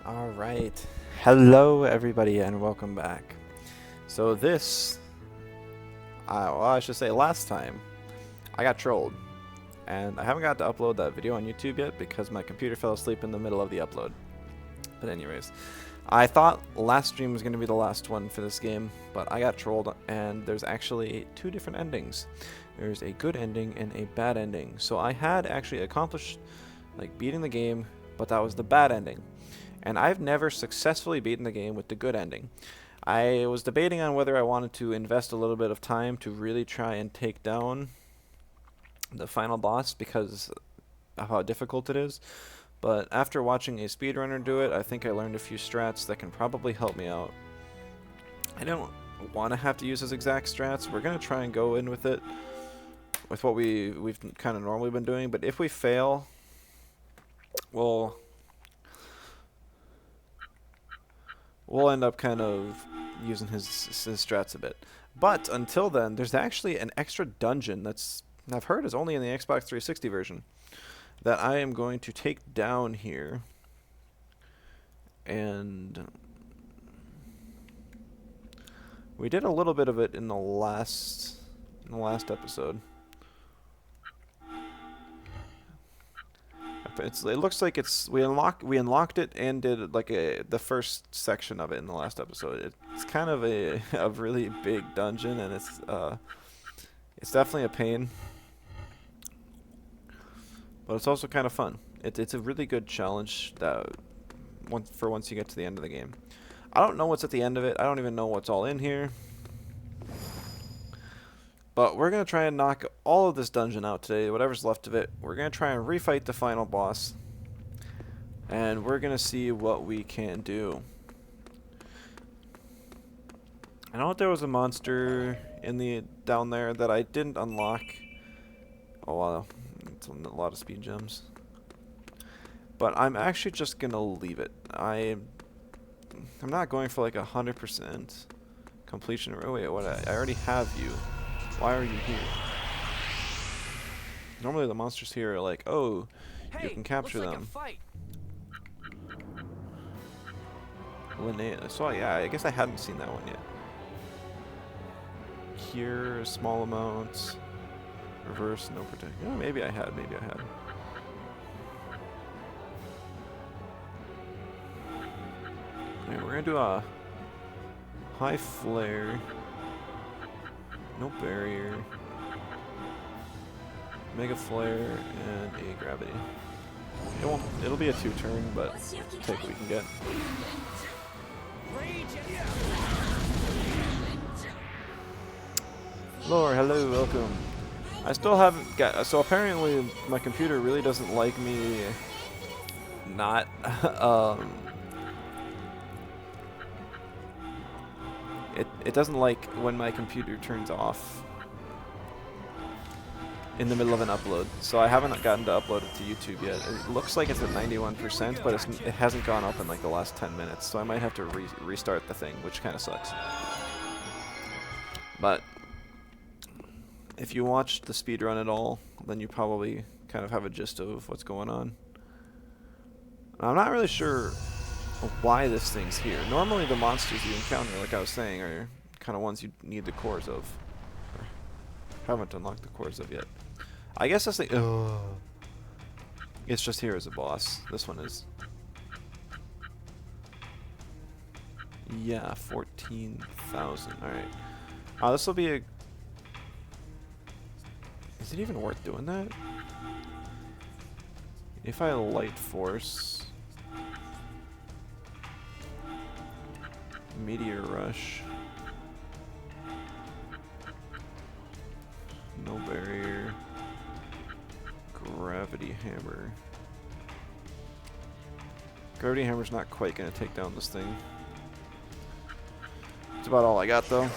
All right. Hello, everybody, and welcome back. So well, I should say last time, I got trolled. And I haven't got to upload that video on YouTube yet because my computer fell asleep in the middle of the upload. But anyways, I thought last stream was going to be the last one for this game, but I got trolled, and there's actually two different endings. There's a good ending and a bad ending. So I had actually accomplished, beating the game, but that was the bad ending. And I've never successfully beaten the game with the good ending. I was debating on whether I wanted to invest a little bit of time to really try and take down the final boss because of how difficult it is. But after watching a speedrunner do it, I think I learned a few strats that can probably help me out. I don't want to have to use those exact strats. We're going to try and go in with it, with what we've kind of normally been doing. But if we fail, we'll end up kind of using his strats a bit. But until then, there's actually an extra dungeon that's, I've heard, is only in the Xbox 360 version that I am going to take down here. And we did a little bit of it in the last episode. It looks like we unlocked it and did the first section of it in the last episode. It's kind of a really big dungeon, and it's definitely a pain, but it's also kind of fun. It's a really good challenge once you get to the end of the game. I don't know what's at the end of it. I don't even know what's all in here. But we're going to try and knock all of this dungeon out today, whatever's left of it. We're going to try and refight the final boss. And we're going to see what we can do. I know there was a monster down there that I didn't unlock. Oh wow, it's a lot of speed gems. But I'm actually just going to leave it. I'm not going for 100% completion. Oh wait, what? I already have you. Why are you here? Normally the monsters here are like, oh, you can capture them. So yeah, I guess I hadn't seen that one yet. Here, small amounts. Reverse, no protection. Oh, maybe I had. Alright, we're gonna do a high flare. No barrier. Mega flare and a gravity. It'll be a 2-turn, but we'll take what we can get. Lore, hello, welcome. I still haven't got. So apparently my computer really doesn't like me not It doesn't like when my computer turns off in the middle of an upload. So I haven't gotten to upload it to YouTube yet. It looks like it's at 91%, but it hasn't gone up in the last 10 minutes. So I might have to restart the thing, which kind of sucks. But if you watched the speedrun at all, then you probably kind of have a gist of what's going on. I'm not really sure why this thing's here. Normally the monsters you encounter, like I was saying, are kind of ones you need the cores of. Or haven't unlocked the cores of yet. I guess that's it's just here as a boss. This one is. Yeah, 14,000. Alright. This will be a... Is it even worth doing that? If I light force... Meteor rush. No barrier. Gravity hammer. Gravity hammer's not quite gonna take down this thing. That's about all I got though.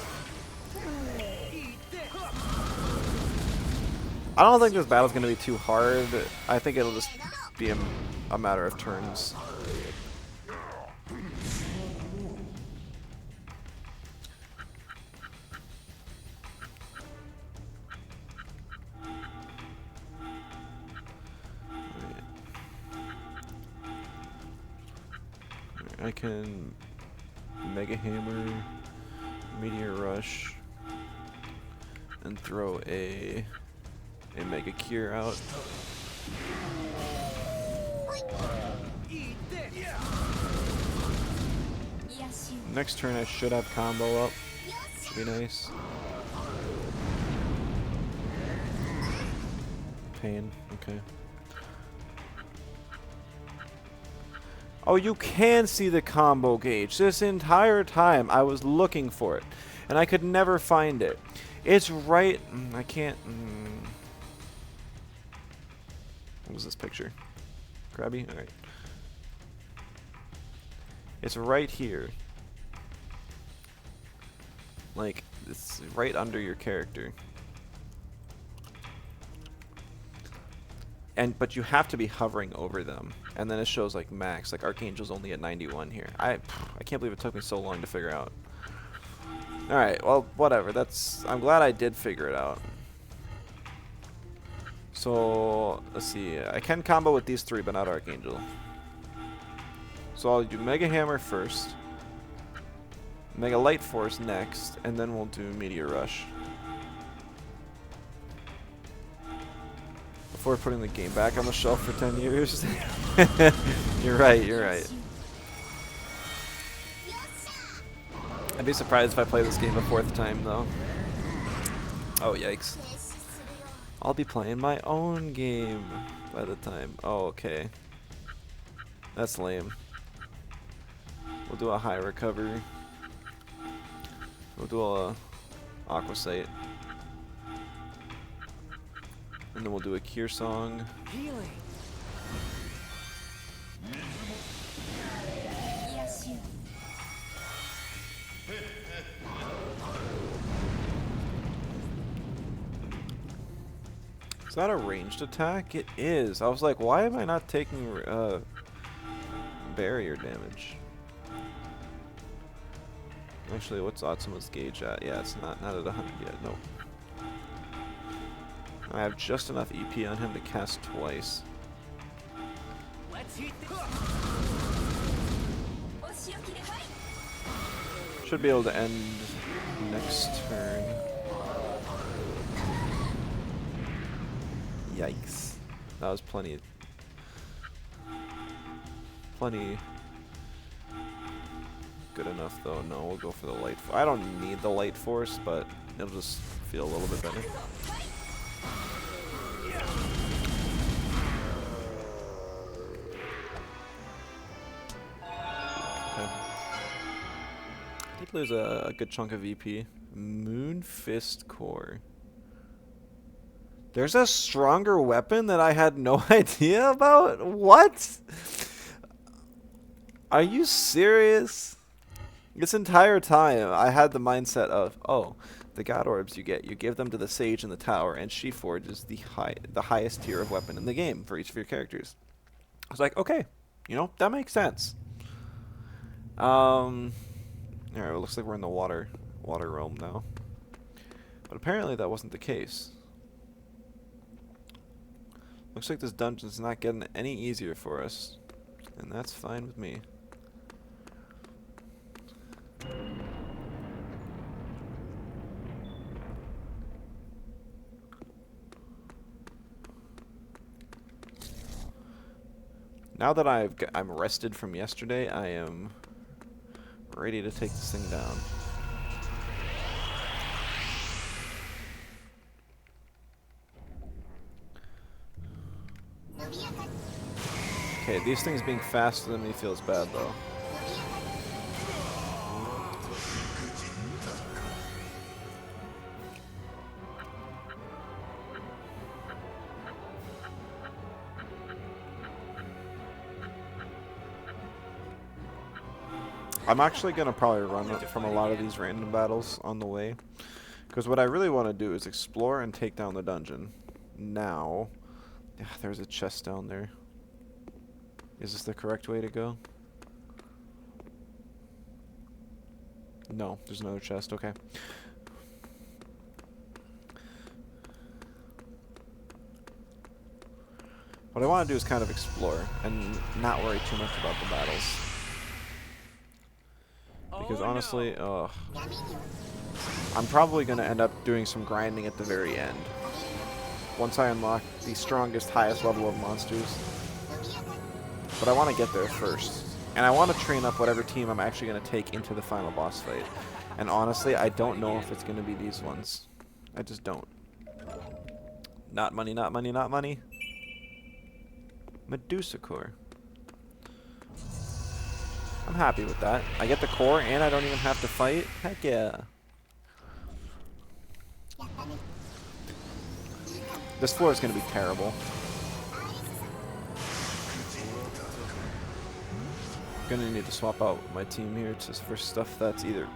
I don't think this battle's gonna be too hard. I think it'll just be a matter of turns. I can Mega Hammer, Meteor Rush, and throw a Mega Cure out. Next turn I should have combo up. Should be nice. Pain, okay. Oh, you can see the combo gauge. This entire time I was looking for it, and I could never find it. It's right... I can't... What was this picture? Krabby? Alright. It's right here. Like, it's right under your character. But you have to be hovering over them. And then it shows like max. Like Archangel's only at 91 here. I can't believe it took me so long to figure out. Alright, well, whatever. I'm glad I did figure it out. So, let's see. I can combo with these three, but not Archangel. So I'll do Mega Hammer first. Mega Light Force next. And then we'll do Meteor Rush. Before putting the game back on the shelf for 10 years. You're right, you're right. I'd be surprised if I play this game a fourth time, though. Oh, yikes. I'll be playing my own game by the time. Oh, okay. That's lame. We'll do a high recovery. We'll do a Aqua Sight. And then we'll do a Cure Song. Healing. Is that a ranged attack? It is. I was like, why am I not taking barrier damage? Actually, what's Atsuma's gauge at? Yeah, it's not at 100 yet. Nope. I have just enough EP on him to cast twice. Should be able to end next turn. Yikes. That was plenty good enough though. No, we'll go for the light. I don't need the light force, but it'll just feel a little bit better. I did lose a good chunk of EP. Moon Fist Core. There's a stronger weapon that I had no idea about? What? Are you serious? This entire time I had the mindset of, oh, the God Orbs you give them to the Sage in the tower, and she forges the highest tier of weapon in the game for each of your characters. I was like, okay, you know, that makes sense. Alright, well, it looks like we're in the water realm now. But apparently that wasn't the case. Looks like this dungeon's not getting any easier for us. And that's fine with me. Now that I'm rested from yesterday, I am ready to take this thing down. Okay, these things being faster than me feels bad though. I'm actually going to probably run from a lot of these random battles on the way. Because what I really want to do is explore and take down the dungeon. Now, yeah, there's a chest down there. Is this the correct way to go? No, there's another chest, okay. What I want to do is kind of explore and not worry too much about the battles. Because honestly, I'm probably going to end up doing some grinding at the very end. Once I unlock the strongest, highest level of monsters. But I want to get there first. And I want to train up whatever team I'm actually going to take into the final boss fight. And honestly, I don't know if it's going to be these ones. I just don't. Not money, not money, not money. Medusa core. I'm happy with that. I get the core and I don't even have to fight. Heck yeah. This floor is going to be terrible. Gonna need to swap out my team here for stuff that's either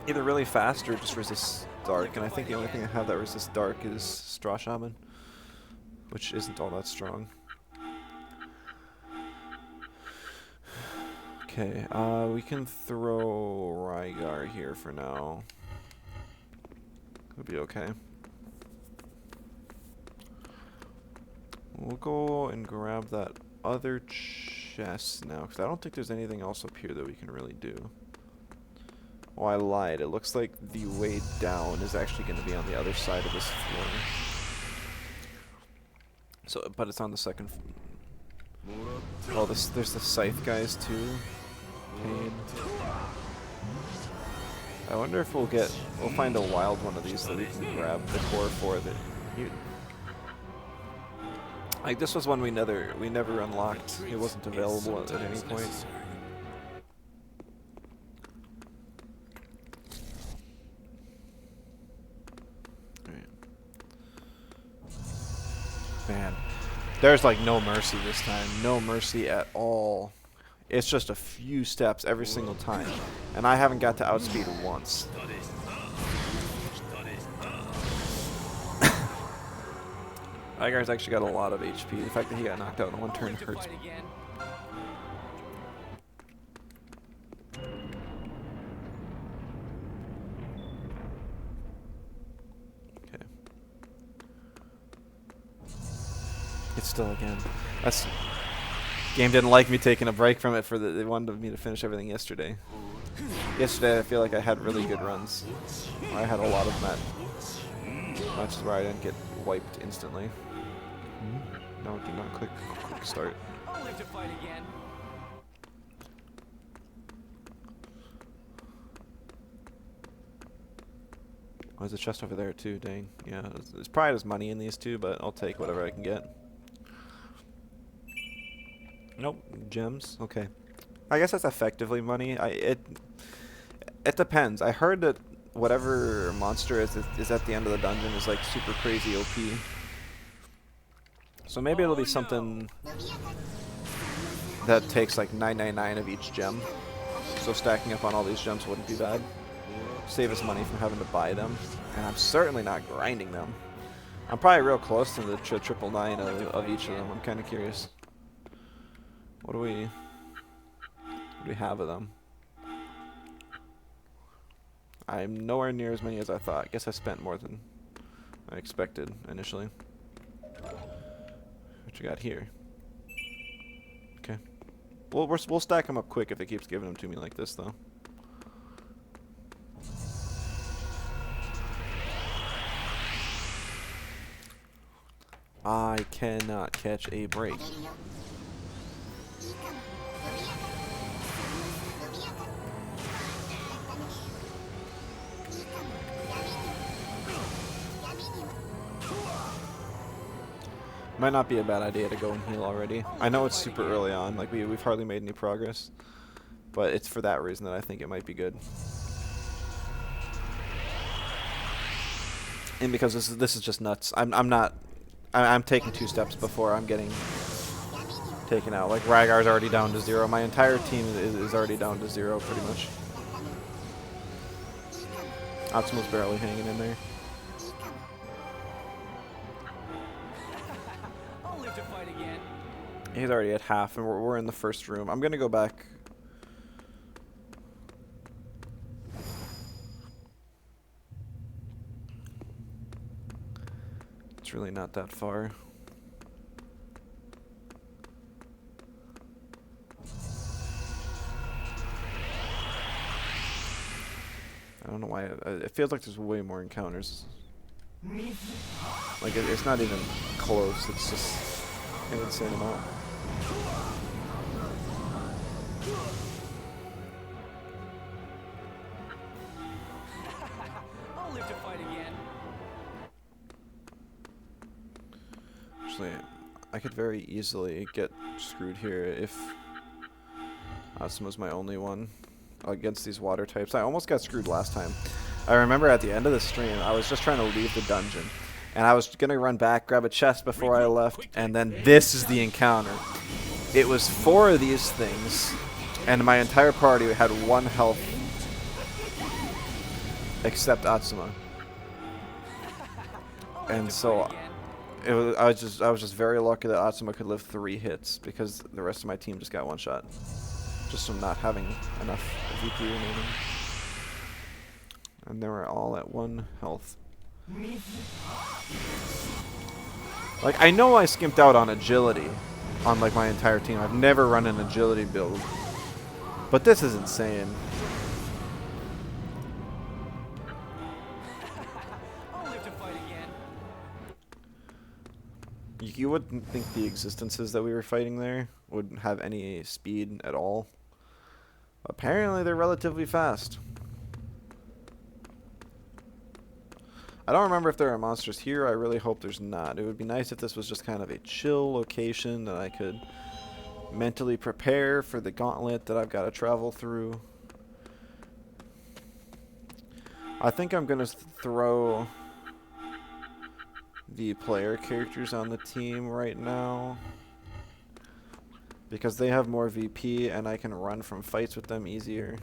really fast or just resists dark. And I think the only thing I have that resists dark is Straw Shaman, which isn't all that strong. Okay, we can throw Rygar here for now. It'll be okay. We'll go and grab that other chest now, because I don't think there's anything else up here that we can really do. Oh, I lied. It looks like the way down is actually going to be on the other side of this floor. So, but it's on the second. Oh, there's the scythe guys too. Pain. I wonder if we'll find a wild one of these that we can grab the core for. Like this was one we never unlocked. It wasn't available at any point. Alright. Man, there's like no mercy this time. No mercy at all. It's just a few steps every single time, and I haven't got to outspeed once. Rygar's actually got a lot of HP. The fact that he got knocked out in one turn hurts. Okay. It's still again. Game didn't like me taking a break from it they wanted me to finish everything yesterday. Yesterday I feel like I had really good runs. I had a lot of matches where I didn't get wiped instantly. No, do not click start. I'll live to fight again. Oh, there's a chest over there too, dang. Yeah, there's probably just money in these two, but I'll take whatever I can get. Nope, gems. Okay, I guess that's effectively money. It depends. I heard that whatever monster is at the end of the dungeon is like super crazy OP. So maybe it'll be something that takes like 999 of each gem. So stacking up on all these gems wouldn't be bad. Save us money from having to buy them, and I'm certainly not grinding them. I'm probably real close to the 999 of each of them. I'm kind of curious. What do we have of them? I'm nowhere near as many as I thought. I guess I spent more than I expected initially. What you got here? Okay. Well, we'll stack them up quick if it keeps giving them to me like this, though. I cannot catch a break. Might not be a bad idea to go and heal already. I know it's super early on, like we've hardly made any progress, but it's for that reason that I think it might be good. And because this is just nuts. I'm taking 2 steps before I'm getting taken out. Like Rygar's already down to 0. My entire team is already down to 0 pretty much. Atsumo's barely hanging in there. He's already at half, and we're in the first room. I'm gonna go back. It's really not that far. I don't know why. It feels like there's way more encounters. Like, it's not even close. It's just an insane amount. I'll live to fight again. Actually, I could very easily get screwed here if Asuma's my only one against these water types. I almost got screwed last time. I remember at the end of the stream, I was just trying to leave the dungeon. And I was going to run back, grab a chest before I left, and then this is the encounter. It was 4 of these things, and my entire party had 1 health, except Atsuma. And so I was just very lucky that Atsuma could live 3 hits, because the rest of my team just got 1 shot. Just from not having enough VP remaining. And they were all at 1 health. Like, I know I skimped out on agility on like my entire team. I've never run an agility build. But this is insane. I'll live to fight again. You wouldn't think the existences that we were fighting there would have any speed at all. Apparently they're relatively fast. I don't remember if there are monsters here. I really hope there's not. It would be nice if this was just kind of a chill location that I could mentally prepare for the gauntlet that I've got to travel through. I think I'm going to throw the player characters on the team right now, because they have more VP and I can run from fights with them easier.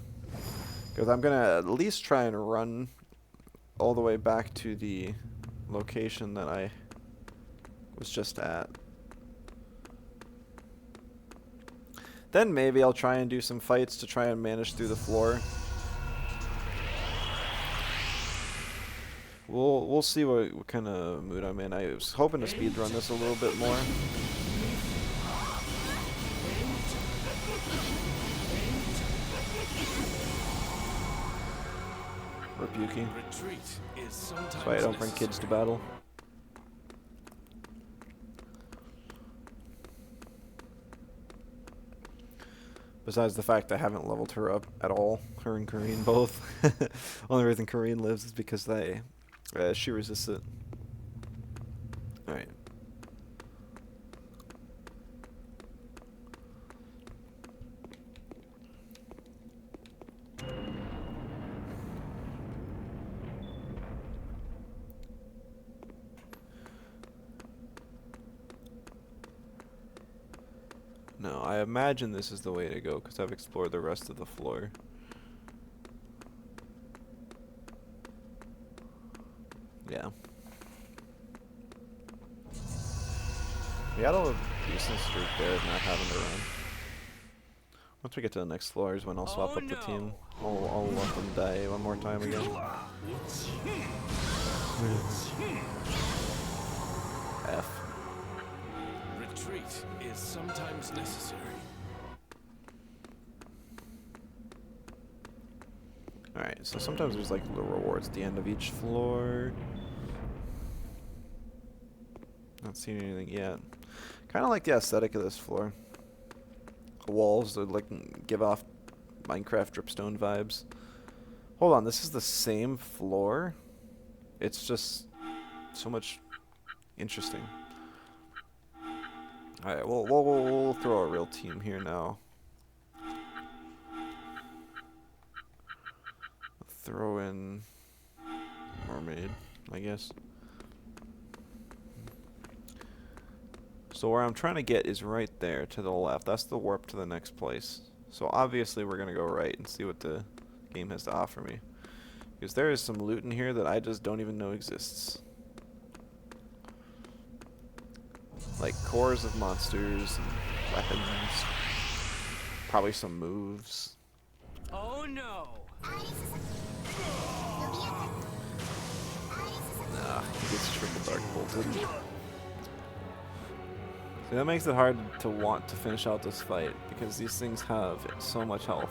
Because I'm going to at least try and run all the way back to the location that I was just at. Then maybe I'll try and do some fights to try and manage through the floor. We'll see what kind of mood I'm in. I was hoping to speedrun this a little bit more. Rebuking. That's why I don't bring kids to battle. Besides the fact I haven't leveled her up at all, her and Kareen both. Only reason Kareen lives is because she resists it. Alright. No, I imagine this is the way to go because I've explored the rest of the floor. Yeah. We got a decent streak there of not having to run. Once we get to the next floor is when I'll swap up the team. I'll let them die one more time again. F. Retreat is sometimes necessary. Alright, so sometimes there's like little rewards at the end of each floor. Not seeing anything yet. Kind of like the aesthetic of this floor. The walls that like give off Minecraft dripstone vibes. Hold on, this is the same floor? It's just so much interesting. Alright, we'll throw a real team here now. Throw in Mermaid, I guess. So where I'm trying to get is right there to the left. That's the warp to the next place. So obviously we're going to go right and see what the game has to offer me. Because there is some loot in here that I just don't even know exists. Like cores of monsters and weapons. Probably some moves. Oh no! Nah, he gets triple dark bolted. See, that makes it hard to want to finish out this fight because these things have so much health.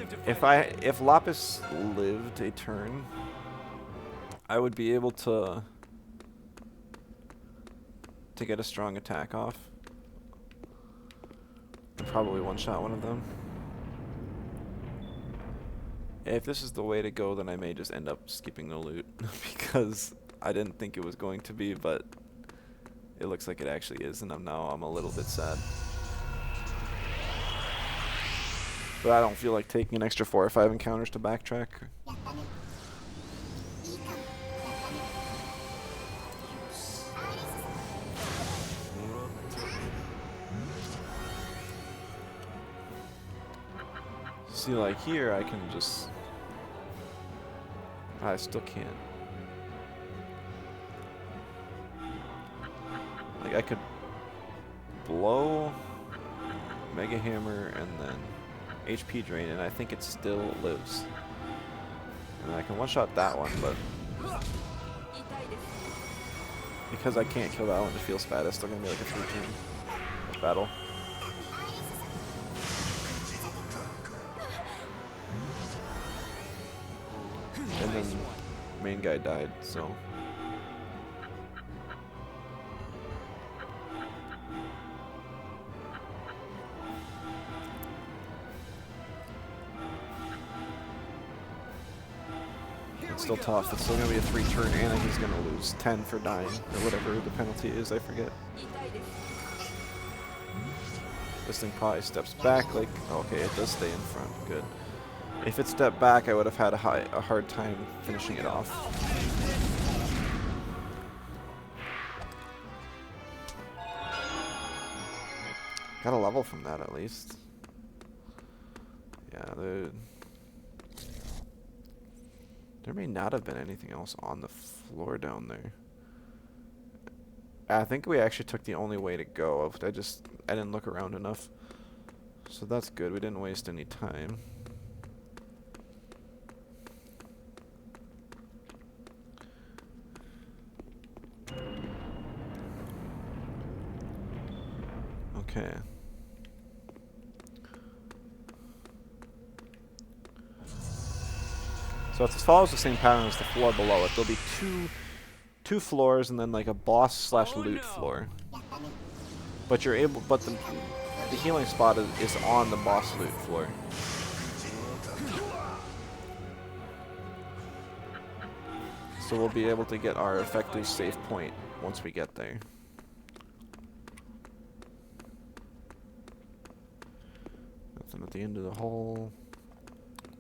live to fight again. If Lapis lived a turn, I would be able to get a strong attack off. And probably one-shot one of them. If this is the way to go, then I may just end up skipping the loot because I didn't think it was going to be, but it looks like it actually is, and I'm a little bit sad. But I don't feel like taking an extra 4 or 5 encounters to backtrack. See, like here, I can just... I still can't. Like, I could blow, Mega Hammer, and then HP drain, and I think it still lives. And I can one-shot that one, but because I can't kill that one, it feels bad. It's still gonna be like a 3-turn battle. And then main guy died, so. It's still tough. It's still gonna be a 3-turn, and he's gonna lose 10 for dying, or whatever the penalty is, I forget. This thing probably steps back, like, okay, it does stay in front, good. If it stepped back, I would have had a hard time finishing it off. Got a level from that at least. Yeah, there may not have been anything else on the floor down there. I think we actually took the only way to go. I didn't look around enough. So that's good. We didn't waste any time. Okay. So if this follows the same pattern as the floor below it, there'll be two floors and then like a boss slash loot floor. But the healing spot is on the boss loot floor. So we'll be able to get our effective save point once we get there. Nothing at the end of the hall.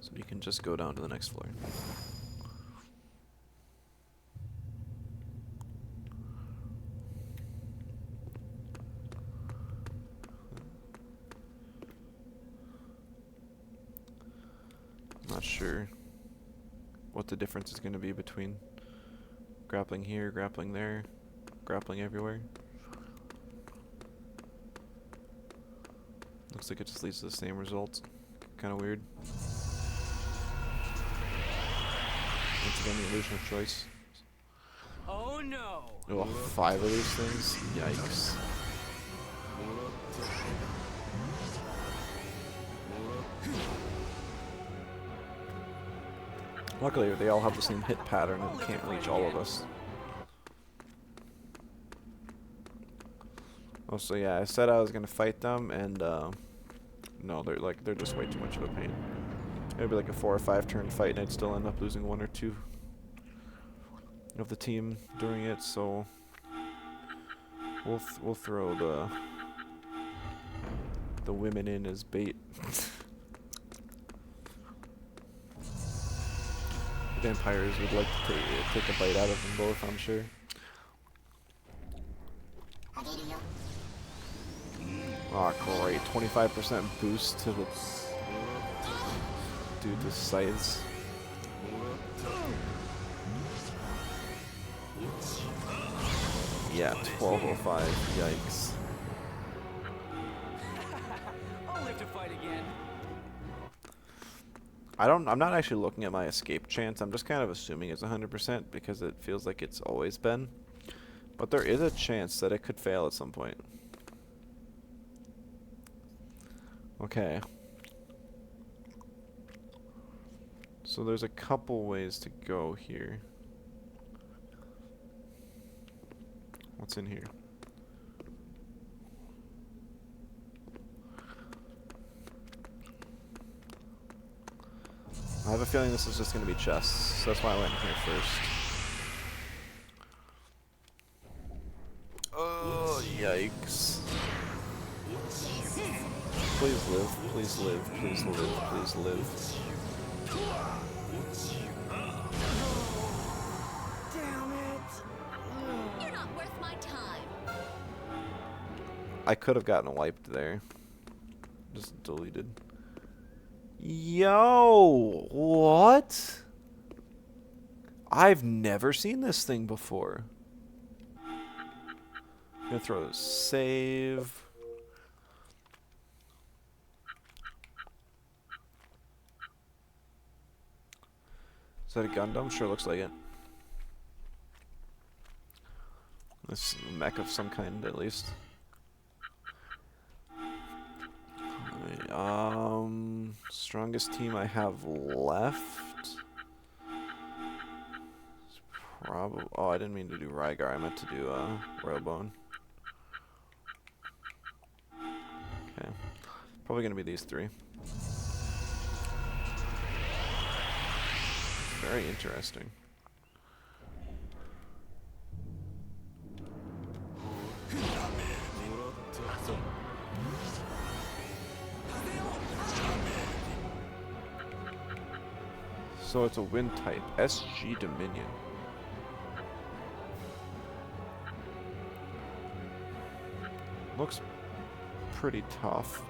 So you can just go down to the next floor. I'm not sure what the difference is going to be between grappling here, grappling there, grappling everywhere. Looks like it just leads to the same results. Kind of weird. Once again, the illusion of choice. Oh no! Oh, 5 of these things? Yikes. Luckily, they all have the same hit pattern and can't reach all of us. Oh, so yeah, I said I was gonna fight them, and no, they're just way too much of a pain. It'd be like a 4 or 5 turn fight, and I'd still end up losing 1 or 2 of the team during it. So we'll throw the women in as bait. Vampires would like to take a bite out of them both, I'm sure. Oh, great. 25% boost to the dude with scythes. Yeah, 1205. Yikes. I'll live to fight again. I'm not actually looking at my escape chance. I'm just kind of assuming it's 100% because it feels like it's always been. But there is a chance that it could fail at some point. Okay. So there's a couple ways to go here. What's in here? I have a feeling this is just going to be chests, so that's why I went in here first. Oh, yikes. Please live, please live, please live, please live. Damn it! You're not worth my time. I could have gotten wiped there. Just deleted. Yo! What? I've never seen this thing before. I'm gonna throw a save. Is that a Gundam? Sure looks like it. This mech of some kind, at least. Strongest team I have left. Probably. Oh, I didn't mean to do Rygar. I meant to do Railbone. Okay. Probably gonna be these three. Very interesting. So it's a wind type, SG Dominion. Looks pretty tough.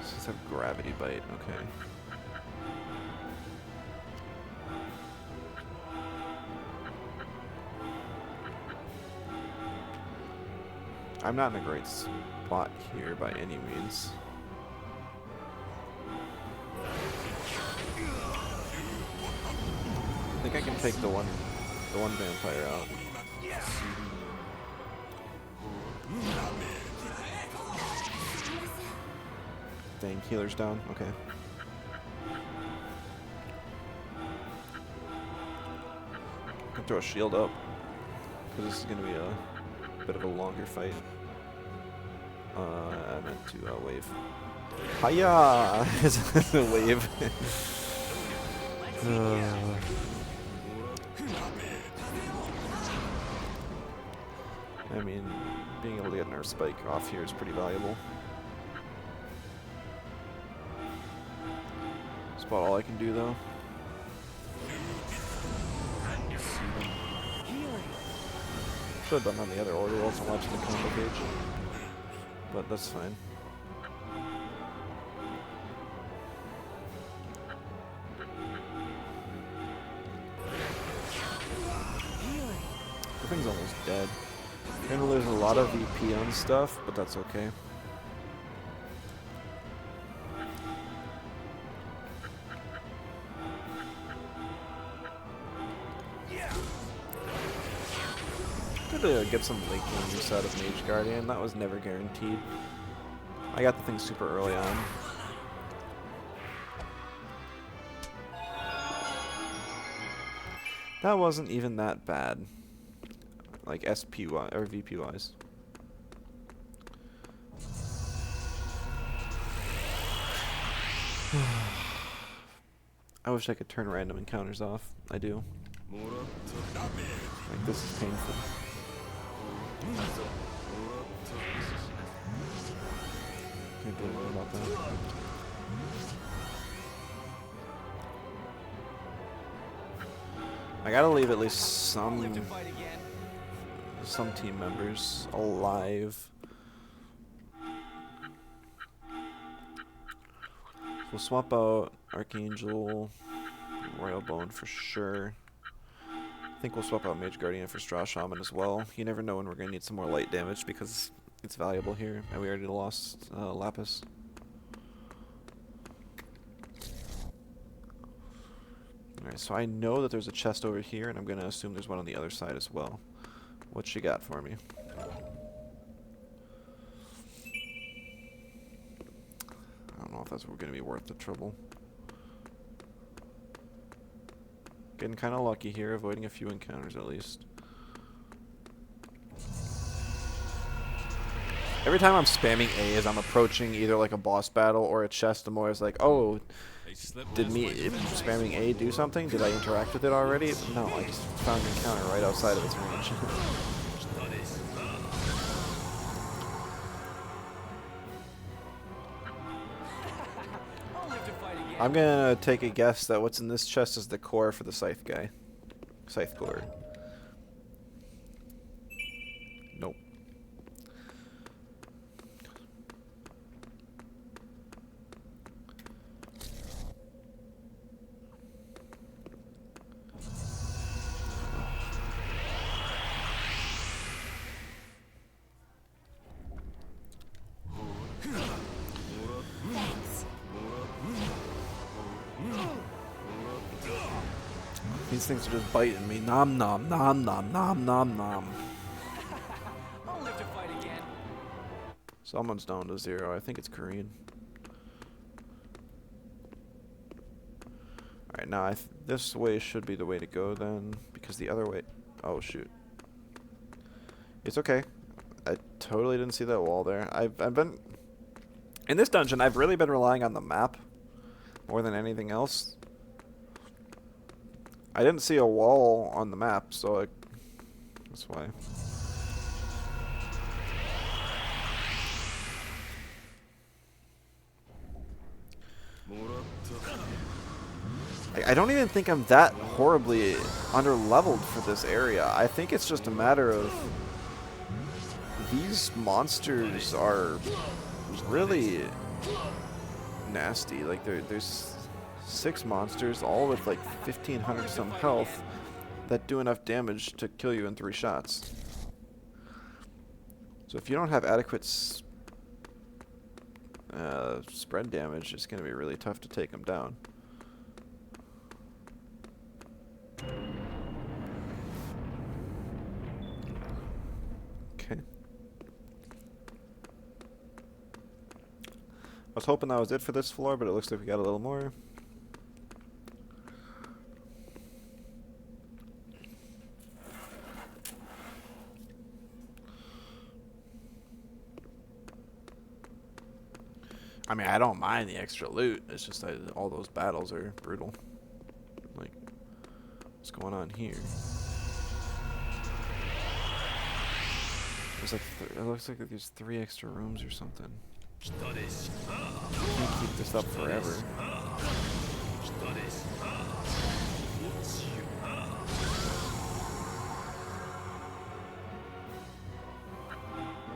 Does have gravity bite, okay. I'm not in a great spot here by any means. I think I can take the one vampire out. Dang, healer's down. Okay. I can throw a shield up because this is going to be a bit of a longer fight. I meant to wave. Hiya! It's a wave. I mean, being able to get an earth spike off here is pretty valuable. That's about all I can do, though. Should have done on the other order whilst I'm watching the combo page. But that's fine. The thing's almost dead. We're gonna lose a lot of VP on stuff, but that's okay. Good to get some late game use out of Mage Guardian. That was never guaranteed. I got the thing super early on. That wasn't even that bad. Like SP-wise, or VP-wise. I wish I could turn random encounters off. I do. Like, this is painful. Can't believe about that. I gotta leave at least some team members alive. We'll swap out Archangel, Royalbone for sure. I think we'll swap out Mage Guardian for Straw Shaman as well. You never know when we're going to need some more light damage because it's valuable here, and we already lost Lapis. Alright, so I know that there's a chest over here, and I'm going to assume there's one on the other side as well. What you got for me? don't know if that's going to be worth the trouble. Getting kind of lucky here, avoiding a few encounters at least. Every time I'm spamming A as I'm approaching either like a boss battle or a chest, I'm always like, oh, did me spamming A do something? Did I interact with it already? No, I just found an encounter right outside of its range. I'll live to fight again. I'm gonna take a guess that what's in this chest is the core for the scythe guy. Scythe core. Nope. Thanks. These things are just biting me. Nom nom nom nom nom nom nom. I'll live to fight again. Someone's down to 0. I think it's Korean. Alright, now this way should be the way to go then, because the other way... Oh, shoot. It's okay. I totally didn't see that wall there. I've been... In this dungeon, I've really been relying on the map more than anything else. I didn't see a wall on the map, so that's why. I don't even think I'm that horribly under-leveled for this area. I think it's just a matter of these monsters are really nasty. Like there's 6 monsters, all with like 1500 some health, that do enough damage to kill you in 3 shots. So if you don't have adequate spread damage, it's going to be really tough to take them down. Okay. I was hoping that was it for this floor, but it looks like we got a little more. I mean, I don't mind the extra loot. It's just that all those battles are brutal. Like, what's going on here? There's like it looks like there's 3 extra rooms or something. Can't keep this up forever.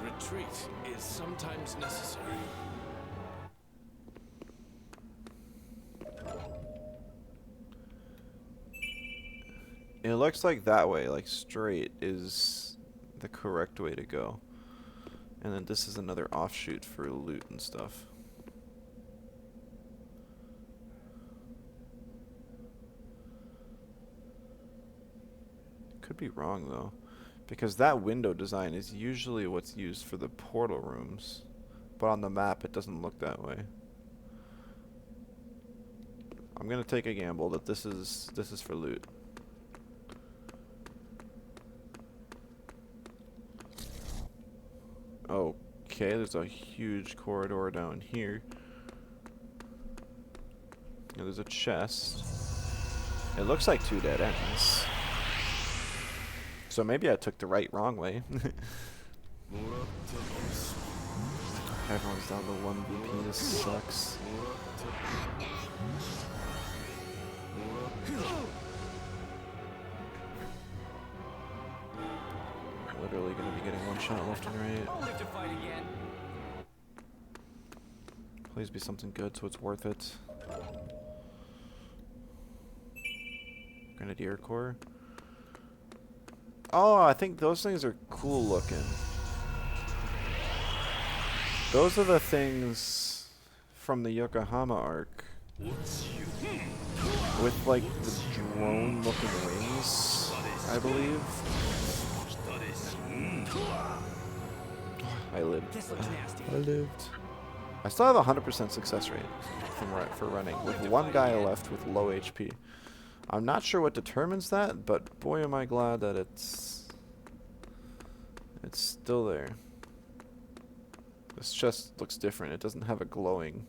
Retreat is sometimes necessary. It looks like that way, like straight, is the correct way to go. And then this is another offshoot for loot and stuff. Could be wrong though, because that window design is usually what's used for the portal rooms, but on the map it doesn't look that way. I'm gonna take a gamble that this is for loot. Okay, there's a huge corridor down here. And there's a chest. It looks like 2 dead ends. So maybe I took the wrong way. Everyone's down to 1 BP, this sucks. Literally gonna be getting 1 shot left and right. I'll live to fight again. Please be something good so it's worth it. Grenadier core. Oh, I think those things are cool looking. Those are the things from the Yokohama arc. With like the drone looking wings, I believe. I lived. This looks nasty. I lived. I still have a 100% success rate for running, with one guy left with low HP. I'm not sure what determines that, but boy am I glad that it's still there. This chest looks different. It doesn't have a glowing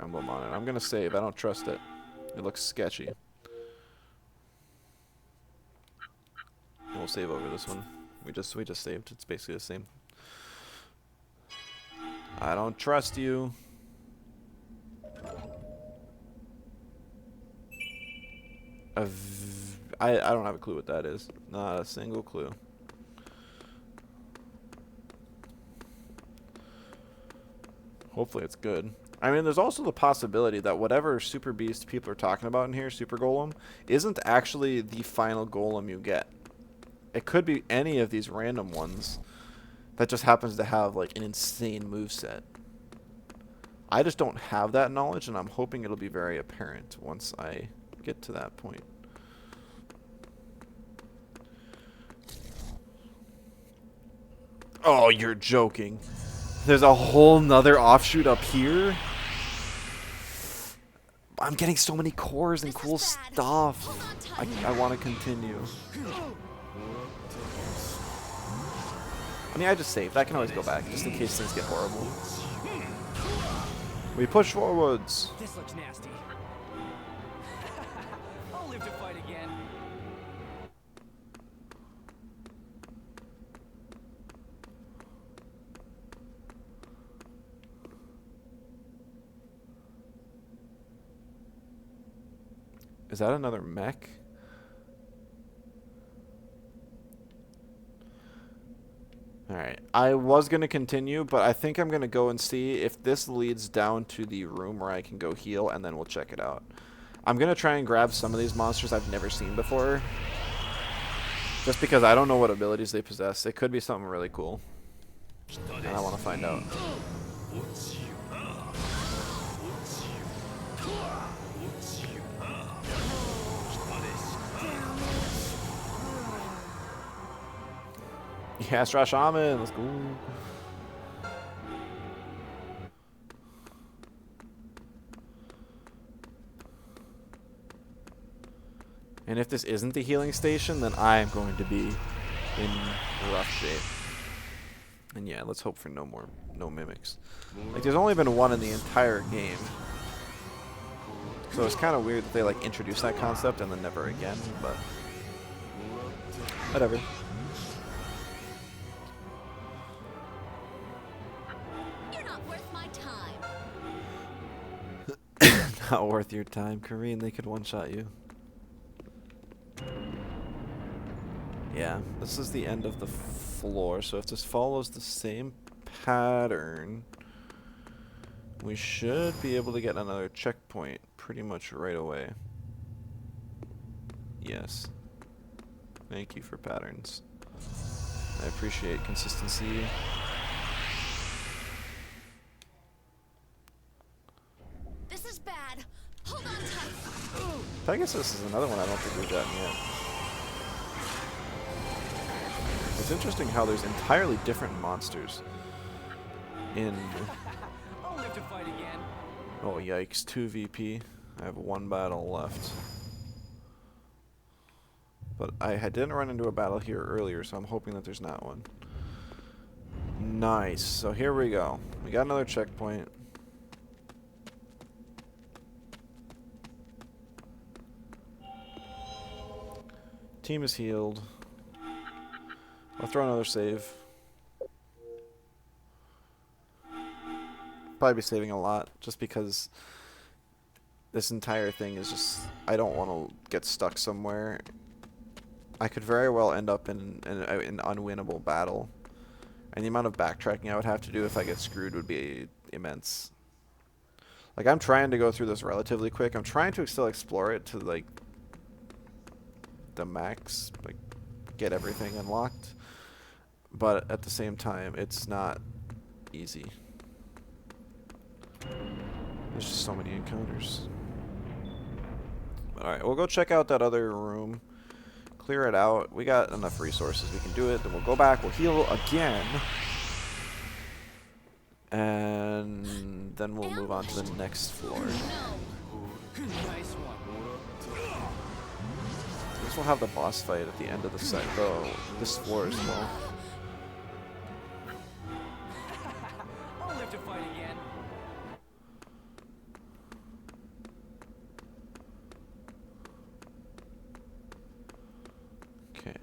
emblem on it. I'm gonna save. I don't trust it. It looks sketchy. We'll save over this one. We just saved. It's basically the same. I don't trust you. I don't have a clue what that is. Not a single clue. Hopefully it's good. I mean, there's also the possibility that whatever super beast people are talking about in here, super golem, isn't actually the final golem you get. It could be any of these random ones that just happens to have like an insane moveset. I just don't have that knowledge, and I'm hoping it'll be very apparent once I get to that point. Oh, you're joking. There's a whole nother offshoot up here? I'm getting so many cores and cool stuff. I want to continue. I mean, I just saved. I can always go back, just in case things get horrible. We push forwards. This looks nasty. I'll live to fight again. Is that another mech? Alright, I was going to continue, but I think I'm going to go and see if this leads down to the room where I can go heal, and then we'll check it out. I'm going to try and grab some of these monsters I've never seen before, just because I don't know what abilities they possess. It could be something really cool, and I want to find out. Yeah, Astral Shaman, let's go. And if this isn't the healing station, then I am going to be in rough shape. And yeah, let's hope for no mimics. Like, there's only been one in the entire game. So it's kind of weird that they like introduced that concept and then never again, but whatever. Not worth your time, Kareen. They could one-shot you. Yeah, this is the end of the floor, so if this follows the same pattern, we should be able to get another checkpoint pretty much right away. Yes. Thank you for patterns. I appreciate consistency. This is bad. Hold on tight. Pegasus is another one I don't think we've gotten yet. It's interesting how there's entirely different monsters in... I'll live to fight again. Oh yikes, 2 VP. I have 1 battle left. But I didn't run into a battle here earlier, so I'm hoping that there's not one. Nice. So here we go. We got another checkpoint. Team is healed. I'll throw another save. Probably be saving a lot, just because this entire thing is just... I don't want to get stuck somewhere. I could very well end up in an unwinnable battle. And the amount of backtracking I would have to do if I get screwed would be immense. Like, I'm trying to go through this relatively quick. I'm trying to still explore it to, like, the max, like, get everything unlocked. But at the same time, it's not easy. There's just so many encounters. Alright, we'll go check out that other room. Clear it out. We got enough resources. We can do it. Then we'll go back. We'll heal again. And then we'll move on to the next floor. Nice one. I guess we'll have the boss fight at the end of the set, though, this floor as well. I'll live to fight again. Okay.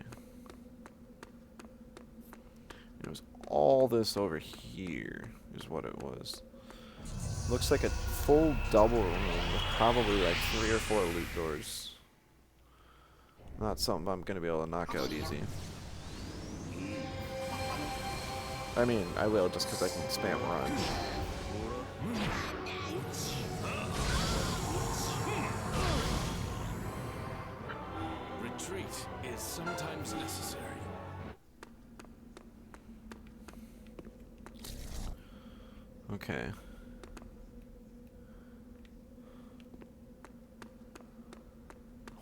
It was all this over here is what it was. Looks like a full double room with probably like 3 or 4 loot doors. Not something I'm gonna be able to knock out easy. I mean, I will just because I can spam run. Retreat is sometimes necessary. Okay.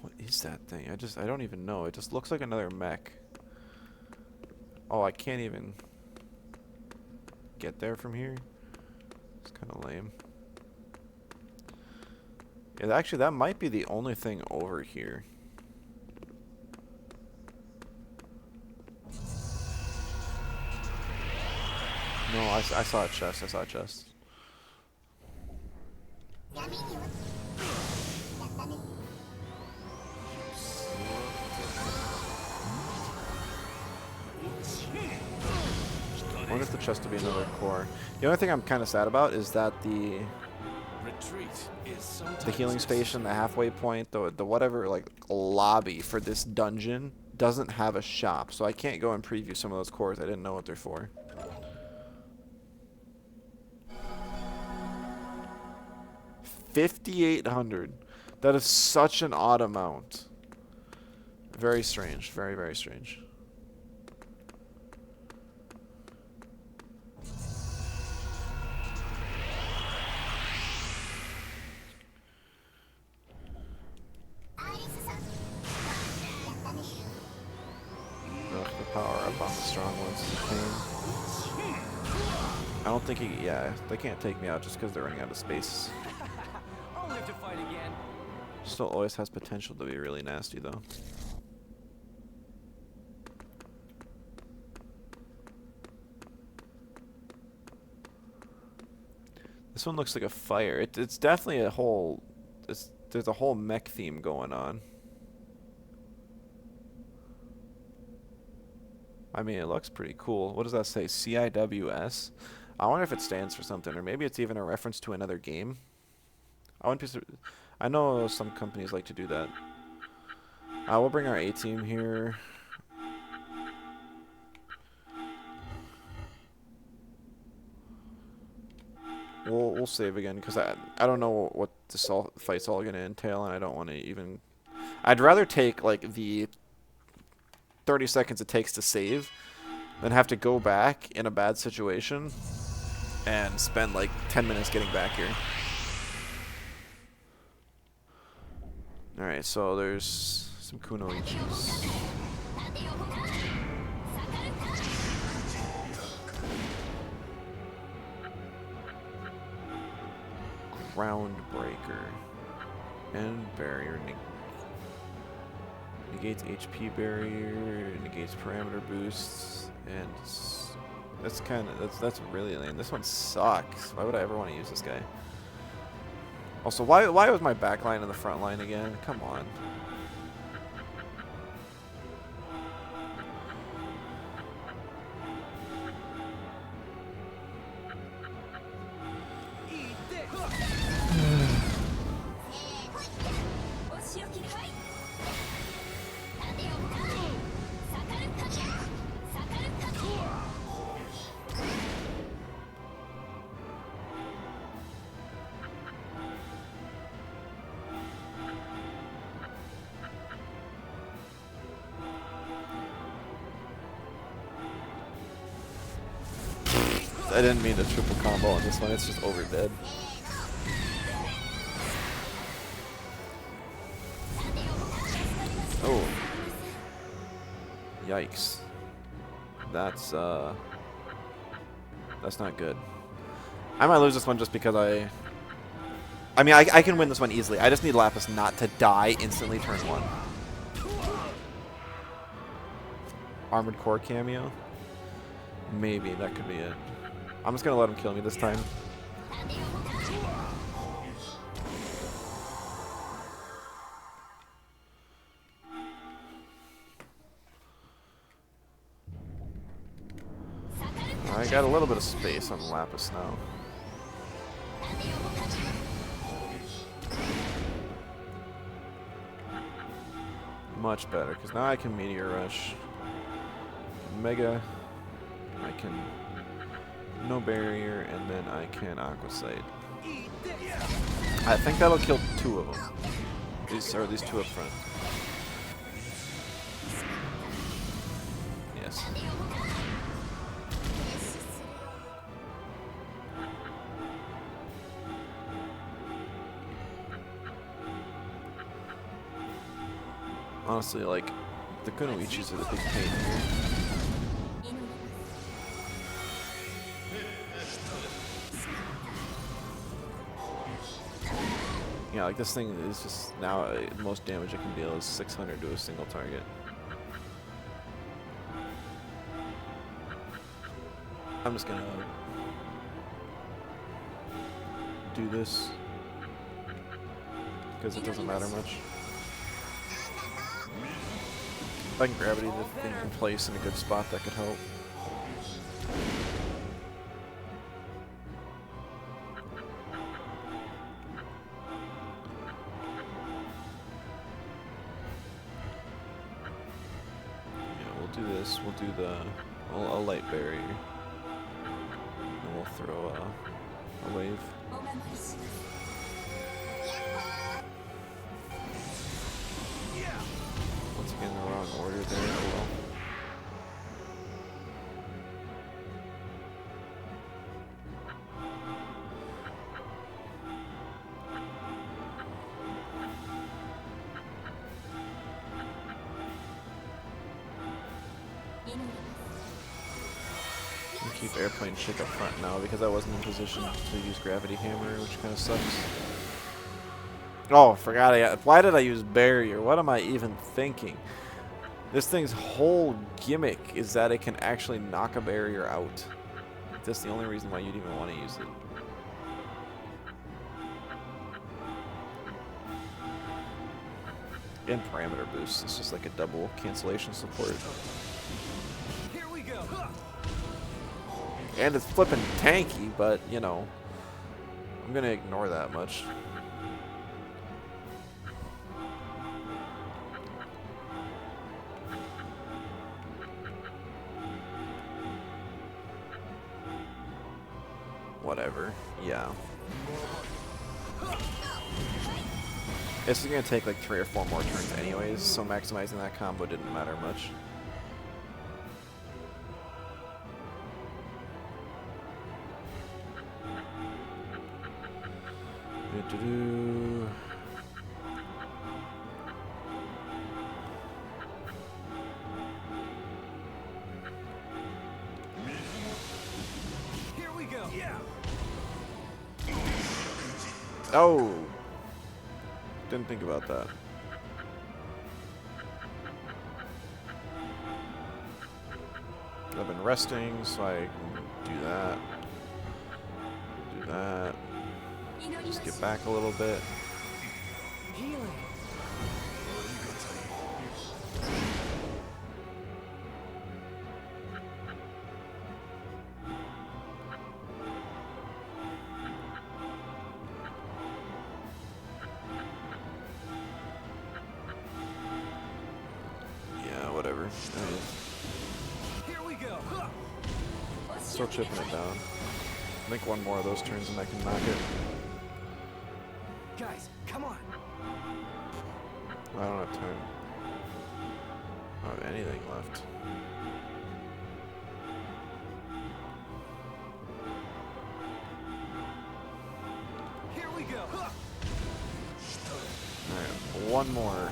What is that thing? I don't even know. It just looks like another mech. Oh, I can't even get there from here. It's kind of lame. Yeah, actually, that might be the only thing over here. No, I saw a chest. I saw a chest. I wonder if the chest will be another core. The only thing I'm kind of sad about is that the healing station, the halfway point, the whatever like lobby for this dungeon doesn't have a shop, so I can't go and preview some of those cores. I didn't know what they're for. $5,800. That is such an odd amount. Very strange. Very, very strange. Ugh, the power up on the strong ones is a pain. I don't think yeah, they can't take me out just because they're running out of space. I'll live to fight again. Still always has potential to be really nasty, though. This one looks like a fire. It's definitely a whole... there's a whole mech theme going on. I mean, it looks pretty cool. What does that say? CIWS? I wonder if it stands for something, or maybe it's even a reference to another game. I know some companies like to do that. We'll bring our A-team here. We'll save again because I don't know what this fight's all gonna entail, and I don't want to even. I'd rather take like the 30 seconds it takes to save than have to go back in a bad situation and spend like 10 minutes getting back here. Alright, so there's some kunoichis. Groundbreaker. And barrier. Negates HP barrier, negates parameter boosts, and that's really lame. This one sucks. Why would I ever want to use this guy? Also, why was my back line in the front line again? Come on. I didn't mean to triple combo on this one, it's just over dead. Oh. Yikes. That's not good. I might lose this one just because I mean, I can win this one easily. I just need Lapis not to die instantly turn 1. Armored Core cameo? Maybe, that could be it. I'm just gonna let him kill me this time. I got a little bit of space on Lapis now. Much better, because now I can Meteor Rush. Mega. I can no barrier, and then I can Aqua Sight. I think that'll kill 2 of them. These 2 up front. Yes. Honestly, like, the Kunoichis are the big pain here. Yeah, like this thing is just now the most damage it can deal is 600 to a single target. I'm just gonna do this because it doesn't matter much. If I can gravity the thing in place in a good spot, that could help. Do this, we'll do the a light barrier, and we'll throw a wave. Once again, the wrong order there. Oh well. Keep airplane chick up front now because I wasn't in position to use gravity hammer, which kind of sucks. Oh, forgot why did I use barrier? What am I even thinking? This thing's whole gimmick is that it can actually knock a barrier out. That's the only reason why you'd even want to use it. And parameter boost. It's just like a double cancellation support. Here we go. And it's flipping tanky, but, you know, I'm going to ignore that much. Whatever. Yeah. This is going to take like 3 or 4 more turns anyways, so maximizing that combo didn't matter much. Here we go. Yeah. Oh! Didn't think about that. I've been resting, so I can do that. Do that. Just get back a little bit. Healing. Yeah, whatever. Here we go. Still chipping it down. Make 1 more of those turns and I can knock it. Guys, come on. I don't have time. I don't have anything left. Here we go. Alright, 1 more.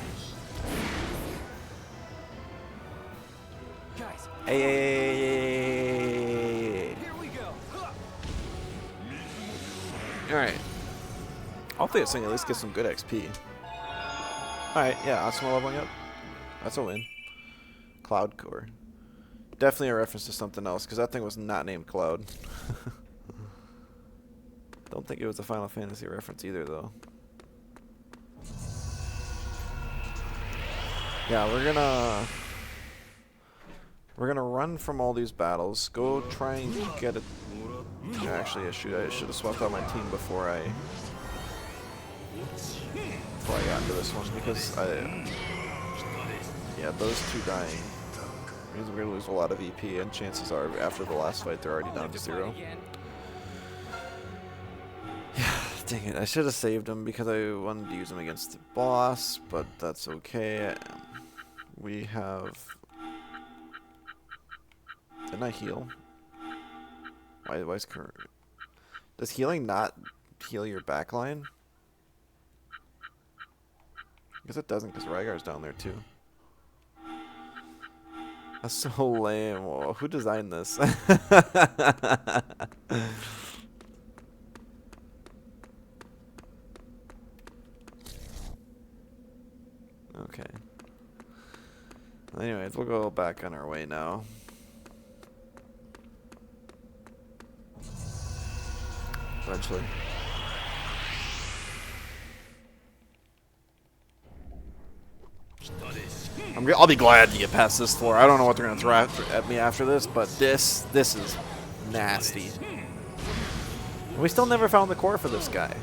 Guys. Hey. Here we go. Alright. Hopefully this thing at least gets some good XP. Alright, yeah, Asuma leveling up. That's a win. Cloud Core. Definitely a reference to something else, because that thing was not named Cloud. Don't think it was a Final Fantasy reference either, though. Yeah, we're gonna run from all these battles. Go try and get it. Actually, I should have swapped out my team before I got into this one, because yeah, those two dying means we're gonna lose a lot of EP, and chances are after the last fight they're already down to 0. Yeah, dang it! I should have saved him because I wanted to use him against the boss, but that's okay. We have. Didn't I heal? Why is current? Does healing not heal your backline? I guess it doesn't, because Rygar's down there too. That's so lame. Whoa, who designed this? Okay. Anyways, we'll go back on our way now. Eventually. I'll be glad to get past this floor. I don't know what they're gonna throw at me after this, but this is nasty. And we still never found the core for this guy.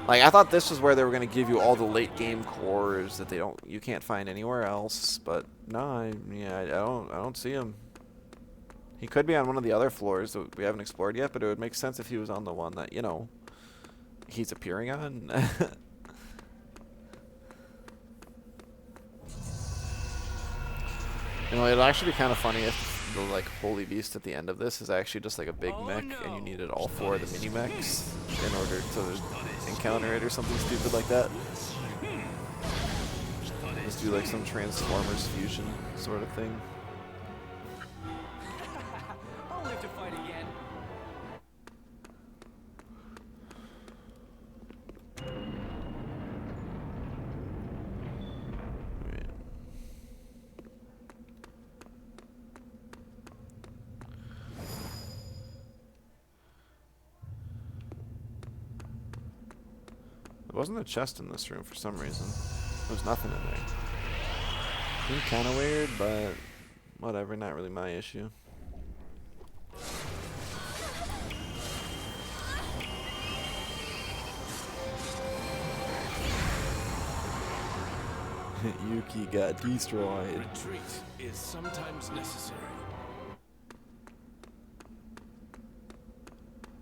Like, I thought this was where they were gonna give you all the late game cores that you can't find anywhere else, but no, I don't see him. He could be on one of the other floors that we haven't explored yet, but it would make sense if he was on the one that, you know, he's appearing on. You know, it'd actually be kind of funny if the, like, Holy Beast at the end of this is actually just like a big mech, and you needed all 4 of the mini mechs in order to encounter it or something stupid like that. Just do like some Transformers fusion sort of thing. I'll live to fight again. There wasn't a chest in this room for some reason. There was nothing in there. Seemed kind of weird, but whatever, not really my issue. Yuki got destroyed. Retreat is sometimes necessary.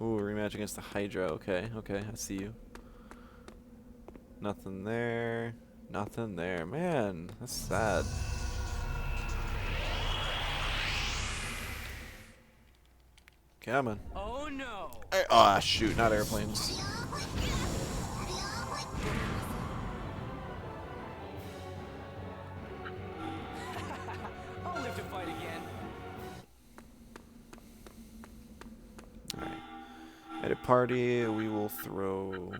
Ooh, rematch against the Hydra. Okay, okay, I see you. Nothing there. Nothing there. Man, that's sad. Come on. Oh no! Ah, shoot, not airplanes. I'll live to fight again. Alright. At a party, we will throw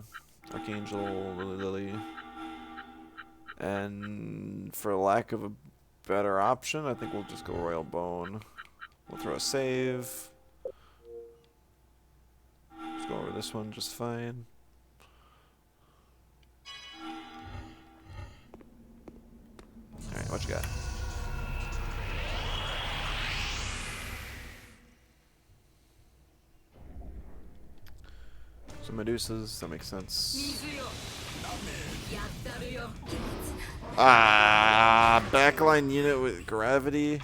Archangel, Lily. And for lack of a better option, I think we'll just go Royal Bone. We'll throw a save. Just go over this one just fine. Alright, what you got? Some Medusas, that makes sense. Ah, backline unit with gravity.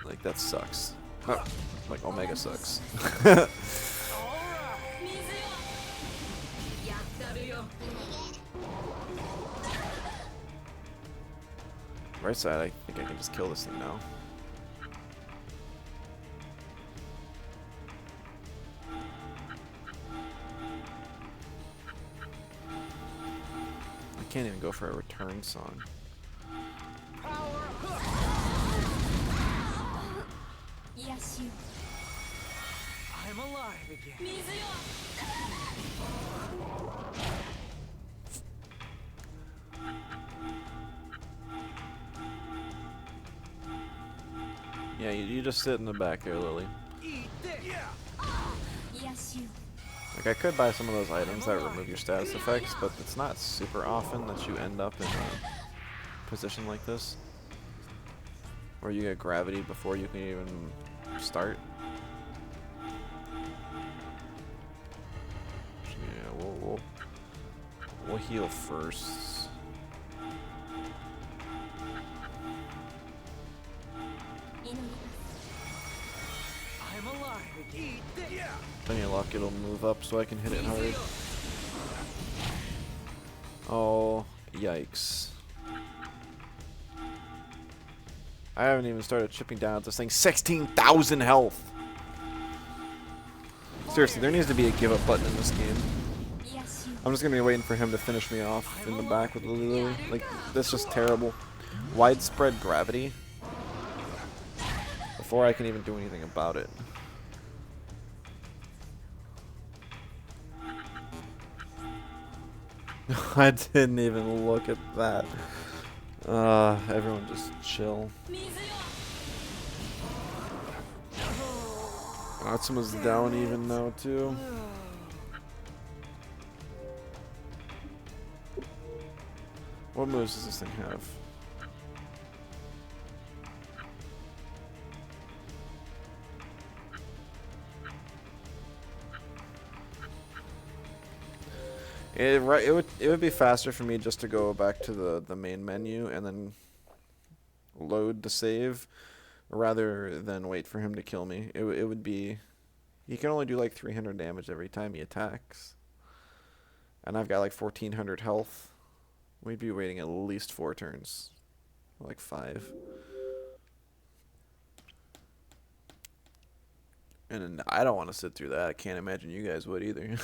Like, that sucks. Oh, like, Omega sucks. Right side, I think I can just kill this thing now. can't even go for a return song. Yes, you. I'm alive again. Yeah, you just sit in the back there, Lily. Eat this. Yes, you. Like, I could buy some of those items that remove your status effects, but it's not super often that you end up in a position like this. Where you get gravity before you can even start. Yeah, we'll heal first. I'm alive again. Eat this. Any luck, it'll move up so I can hit it hard. Oh, yikes. I haven't even started chipping down at this thing. 16,000 health! Seriously, there needs to be a give up button in this game. Yes, you. I'm just gonna be waiting for him to finish me off in the back with Lily. Like, that's just terrible. Widespread gravity. Before I can even do anything about it. I didn't even look at that. Everyone just chill. Atsuma's down even now too. What moves does this thing have? It would be faster for me just to go back to the main menu and then load the save rather than wait for him to kill me. It would be, he can only do like 300 damage every time he attacks, and I've got like 1400 health. We'd be waiting at least 4 turns, like 5. And I don't want to sit through that. I can't imagine you guys would either.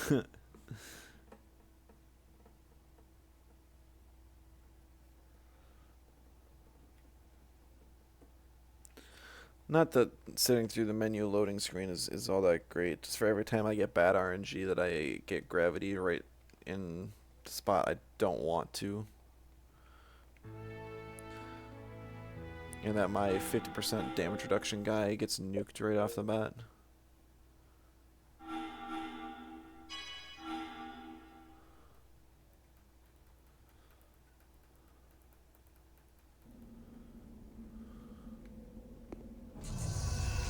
Not that sitting through the menu loading screen is all that great. Just for every time I get bad RNG that I get gravity right in the spot I don't want to. And that my 50% damage reduction guy gets nuked right off the bat.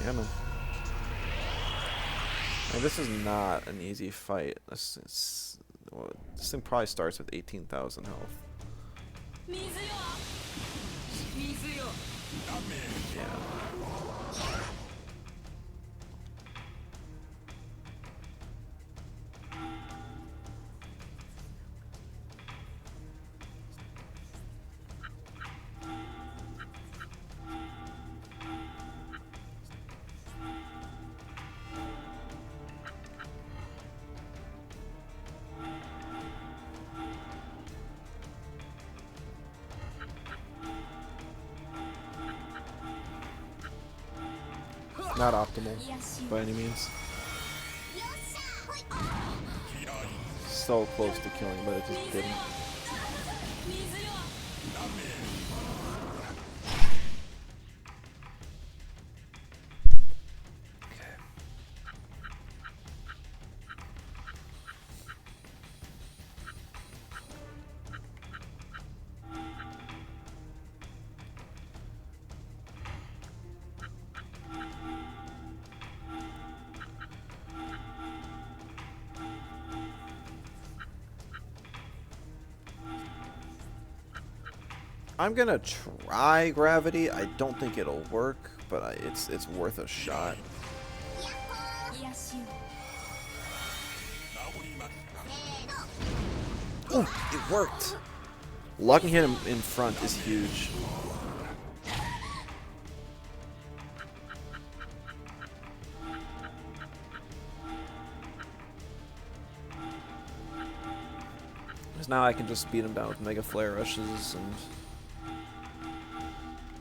Yeah, man. And this is not an easy fight. This thing probably starts with 18,000 health. Yeah. Not optimal by any means. So close to killing, but it just didn't. I'm gonna try gravity. I don't think it'll work, but it's worth a shot. Yes, you. Oh, it worked. Locking him in front is huge. Because now I can just beat him down with Mega Flare Rushes and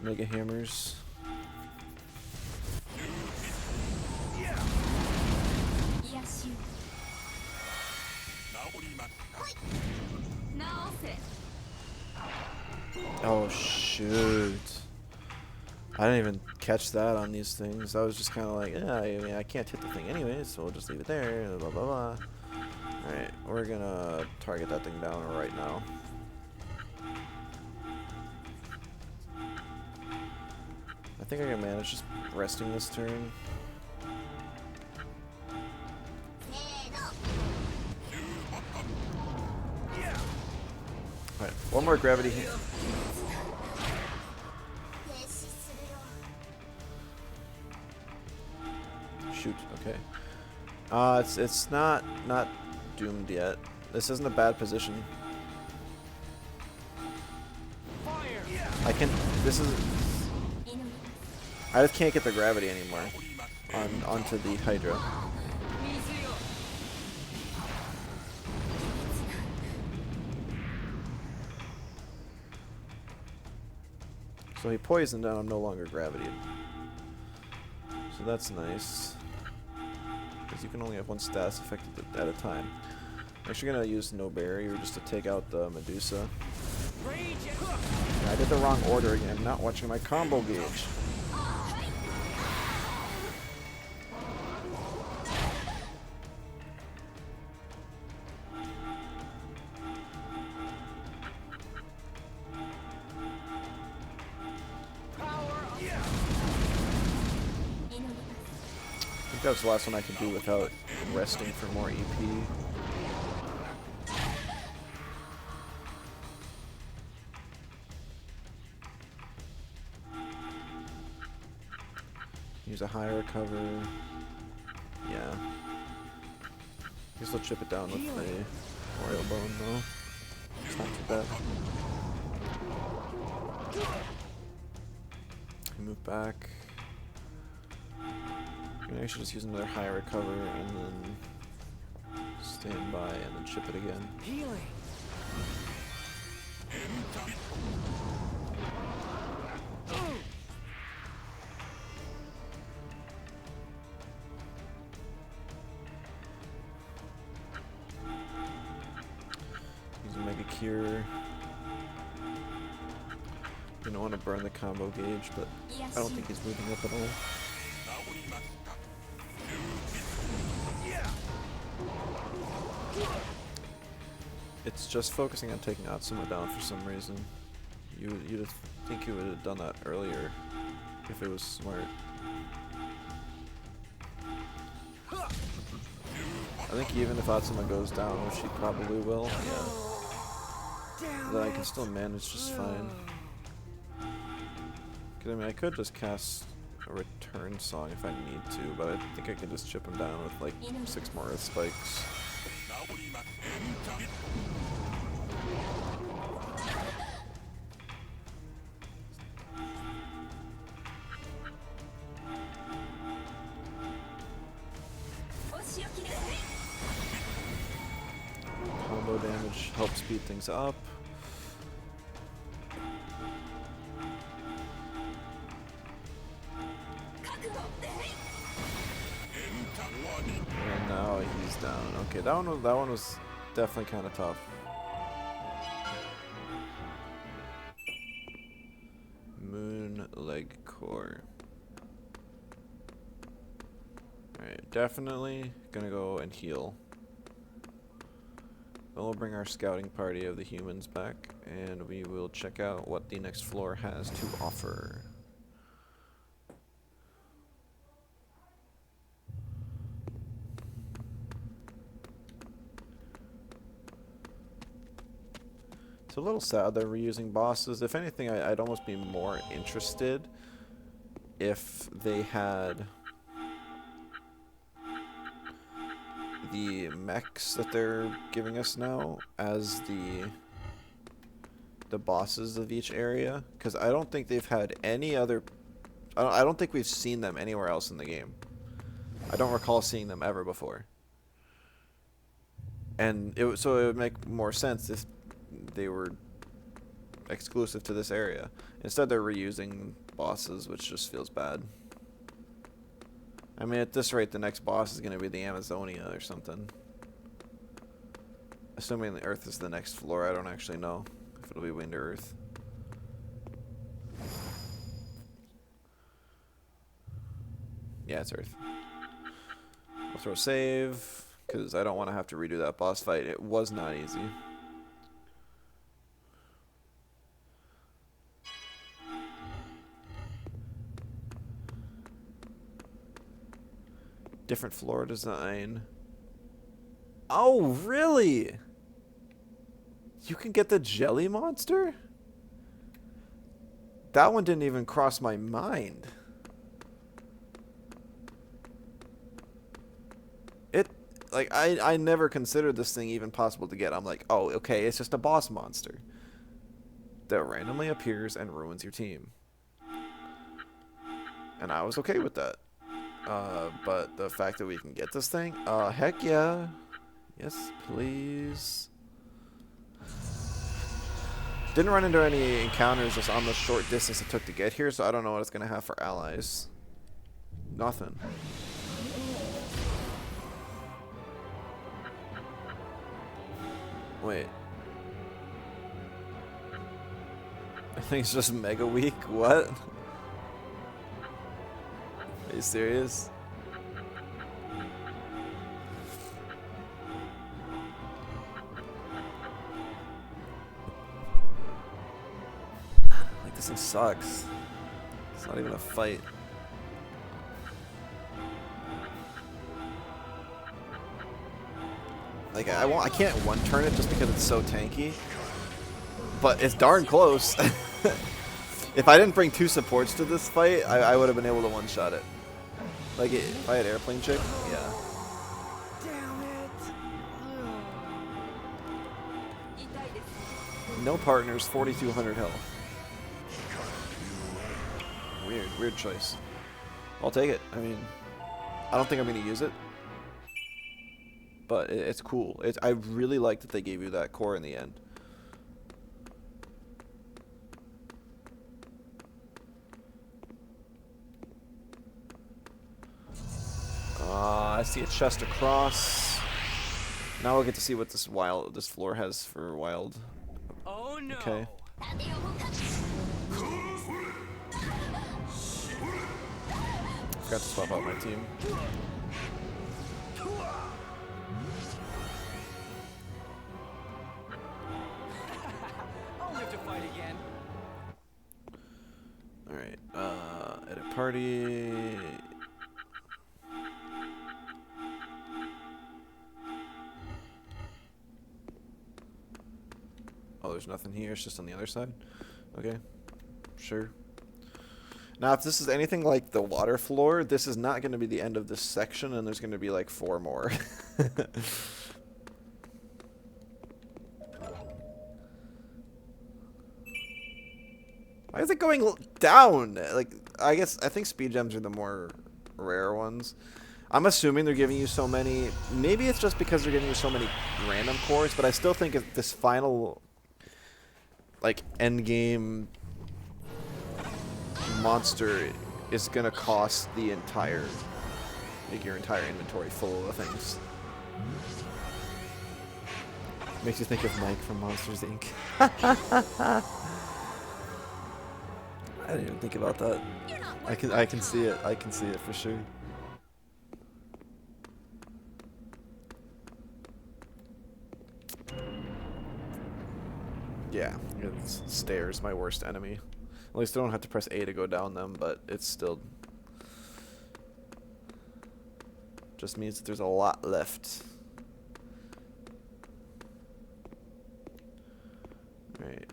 Mega Hammers. Yes, you. Oh shoot. I didn't even catch that on these things. I was just kind of like, yeah, I mean, I can't hit the thing anyway, so we'll just leave it there, blah, blah, blah. Alright, we're gonna target that thing down right now. I think I can manage just resting this turn. Alright, one more gravity hit. Shoot, okay. It's not doomed yet. This isn't a bad position. Fire! I just can't get the gravity anymore onto the Hydra. So he poisoned and I'm no longer gravitied. So that's nice. Because you can only have one status effect at a time. I'm actually going to use no barrier just to take out the Medusa. I did the wrong order again, I'm not watching my combo gauge. I think that was the last one I could do without resting for more EP. Use a high recover. Yeah. Guess I'll chip it down with the Royal Bone though. It's not too bad. Move back. I should just use another high recover and then stand by and then chip it again. Healing. Use a Mega Cure. You don't want to burn the combo gauge, but I don't think he's moving up at all. It's just focusing on taking Atsuma down for some reason. You'd think you would have done that earlier if it was smart. I think even if Atsuma goes down, which he probably will, yeah, then I can still manage just fine. Cause I mean, I could just cast a Return Song if I need to, but I think I can just chip him down with like 6 more Earth Spikes. Combo damage helps speed things up. And now he's down. Okay, that one was definitely kind of tough. Moon Leg Core. Alright, definitely gonna go and heal. Then we'll bring our scouting party of the humans back, and we will check out what the next floor has to offer. It's a little sad they're reusing bosses. If anything, I'd almost be more interested if they had the mechs that they're giving us now as the bosses of each area, because I don't think they've had any other. I don't think we've seen them anywhere else in the game. I don't recall seeing them ever before. And so it would make more sense if they were exclusive to this area. Instead, they're reusing bosses, which just feels bad. I mean, at this rate, the next boss is going to be the Amazonia or something. Assuming the Earth is the next floor, I don't actually know if it'll be Wind or Earth. Yeah, it's Earth. We'll throw save, because I don't want to have to redo that boss fight. It was not easy. Different floor design. Oh, really? You can get the jelly monster? That one didn't even cross my mind. Like, I never considered this thing even possible to get. I'm like, oh, okay, it's just a boss monster that randomly appears and ruins your team. And I was okay with that. But the fact that we can get this thing, heck yeah. Yes, please. Didn't run into any encounters just on the short distance it took to get here, so I don't know what it's going to have for allies. Nothing. Wait. I think it's just mega weak. What? Are you serious? Like, this thing sucks. It's not even a fight. Like, I can't one-turn it just because it's so tanky. But it's darn close. If I didn't bring 2 supports to this fight, I would have been able to one-shot it. Like, if I had airplane chick, yeah. Damn it! No partners, 4,200 health. Weird choice. I'll take it. I mean, I don't think I'm going to use it. But it's cool. I really like that they gave you that core in the end. I see a chest across. Now we'll get to see what this floor has for wild. Oh no! Okay. Forgot to swap out my team. I'll live to fight again. Alright, edit party. Oh, there's nothing here, it's just on the other side? Okay, sure. Now, if this is anything like the water floor, this is not going to be the end of this section, and there's going to be like 4 more. Why is it going down? Like, I think speed gems are the more rare ones. I'm assuming they're giving you so many. Maybe it's just because they're giving you so many random cores, but I still think if this final, like, end game monster is gonna cost the entire, like, your entire inventory full of things. Makes you think of Mike from Monsters Inc. I didn't even think about that. I can see it. I can see it for sure. Yeah, it's stairs, my worst enemy. At least I don't have to press A to go down them, but it's still just means that there's a lot left. Alright,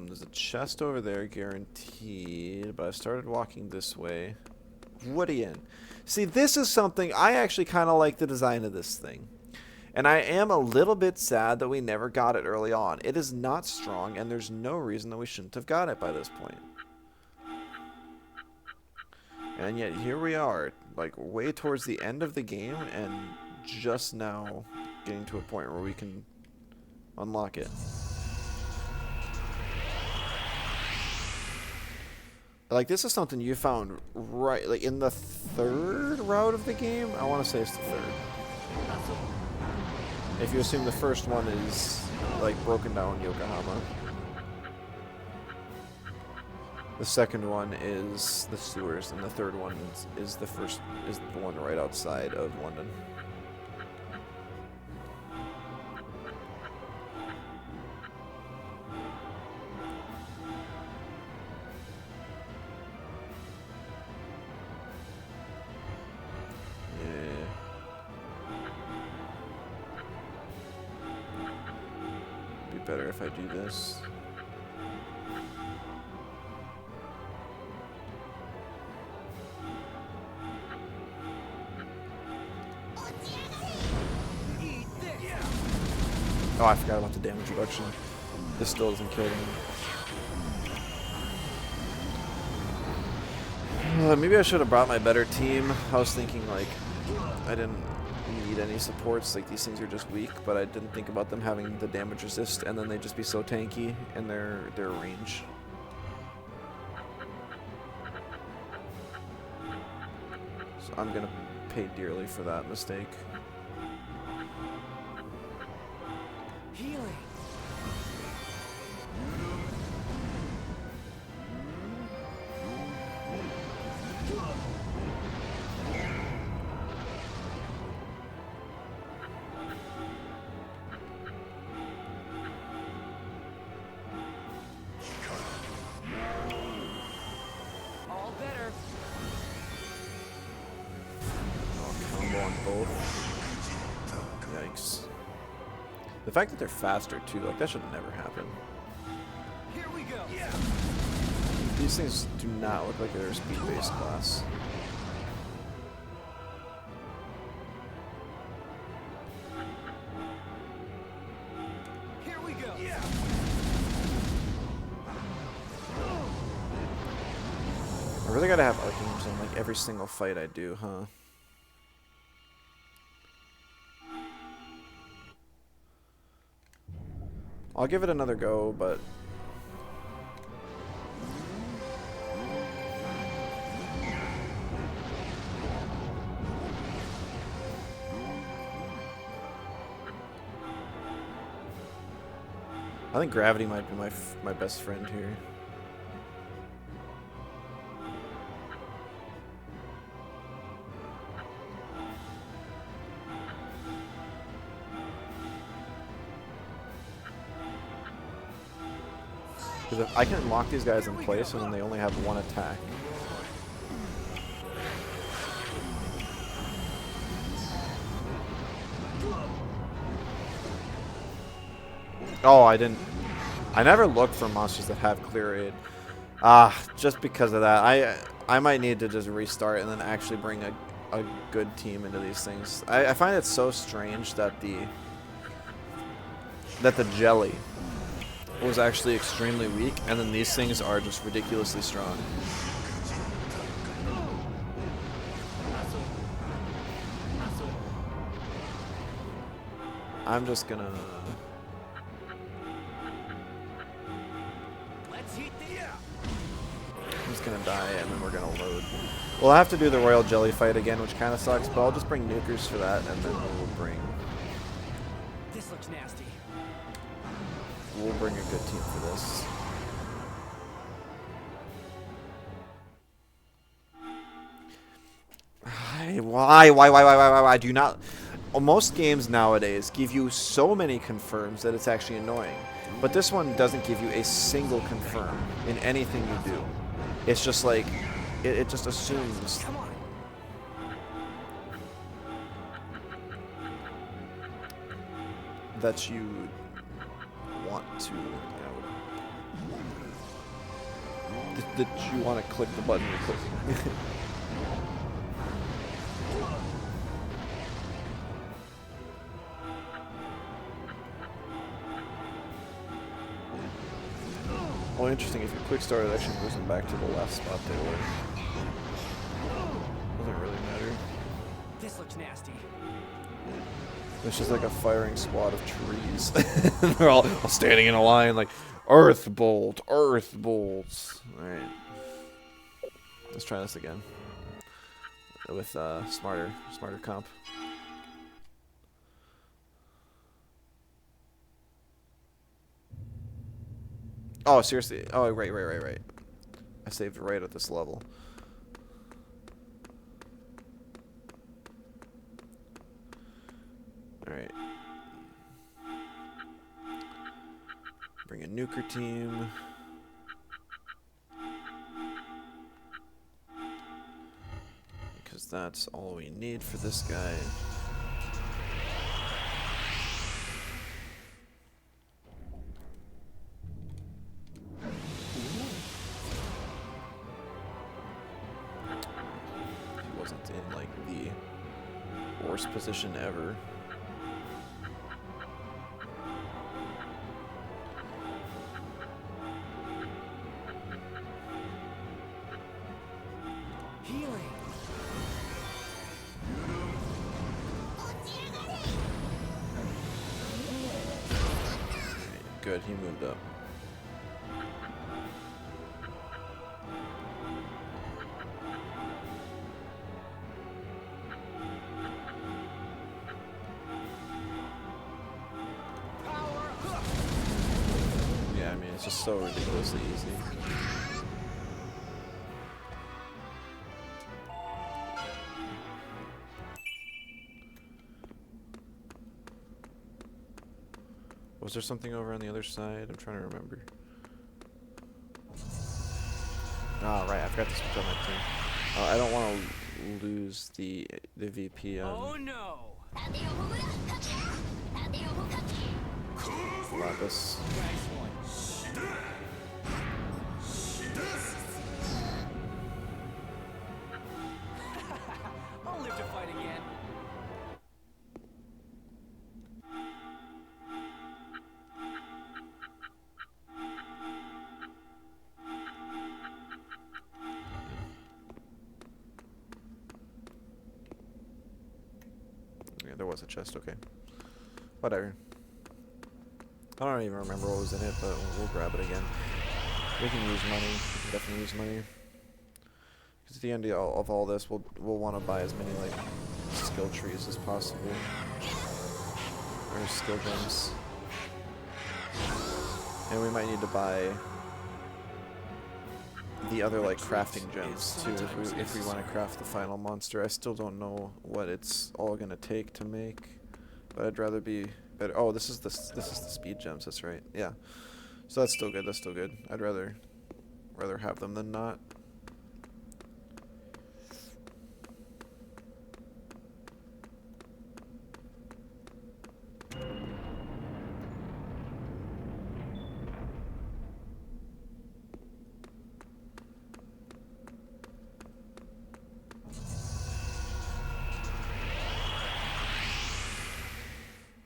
there's a chest over there, guaranteed, but I started walking this way. Woodian. See, this is something, I actually kind of like the design of this thing. And I am a little bit sad that we never got it early on. It is not strong, and there's no reason that we shouldn't have got it by this point. And yet, here we are, like, way towards the end of the game, and just now getting to a point where we can unlock it. Like, this is something you found right, like, in the 3rd route of the game? I want to say it's the 3rd. If you assume the first one is, like, broken down Yokohama. The second one is the sewers, and the third one is the one right outside of London. Better if I do this. Oh, I forgot about the damage reduction. This still doesn't kill them. Maybe I should have brought my better team. I was thinking, like, I didn't need any supports, like these things are just weak, but I didn't think about them having the damage resist and then they'd just be so tanky in their range. So I'm gonna pay dearly for that mistake. Healing. All better. Oh, combo on both. Yikes. The fact that they're faster too, like that should never happen. Here we go. Yeah. These things do not look like they're a speed-based class. Here we go. Yeah. I really gotta have Archenems in like every single fight I do, huh? I'll give it another go, but I think gravity might be my best friend here. Because if I can lock these guys in place and then they only have one attack. Oh, I never looked for monsters that have clear aid. Just because of that. I might need to just restart and then actually bring a good team into these things. I find it so strange that the jelly was actually extremely weak, and then these things are just ridiculously strong. I'm just gonna... I'm just gonna die, and then we're gonna load. We'll have to do the Royal Jelly fight again, which kind of sucks, but I'll just bring nukers for that, and then we'll bring... This looks nasty. We'll bring a good team for this. Why? Do not... Most games nowadays give you so many confirms that it's actually annoying. But this one doesn't give you a single confirm in anything you do. It's just like... It just assumes... Come on. that you want to, that you want to click the button you're clicking. Oh, interesting. If you quick start, it actually moves them back to the last spot they were. Doesn't really matter. This looks nasty. It's just like a firing squad of trees. They're all standing in a line like, earth bolt, earth bolts. Alright. Let's try this again. With smarter comp. Oh, seriously. Oh, right. I saved right at this level. Alright. Bring a nuker team. Because that's all we need for this guy. He wasn't in like the worst position ever. Healing. Good, he moved up. Yeah, I mean, it's just so ridiculously easy. Was there something over on the other side? I'm trying to remember. Oh, right, I forgot to switch on my team. Oh, I don't want to lose the VP on Oh no! Lapis. Nice one. I'll live to fight again. Yeah, there was a chest, okay. Whatever. I don't even remember what was in it, but we'll grab it again. We can use money. We can definitely use money. Because at the end of all this, we'll want to buy as many like skill trees as possible, or skill gems. And we might need to buy the other like crafting gems too if we want to craft the final monster. I still don't know what it's all gonna take to make, but I'd rather be better. Oh, this is the speed gems. That's right. Yeah. So that's still good. That's still good. I'd rather have them than not.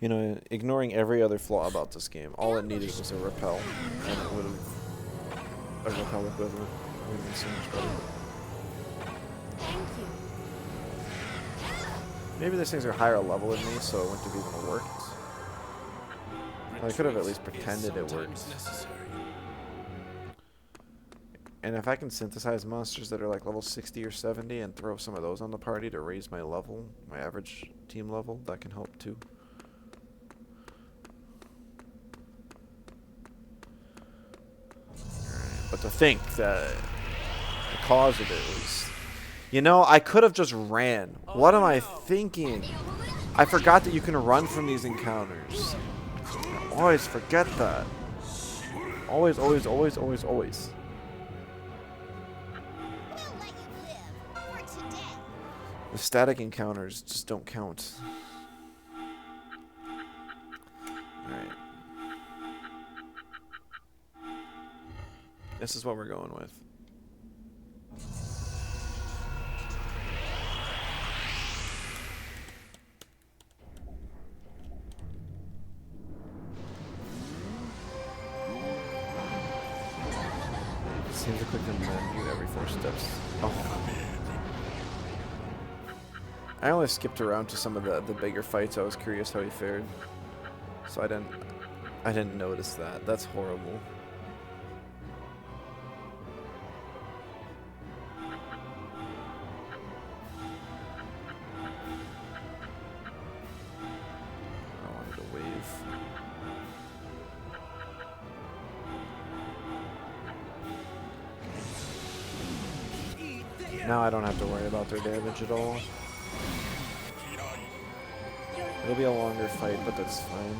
You know, ignoring every other flaw about this game, all it needed was a repel, and it would have a repel equivalent would have been so much better. Thank you. Maybe these things are higher level than me, so it wouldn't have even worked. I could have at least pretended it worked. And if I can synthesize monsters that are like level 60 or 70 and throw some of those on the party to raise my level, my average team level, that can help too. But to think that the cause of it was, you know, I could have just ran. What am I thinking? I forgot that you can run from these encounters. I always forget that. Always. We'll let you live for today. The static encounters just don't count. Alright. This is what we're going with. Seems to click the menu every 4 steps. Oh. I only skipped around to some of the bigger fights. I was curious how he fared, so I didn't notice that. That's horrible. I wanted to wave. Now I don't have to worry about their damage at all. It'll be a longer fight, but that's fine.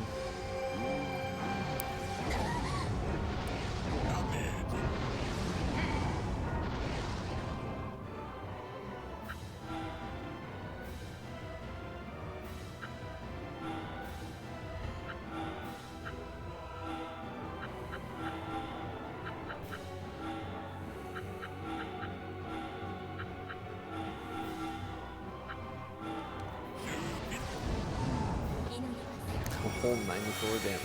A whole 94 damage.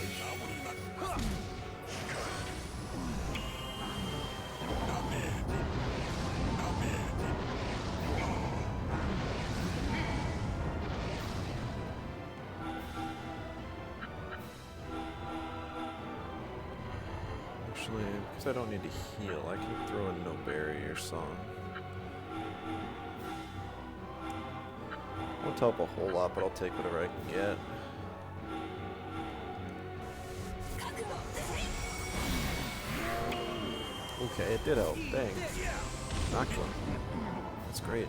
Actually, because I don't need to heal, I can throw a no barrier song. Won't help a whole lot, but I'll take whatever I can get. Okay, it did help. Dang. Knocked one. That's great.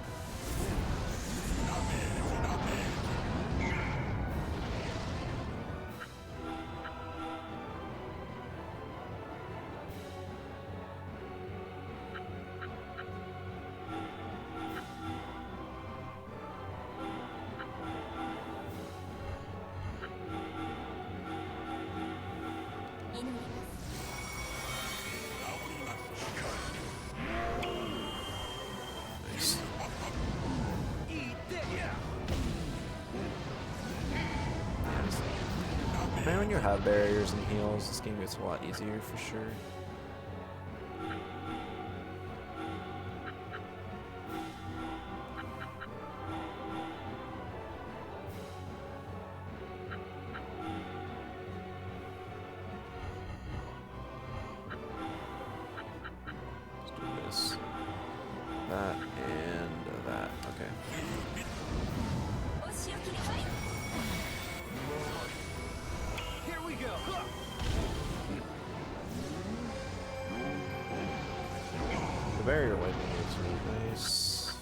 Nice. Man, when you have barriers and heals, this game gets a lot easier for sure. Let's do this. That and that. Okay. Here we go. The barrier wiping is really nice.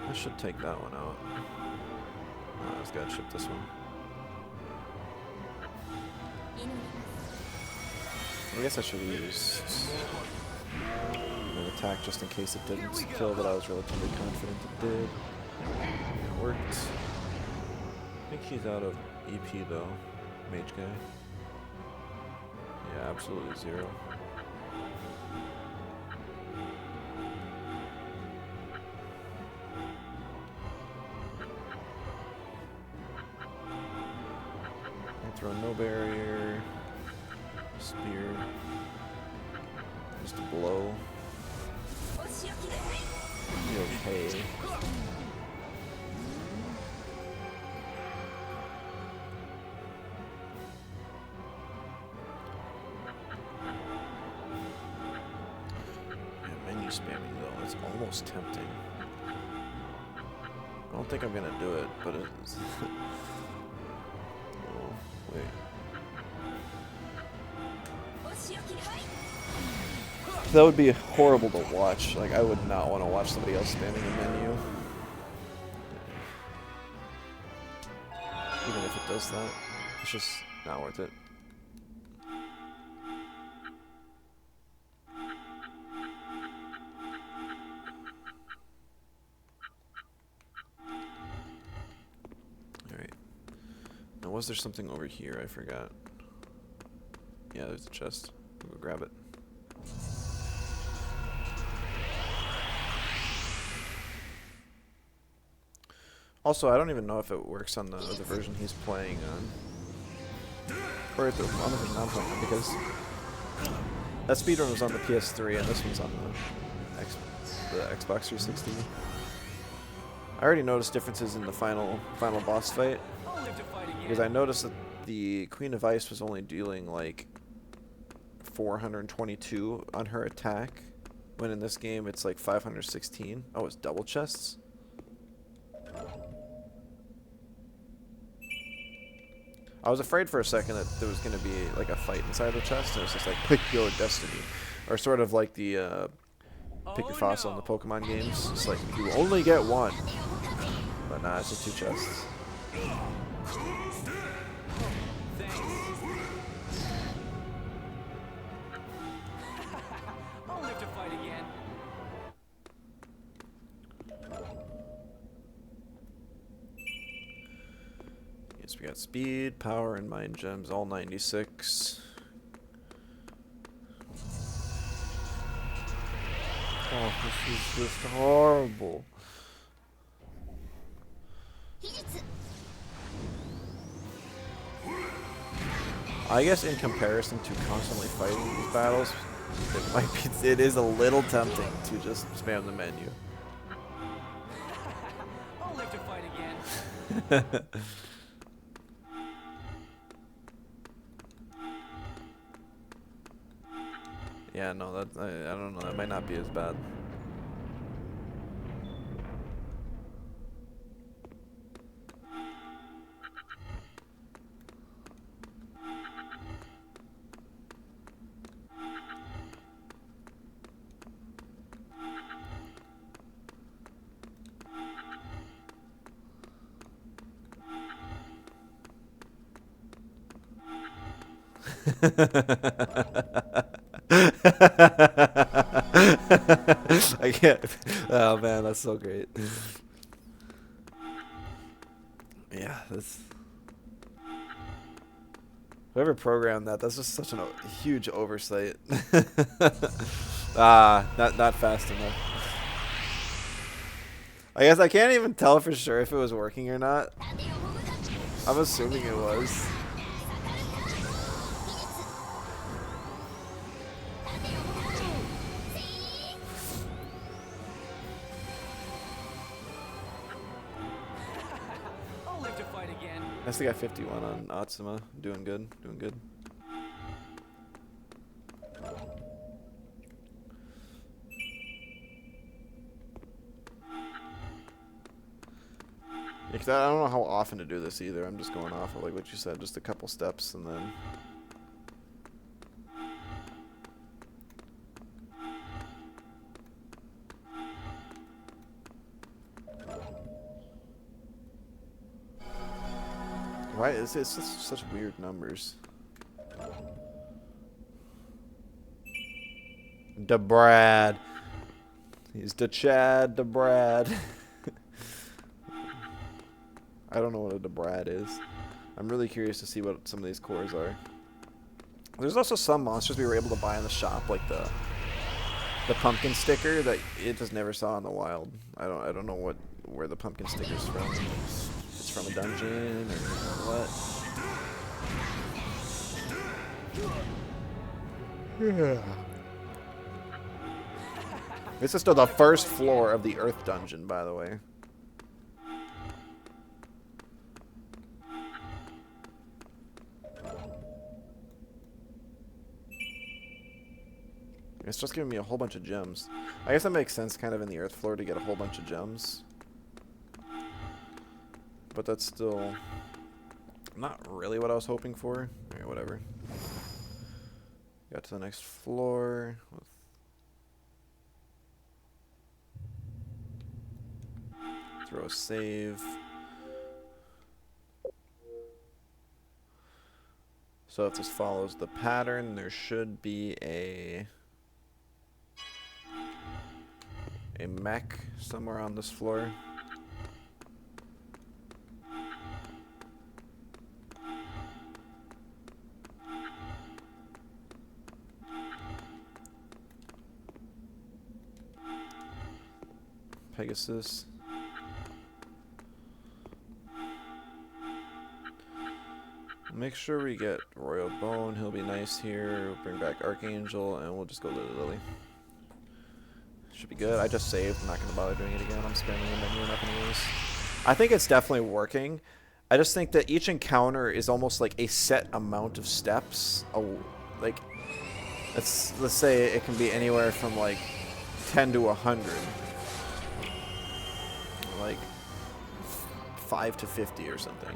I should take that one out. Oh, I just gotta ship this one. I guess I should have used an attack just in case it didn't kill, but I was relatively confident it did. It worked. I think he's out of EP though, mage guy. Yeah, absolutely zero. I throw no barrier. Spear. Just a blow. Be okay. Yeah, menu spamming though, it's almost tempting. I don't think I'm gonna do it, but it's oh, wait. That would be horrible to watch. Like, I would not want to watch somebody else spamming the menu. Even if it does that, it's just not worth it. Alright. Now, was there something over here? I forgot. Yeah, there's a chest. I'll go grab it. Also, I don't even know if it works on the version he's playing on. Or on the version I'm playing on, because That speedrun was on the PS3, and this one's on the Xbox 360. I already noticed differences in the final boss fight, I'll live to fight again. because I noticed that the Queen of Ice was only dealing like 422 on her attack, when in this game it's like 516. Oh, it's double chests? I was afraid for a second that there was going to be like a fight inside the chest, and it was just like, pick your destiny. Or sort of like the pick your fossil in the Pokemon games. It's like, you only get one. But nah, it's just 2 chests. Thanks. I'll live to fight again. Yes, we got speed, power, and mind gems, all 96. Oh, this is just horrible. I guess in comparison to constantly fighting these battles, it is a little tempting to just spam the menu. I'll live to fight again. Yeah, no, that I don't know. That might not be as bad. I can't. Oh man, that's so great. Yeah, that's. Whoever programmed that, that's just such a huge oversight. Not fast enough. I guess I can't even tell for sure if it was working or not. I'm assuming it was. I'll live to fight again. I still got 51 on Atsuma. Doing good. Doing good. Yeah, 'cause I don't know how often to do this either. I'm just going off of like what you said, just a couple steps and then. Why is it such weird numbers? DeBrad. He's the Chad DeBrad. I don't know what a DeBrad is. I'm really curious to see what some of these cores are. There's also some monsters we were able to buy in the shop, like the pumpkin sticker that it just never saw in the wild. I don't know where the pumpkin sticker's from. It's from a dungeon or what? Yeah. This is still the first floor of the Earth Dungeon, by the way. It's just giving me a whole bunch of gems. I guess that makes sense kind of in the Earth floor to get a whole bunch of gems. But that's still not really what I was hoping for. Alright, whatever. Got to the next floor. Throw a save. So if this follows the pattern, there should be a mech somewhere on this floor. Pegasus. Make sure we get Royal Bone. He'll be nice here. We'll bring back Archangel, and we'll just go Lily Lily. Should be good. I just saved. I'm not going to bother doing it again. I'm spamming the menu enough anyways. I think it's definitely working. I just think that each encounter is almost like a set amount of steps. Like, let's say it can be anywhere from like 10 to 100. Like 5 to 50 or something.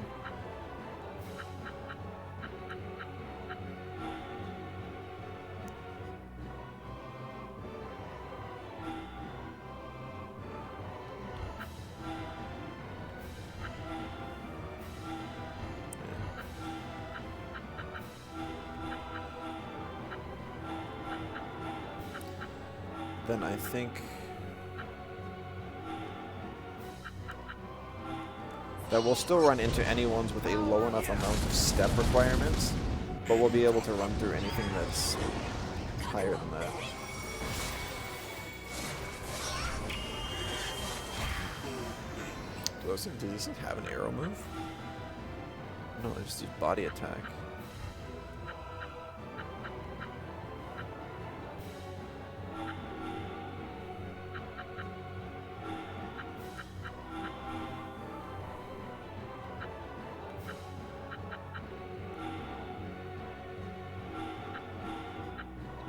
Then I think that we'll still run into any ones with a low enough amount of step requirements, but we'll be able to run through anything that's higher than that. Does this have an arrow move? No, I just use body attack.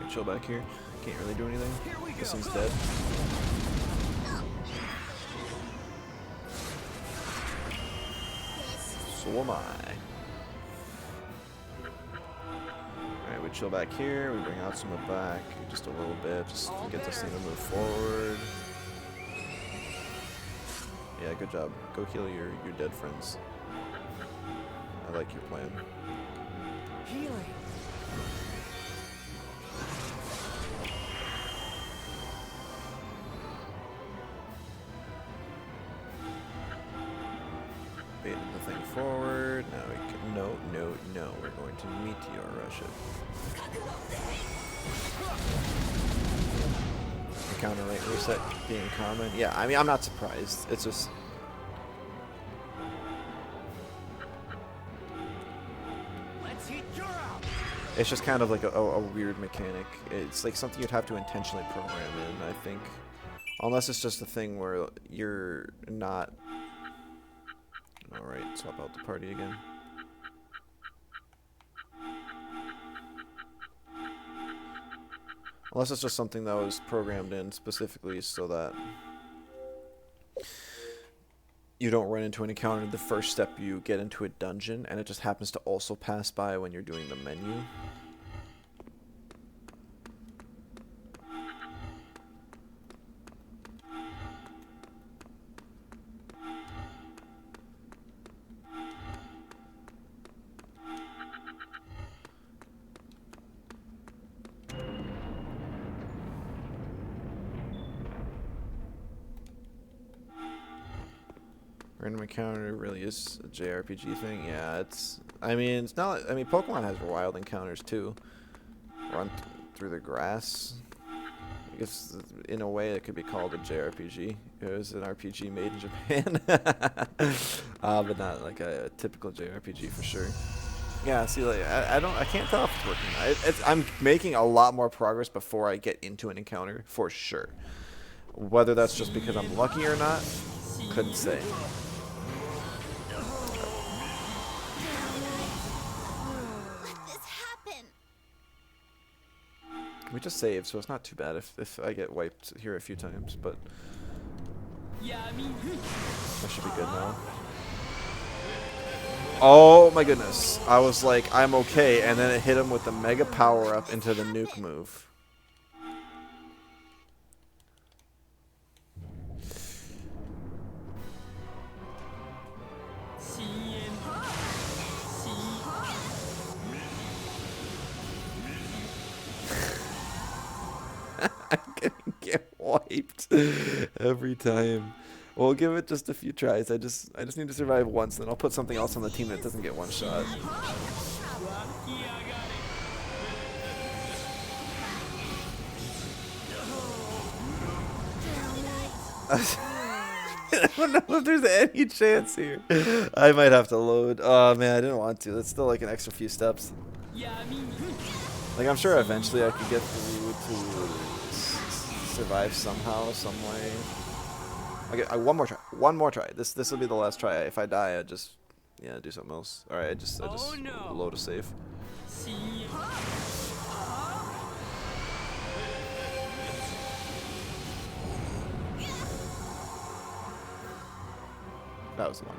Chill back here. Can't really do anything. This one's dead. So am I. Alright, we chill back here. We bring Atsuma back just a little bit, just to get this thing to move forward. Yeah, good job. Go heal your dead friends. I like your plan. Healing. Baited the thing forward. Now we can. No. We're going to meteor rush it. Encounter rate reset being common. Yeah, I mean, I'm not surprised. It's just. Let's heat your out. It's just kind of like a weird mechanic. It's like something you'd have to intentionally program in, I think. Unless it's just a thing where you're not. Alright, swap out the party again. Unless it's just something that was programmed in specifically so that you don't run into an encounter the first step you get into a dungeon, and it just happens to also pass by when you're doing the menu. Random encounter really is a JRPG thing. Yeah, it's. I mean, it's not. I mean, Pokemon has wild encounters too. Run through the grass. I guess in a way it could be called a JRPG. It was an RPG made in Japan, but not like a typical JRPG for sure. Yeah, see, like I can't tell if it's working. I'm making a lot more progress before I get into an encounter for sure. Whether that's just because I'm lucky or not, couldn't say. We just saved, so it's not too bad if I get wiped here a few times, but that should be good now. Oh my goodness. I was like, I'm okay, and then it hit him with the mega power up into the nuke move. I'm gonna get wiped every time. We'll give it just a few tries. I just need to survive once, then I'll put something else on the team that doesn't get one shot. I don't know if there's any chance here. I might have to load. Oh man, I didn't want to. That's still like an extra few steps. Like I'm sure eventually I could get through to survive somehow, some way. Okay, one more try. One more try. This will be the last try. If I die, I just do something else. All right, I just load a save. That was the one.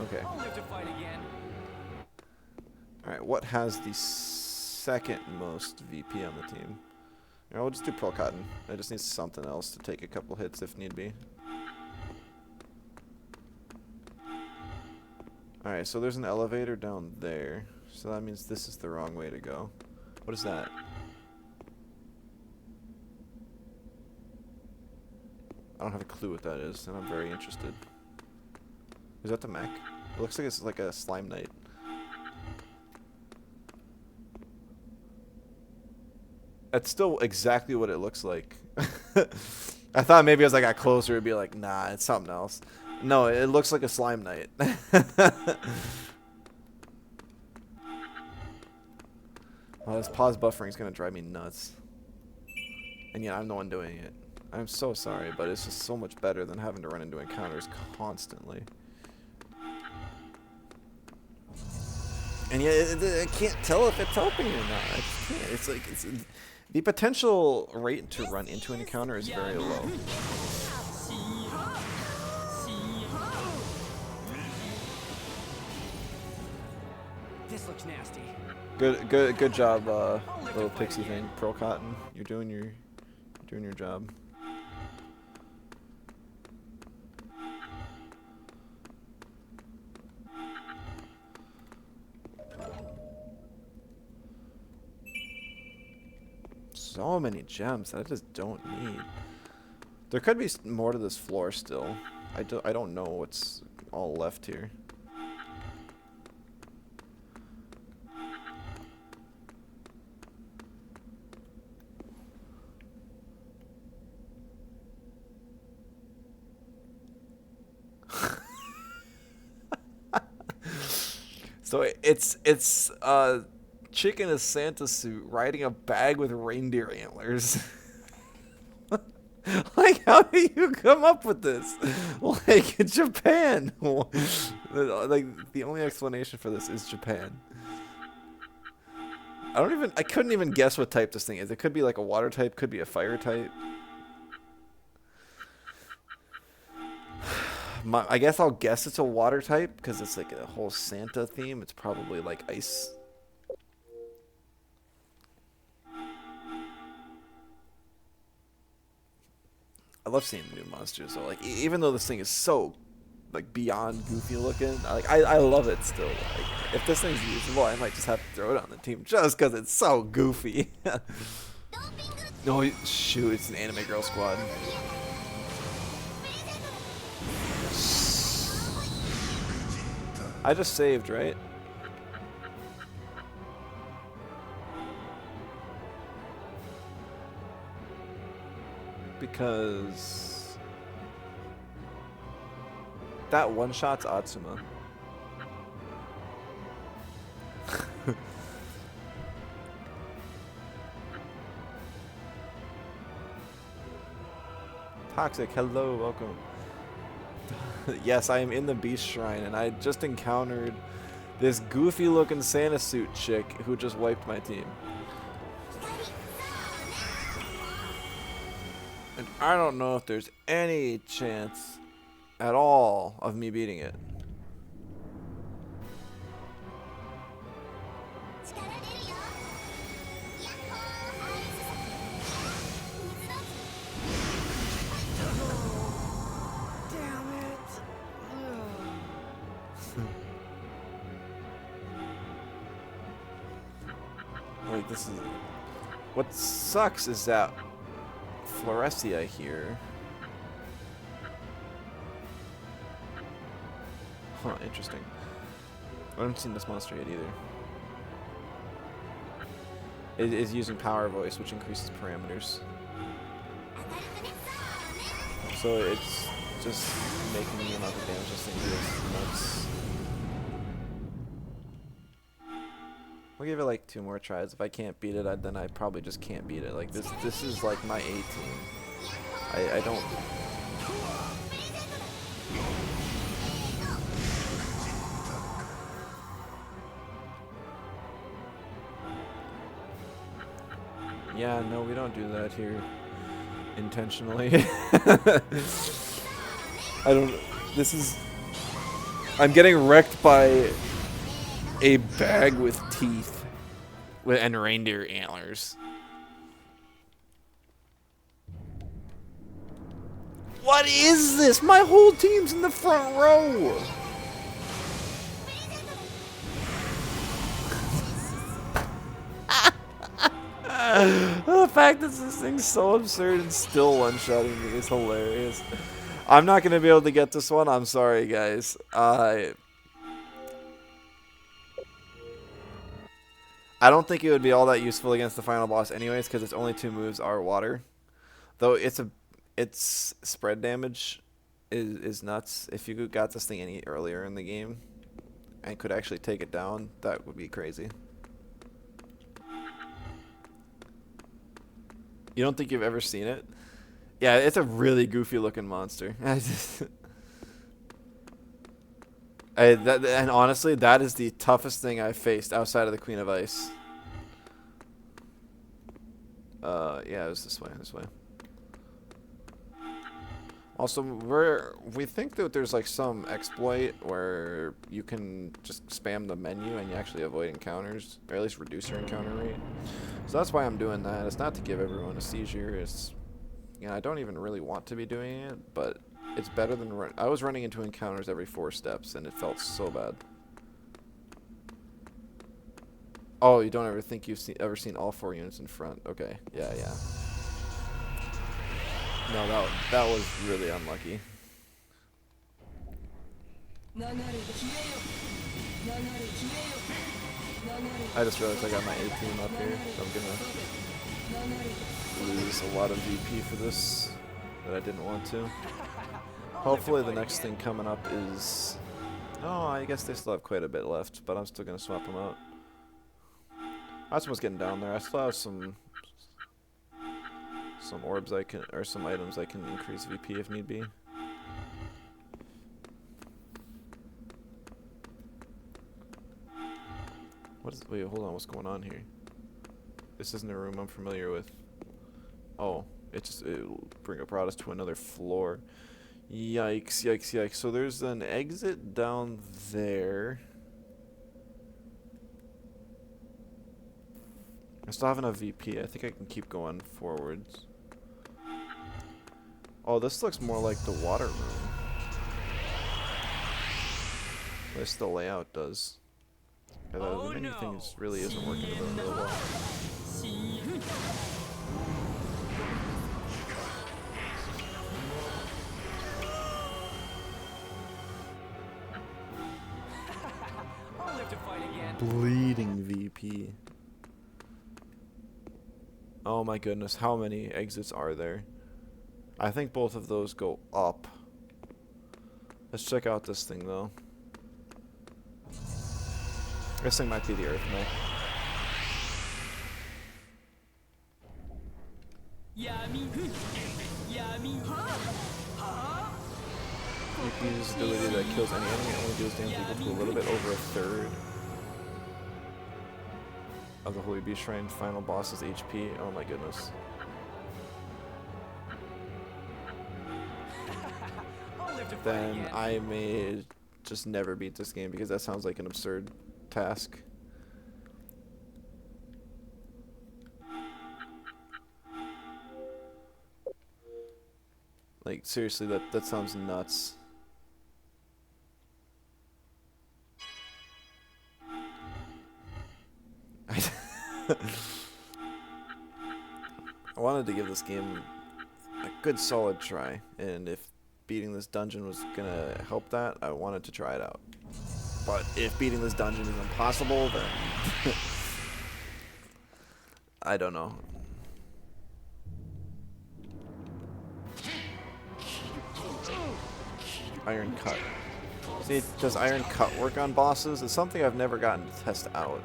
Okay. I'll live to fight again. Alright, what has the second most VP on the team? We'll just do Pearl Cotton. I just need something else to take a couple hits if need be. Alright, so there's an elevator down there. So that means this is the wrong way to go. What is that? I don't have a clue what that is, and I'm very interested. Is that the mech? It looks like it's like a slime knight. That's still exactly what it looks like. I thought maybe as I got closer it'd be like, nah, it's something else. No, it looks like a slime knight. Oh, this pause buffering is gonna drive me nuts. And yeah, I'm the one doing it. I'm so sorry, but it's just so much better than having to run into encounters constantly. And yeah, I can't tell if it's helping or not. I just can't. It's like the potential rate to run into an encounter is very low. This looks nasty. Good job, little pixie thing, Pearl Cotton. You're doing your job. So many gems that I just don't need. There could be more to this floor still. I don't know what's all left here. So it's chick in a Santa suit riding a bag with reindeer antlers. Like, how do you come up with this? Like, Japan. Like, the only explanation for this is Japan. I couldn't even guess what type this thing is. It could be like a water type, could be a fire type. I guess I'll guess it's a water type because it's like a whole Santa theme. It's probably like ice. I love seeing new monsters though. Like even though this thing is so like beyond goofy looking, I love it still. Like if this thing's usable, I might just have to throw it on the team just because it's so goofy. No, shoot, it's an anime girl squad. I just saved, right? Because that one shot's Atsuma. Toxic, hello, welcome. Yes, I am in the Beast Shrine, and I just encountered this goofy-looking Santa suit chick who just wiped my team. And I don't know if there's any chance at all of me beating it. Like this is what sucks is that Floresia here. Huh, interesting. I haven't seen this monster yet either. It is using power voice, which increases parameters. So it's just making the amount of damage this thing deals nuts. We'll give it like 2 more tries. If I can't beat it, then I probably just can't beat it. Like this is like my A team. I don't. Yeah, no, we don't do that here intentionally. I don't. This is. I'm getting wrecked by a bag with teeth and reindeer antlers. What is this? My whole team's in the front row. The fact that this thing's so absurd and still one-shotting me is hilarious. I'm not going to be able to get this one. I'm sorry, guys. I don't think it would be all that useful against the final boss anyways, because its only 2 moves are water. Though its spread damage is nuts. If you got this thing any earlier in the game and could actually take it down, that would be crazy. You don't think you've ever seen it? Yeah, it's a really goofy looking monster. And honestly, that is the toughest thing I've faced outside of the Queen of Ice. Yeah, it was this way. Also, we think that there's like some exploit where you can just spam the menu and you actually avoid encounters, or at least reduce your encounter rate. So that's why I'm doing that. It's not to give everyone a seizure. It's, you know, I don't even really want to be doing it, but it's better than I was running into encounters every 4 steps, and it felt so bad. Oh, you don't ever think you've ever seen all 4 units in front? Okay, yeah. No, that was really unlucky. I just realized I got my A team up here, so I'm gonna lose a lot of VP for this that I didn't want to. Hopefully the next thing coming up is... Oh, I guess they still have quite a bit left, but I'm still gonna swap them out. That's what's getting down there. I still have some orbs I can, or some items I can increase VP if need be. Wait, hold on, what's going on here? This isn't a room I'm familiar with. Oh, it'll brought us to another floor. Yikes. So there's an exit down there. I still have enough VP. I think I can keep going forwards. Oh, this looks more like the water room. At least the layout does. The menu thing really isn't working real well. I'll live to fight again. Bleeding VP. Oh my goodness, how many exits are there? I think both of those go up. Let's check out this thing though. This thing might be the Earth mech. VP's ability that kills any enemy only deals damage equal to a little bit over 1/3 of the Holy Beast Shrine final boss's HP. Oh my goodness. Then I may just never beat this game because that sounds like an absurd task. Like seriously, that sounds nuts. I wanted to give this game a good solid try, and if beating this dungeon was gonna help that, I wanted to try it out. But if beating this dungeon is impossible, then I don't know. Iron Cut. See, does Iron Cut work on bosses? It's something I've never gotten to test out.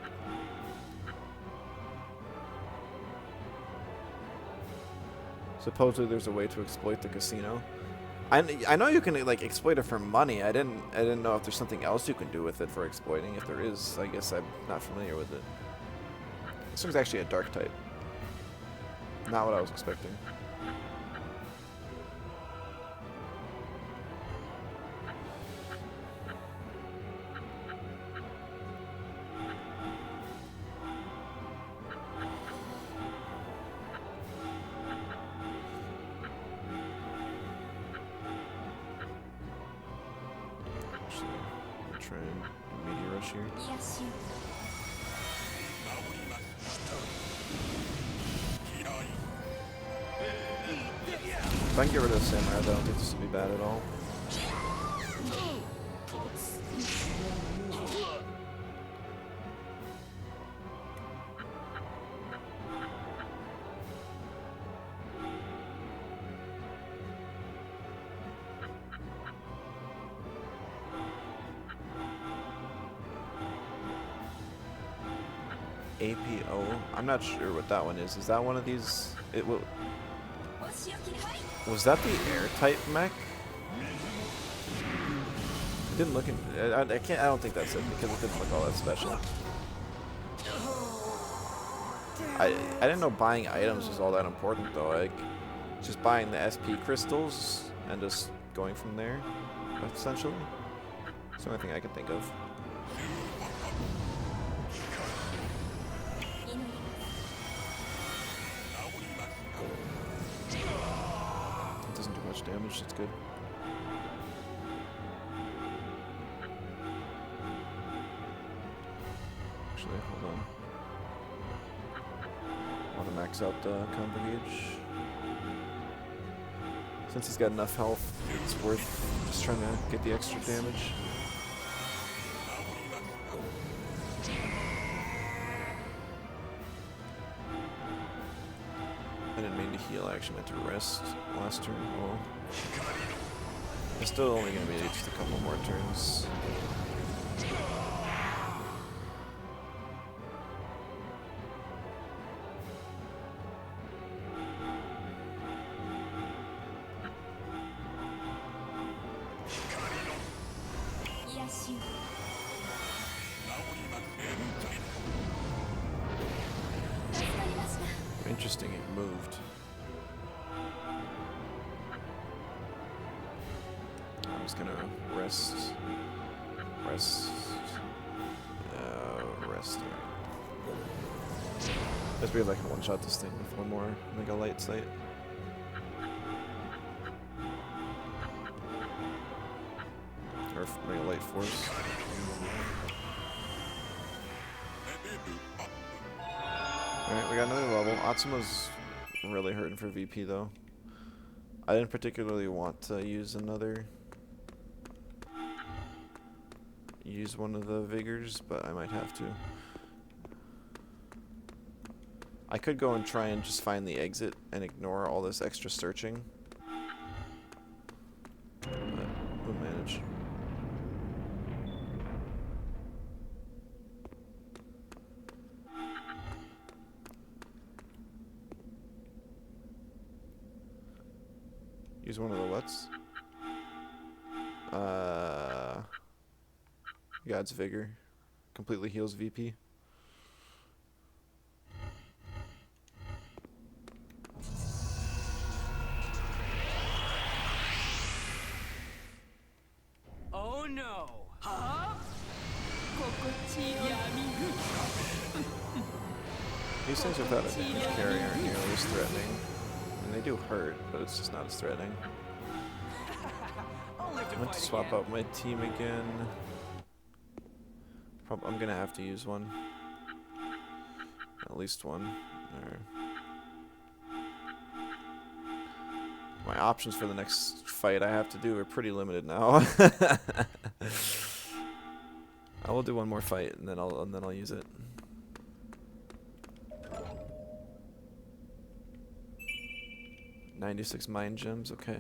Supposedly there's a way to exploit the casino. I know you can like exploit it for money. I didn't know if there's something else you can do with it for exploiting. If there is, I guess I'm not familiar with it. This one's actually a dark type. Not what I was expecting. Try and do meteor rush here. Yes, you. If I can get rid of the samurai, I don't think this would be bad at all. APO. I'm not sure what that one is. Is that one of these? Was that the air type mech? It didn't look. I can't. I don't think that's it because it didn't look all that special. I didn't know buying items was all that important though. Like just buying the SP crystals and just going from there. Essentially, it's the only thing I can think of. Damage, that's good. Actually, hold on. I want to max out the combo gauge. Since he's got enough health, it's worth just trying to get the extra damage. I didn't mean to heal, I actually meant to rest last turn. Oh. It's still only going to be just a couple more turns. Yes, you. Interesting, it moved. I'm just gonna rest. Rest. Just because I can one-shot this thing with one more Mega Light Sight. Or Mega Light Force. Alright, we got another level. Atsuma's really hurting for VP though. I didn't particularly want to use one of the Vigors, but I might have to. I could go and try and just find the exit and ignore all this extra searching. But we'll manage. Use one of the what's? God's Vigor. Completely heals VP. Oh no! Huh? These things without a damage carry aren't nearly as threatening. I mean, they do hurt, but it's just not as threatening. I'll live to I'm going fight to swap again. out my team again. I'm going to have to use one. At least one. My options for the next fight I have to do are pretty limited now. I will do one more fight and then I'll use it. $96 mind gems, okay.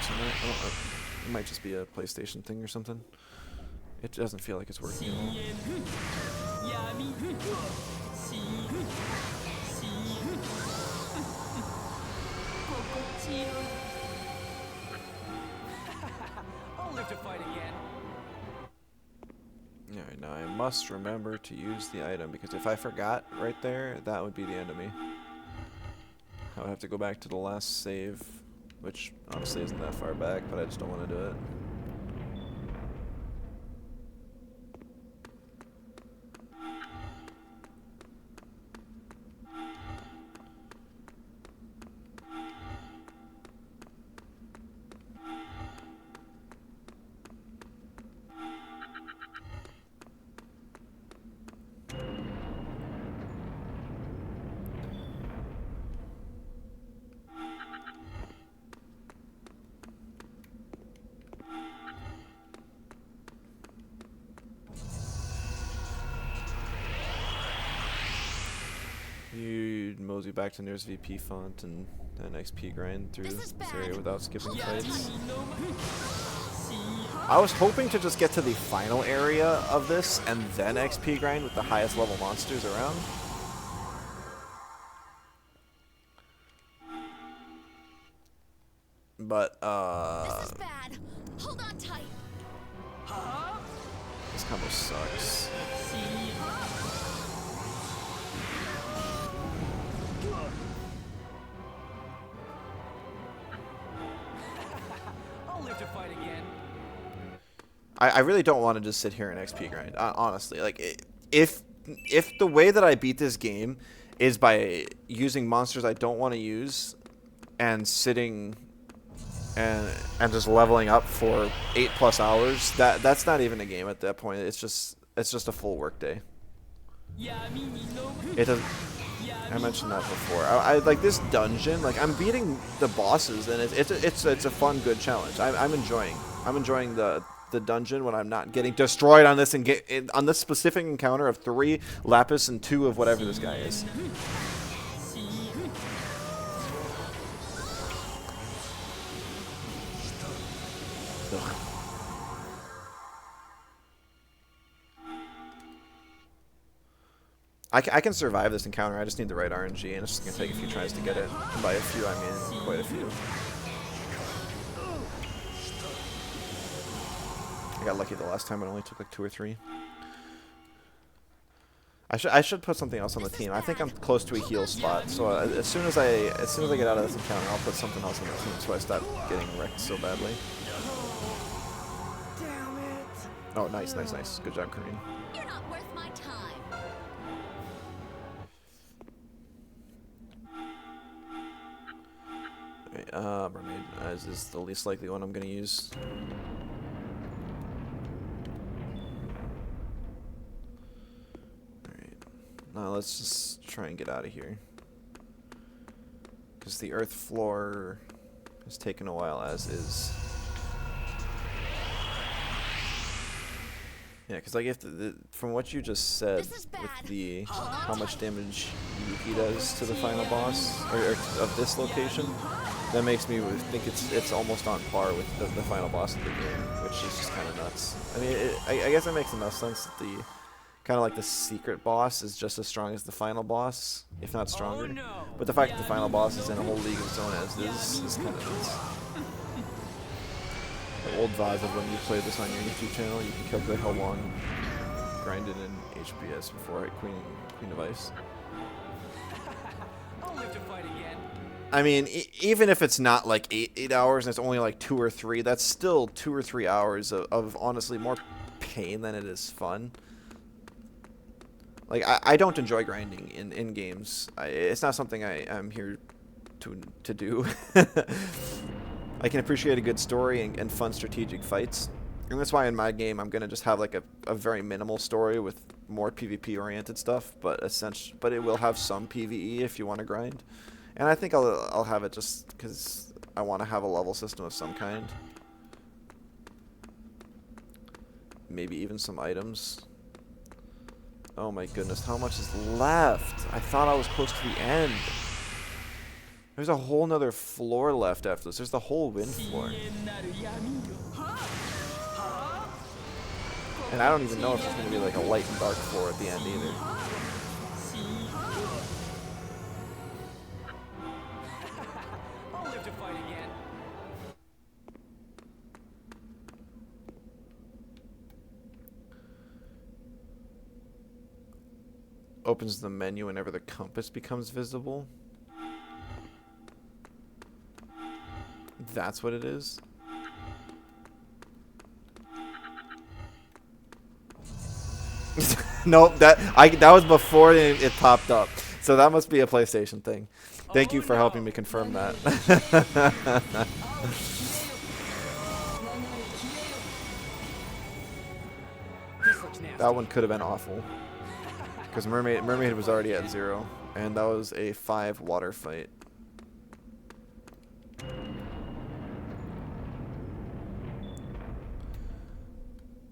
this or not. I don't know. It might just be a PlayStation thing or something. It doesn't feel like it's working at all. I'll live to fight again. Alright, now I must remember to use the item, because if I forgot right there, that would be the end of me. I would have to go back to the last save, which honestly isn't that far back, but I just don't want to do it. You'd mosey back to nearest VP font and an XP grind through this area without skipping fights. I was hoping to just get to the final area of this and then XP grind with the highest level monsters around. But, This is bad. Hold on tight. this combo sucks. I'll live to fight again. I really don't want to just sit here and XP grind, honestly. Like, if the way that I beat this game is by using monsters I don't want to use and sitting and just leveling up for 8+ hours, that's not even a game at that point. It's just a full work day. It doesn't. I mentioned that before. I like this dungeon. Like, I'm beating the bosses, and it's a fun, good challenge. I'm enjoying the dungeon when I'm not getting destroyed on this on this specific encounter of 3 lapis and 2 of whatever this guy is. Ugh. I can survive this encounter. I just need the right RNG, and it's just gonna take a few tries to get it. And by a few, I mean quite a few. I got lucky the last time. It only took like 2 or 3. I should put something else on the team. I think I'm close to a heal spot, so as soon as I get out of this encounter, I'll put something else on the team so I stop getting wrecked so badly. Damn it. Oh, nice. Good job, Kareem. You're not worth my time. Mermaid is the least likely one I'm gonna use. Alright. Now let's just try and get out of here. Because the earth floor has taken a while as is. Yeah, because like if from what you just said with the how much damage he does to the final boss or of this location, that makes me think it's almost on par with the final boss of the game, which is just kind of nuts. I mean, I guess it makes enough sense that the kind of like the secret boss is just as strong as the final boss, if not stronger. But the fact that the final boss is in a whole league of its own as is kind of nuts. The old VODs of when you play this on your YouTube channel, you can calculate how long grinded in HBS before I Queen of Ice. I'll live to fight again. I mean, even if it's not like 8 hours and it's only like 2 or 3, that's still 2 or 3 hours of honestly more pain than it is fun. Like, I don't enjoy grinding in games. It's not something I'm here to do. I can appreciate a good story and fun strategic fights. And that's why in my game I'm going to just have like a very minimal story with more PvP oriented stuff, but it will have some PvE if you want to grind. And I think I'll have it just because I want to have a level system of some kind. Maybe even some items. Oh my goodness, how much is left? I thought I was close to the end. There's a whole nother floor left after this. There's the whole wind floor. And I don't even know if there's going to be like a light and dark floor at the end either. I'll live to fight again. Opens the menu whenever the compass becomes visible. That's what it is. Nope, that was before it popped up. So that must be a PlayStation thing. Thank you for helping me confirm that. This looks nasty. That one could have been awful. Because Mermaid was already at 0. And that was a 5 water fight.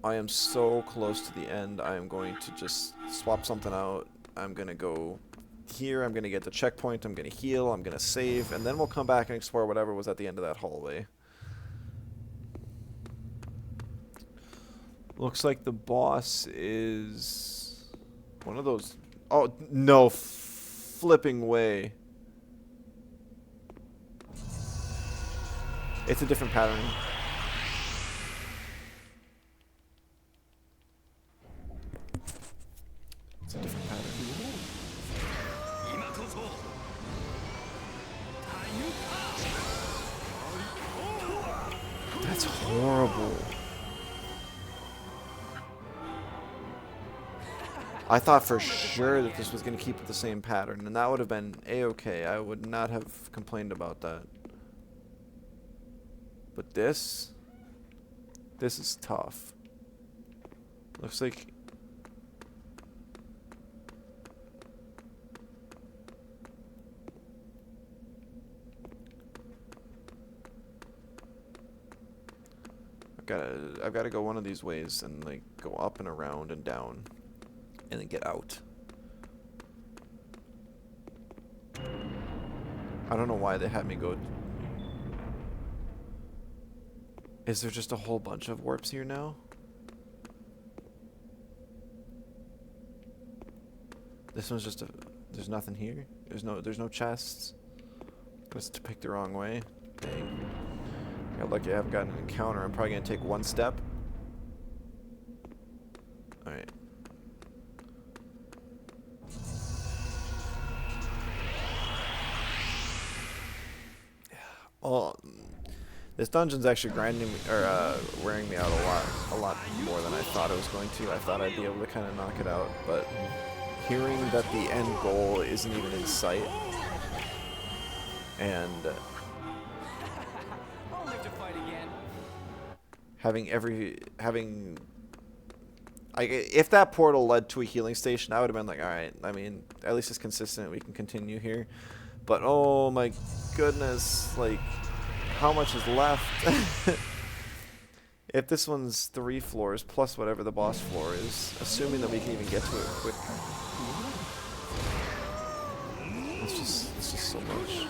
I am so close to the end. I am going to just swap something out. I'm going to go here. I'm going to get the checkpoint. I'm going to heal. I'm going to save. And then we'll come back and explore whatever was at the end of that hallway. Looks like the boss is one of those. Oh, no flipping way. It's a different pattern. It's a different pattern. That's horrible. I thought for sure that this was going to keep the same pattern, and that would have been a-okay. I would not have complained about that. But this is tough. Looks like I've got to go one of these ways and like go up and around and down and then get out. I don't know why they had me go. Is there just a whole bunch of warps here now? This one's just a. There's nothing here. There's no chests. Must have picked the wrong way. Dang. I got lucky I haven't gotten an encounter. I'm probably gonna take one step. Alright. Well, this dungeon's actually grinding me, or wearing me out a lot more than I thought it was going to. I thought I'd be able to kind of knock it out, but hearing that the end goal isn't even in sight, and I'll live to fight again. if that portal led to a healing station, I would have been like, all right. I mean, at least it's consistent. We can continue here. But oh my goodness, like, how much is left? If this one's 3 floors plus whatever the boss floor is, assuming that we can even get to it quick. It's just so much.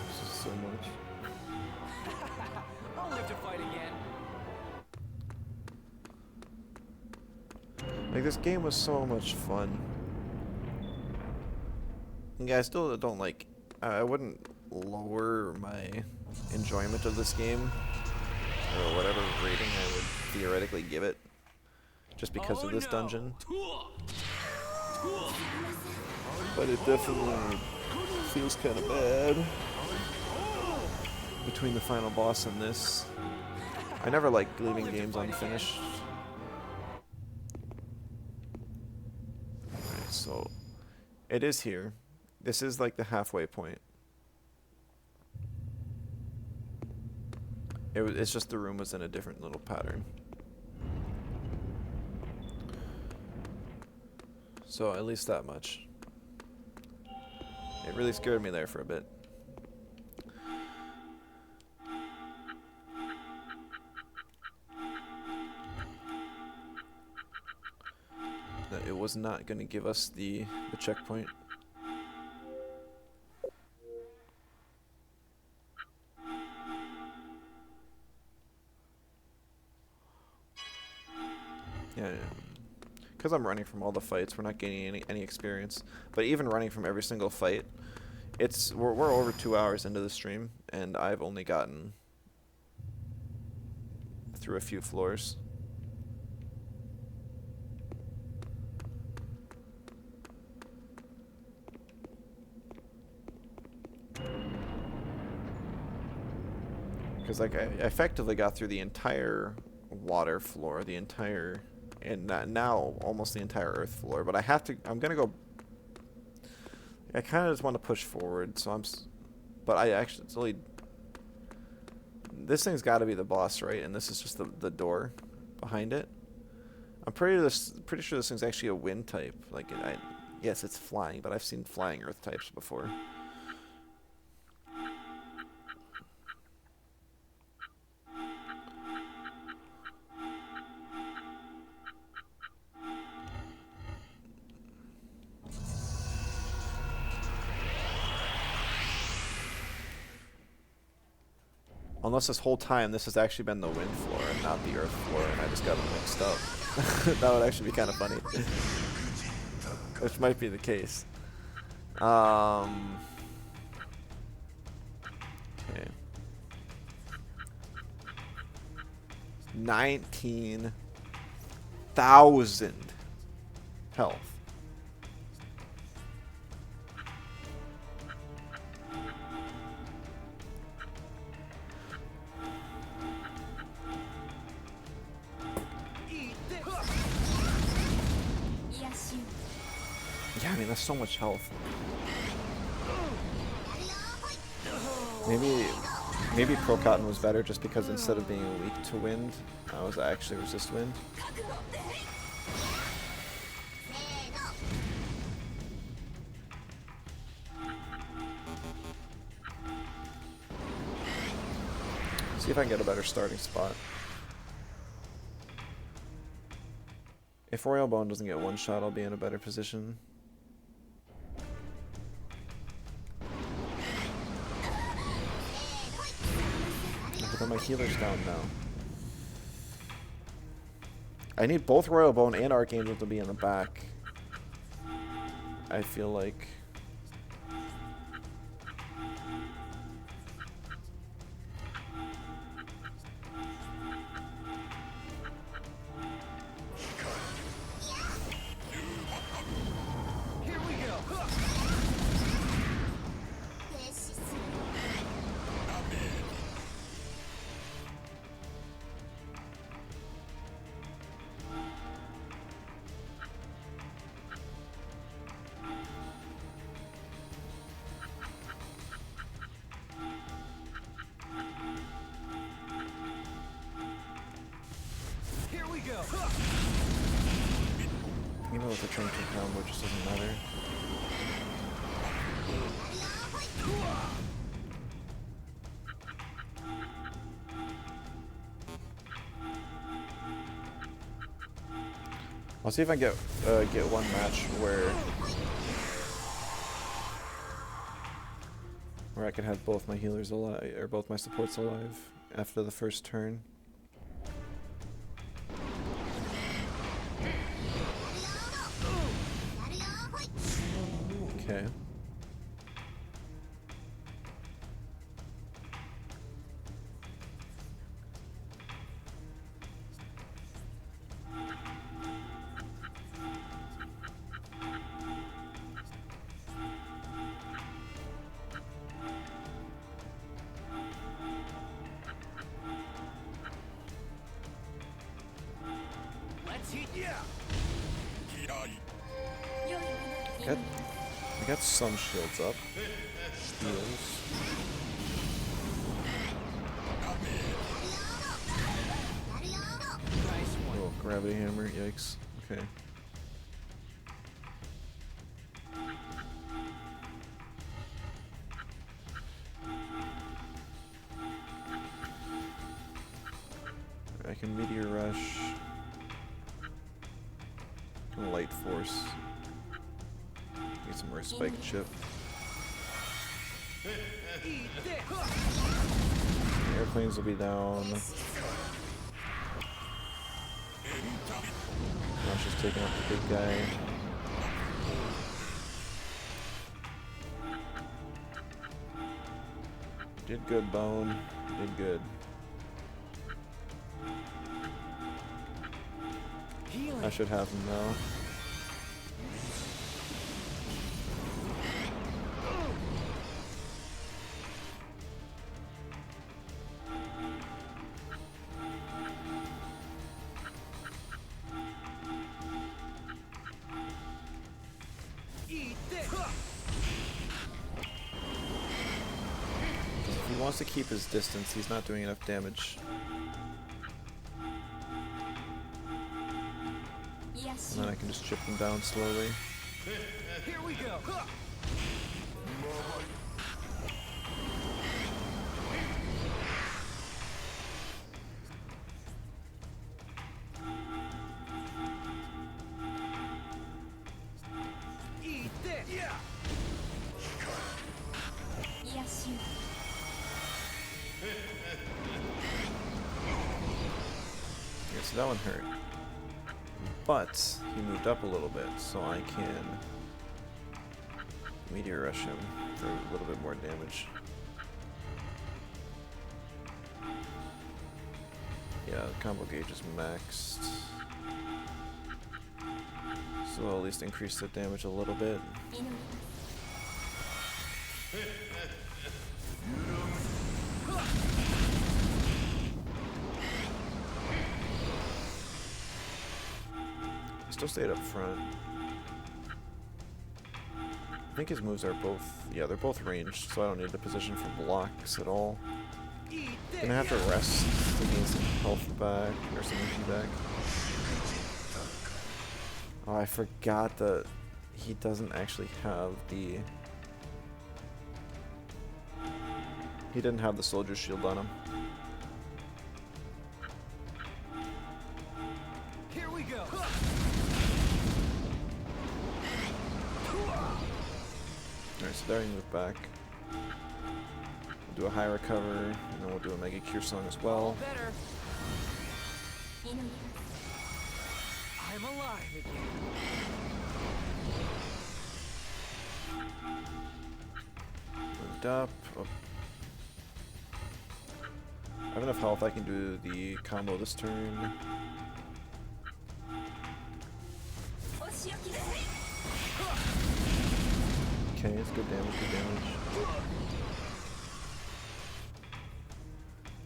It's just so much. I'll live to fight again. Like, this game was so much fun. Yeah, I still don't like. I wouldn't lower my enjoyment of this game, or whatever rating I would theoretically give it, just because of this dungeon. But it definitely feels kind of bad between the final boss and this. I never like leaving games unfinished. Alright, so it is here. This is like the halfway point. It's just the room was in a different little pattern. So at least that much. It really scared me there for a bit. That it was not going to give us the checkpoint. Yeah, because I'm running from all the fights, we're not gaining any experience. But even running from every single fight, we're over 2 hours into the stream, and I've only gotten through a few floors. Because like I effectively got through the entire water floor, the entire, and now almost the entire earth floor. But I'm gonna go. I kind of just want to push forward, so but I actually. This thing's got to be the boss, right? And this is just the door behind it. I'm pretty sure this thing's actually a wind type. Like yes, it's flying, but I've seen flying earth types before. Unless this whole time this has actually been the wind floor and not the earth floor, and I just got them mixed up. That would actually be kind of funny. Which might be the case. Okay. 19,000 health. Yes, you. Yeah, I mean, that's so much health. Maybe Pro Cotton was better just because instead of being weak to wind, I was actually resist wind. See if I can get a better starting spot. If Royal Bone doesn't get one shot, I'll be in a better position. But then my healer's down now. I need both Royal Bone and Archangel to be in the back. I feel like. Here we go. Here we go. Even with the Trinket combo, it just doesn't matter. I'll see if I can get one match where I can have both my healers alive or both my supports alive after the first turn. Okay. Let's heat ya. I got some shields up. Heals. Nice one. Oh, gravity hammer, yikes. Okay. I can meteor rush. Light force. Get some more spike chip. Airplanes will be down. Now she's taking out the big guy. Did good, Bone. Did good. Healing. I should have him now. Eat this. If he wants to keep his distance, he's not doing enough damage. Yes, And then I can just chip him down slowly. Here we go. Eat this. Yeah. yes, you. Yeah, so that one hurt. But he moved up a little bit, so I can meteor rush him for a little bit more damage. Yeah, the combo gauge is maxed. So I'll at least increase the damage a little bit. Still stayed up front. I think his moves are both, yeah, they're both ranged, so I don't need to position for blocks at all. Eat this. Gonna have to rest to gain some health back, or some EP back. Oh, I forgot that he doesn't actually have the... He didn't have the soldier shield on him. Here we go. Alright, so there you move back. We'll do a high recover, and then we'll do a Mega Cure Song as well. Better. I'm alive again. Moved up. Oh. I have enough health, I can do the combo this turn. Okay, it's good damage, good damage.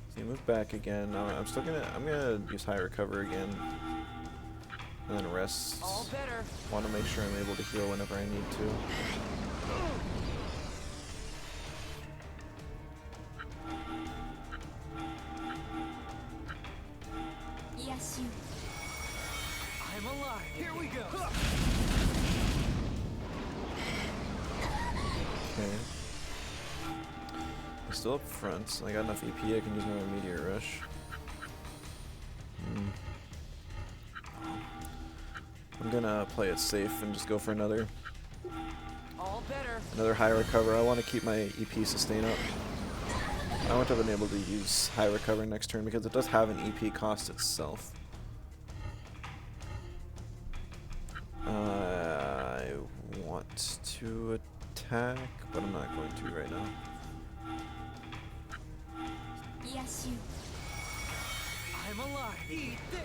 So you move back again. I'm gonna use high recover again. And then rest. All better. Want to make sure I'm able to heal whenever I need to. Yes, you. I'm alive. Here we go. Okay. I'm still up front, so I got enough EP, I can use my Meteor Rush. I'm gonna play it safe and just go for another high recover. I want to keep my EP sustain up. I won't have been able to use high recover next turn because it does have an EP cost itself. I want to attack, but I'm not going to right now. Yes, you. I'm alive. Eat this.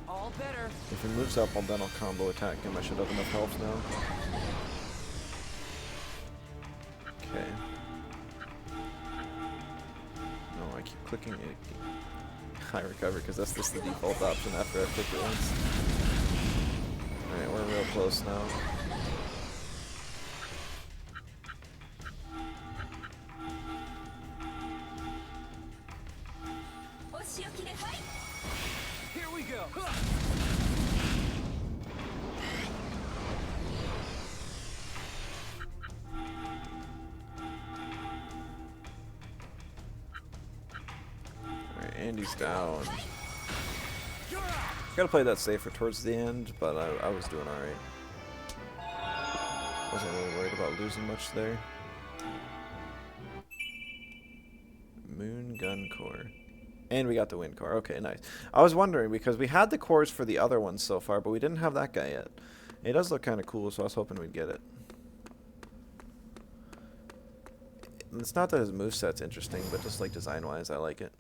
All better. If he moves up, then I'll combo attack him. I should have enough health now. Okay. No, I keep clicking it. High recover because that's just the default option after I click it once. Alright, we're real close now. Here we go. Alright, Andy's down. Gotta play that safer towards the end, but I was doing alright. Wasn't really worried about losing much there. Moon gun core. And we got the wind core. Okay, nice. I was wondering because we had the cores for the other ones so far, but we didn't have that guy yet. It does look kind of cool, so I was hoping we'd get it. It's not that his moveset's interesting, but just like design-wise, I like it.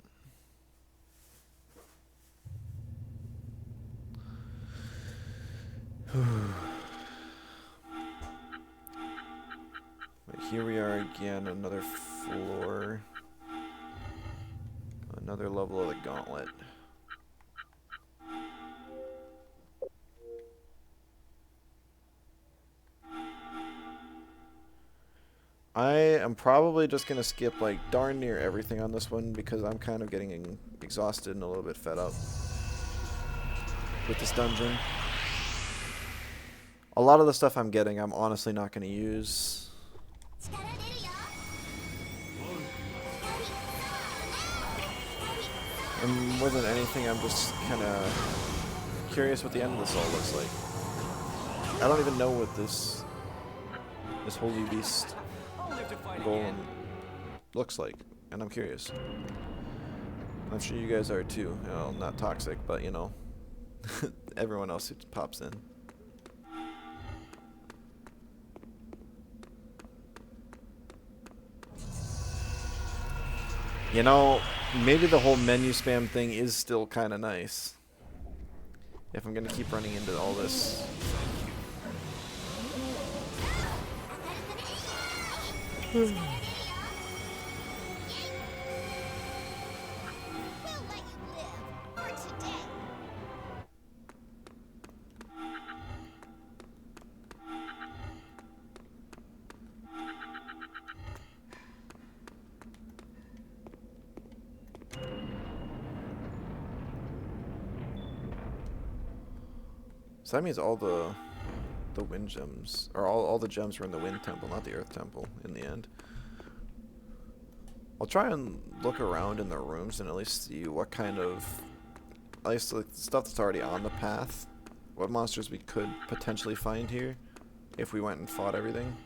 But here we are again, another floor. Another level of the gauntlet. I am probably just going to skip like darn near everything on this one because I'm kind of getting exhausted and a little bit fed up with this dungeon. A lot of the stuff I'm getting I'm honestly not going to use. And more than anything, I'm just kind of curious what the end of this all looks like. I don't even know what this holy beast golem looks like, and I'm curious. I'm sure you guys are too. You know, not toxic, but you know, everyone else who pops in. You know, maybe the whole menu spam thing is still kind of nice. If I'm gonna keep running into all this. So that means all the wind gems, or all the gems were in the wind temple, not the earth temple in the end. I'll try and look around in the rooms and at least see what kind of, at least like the stuff that's already on the path, what monsters we could potentially find here if we went and fought everything.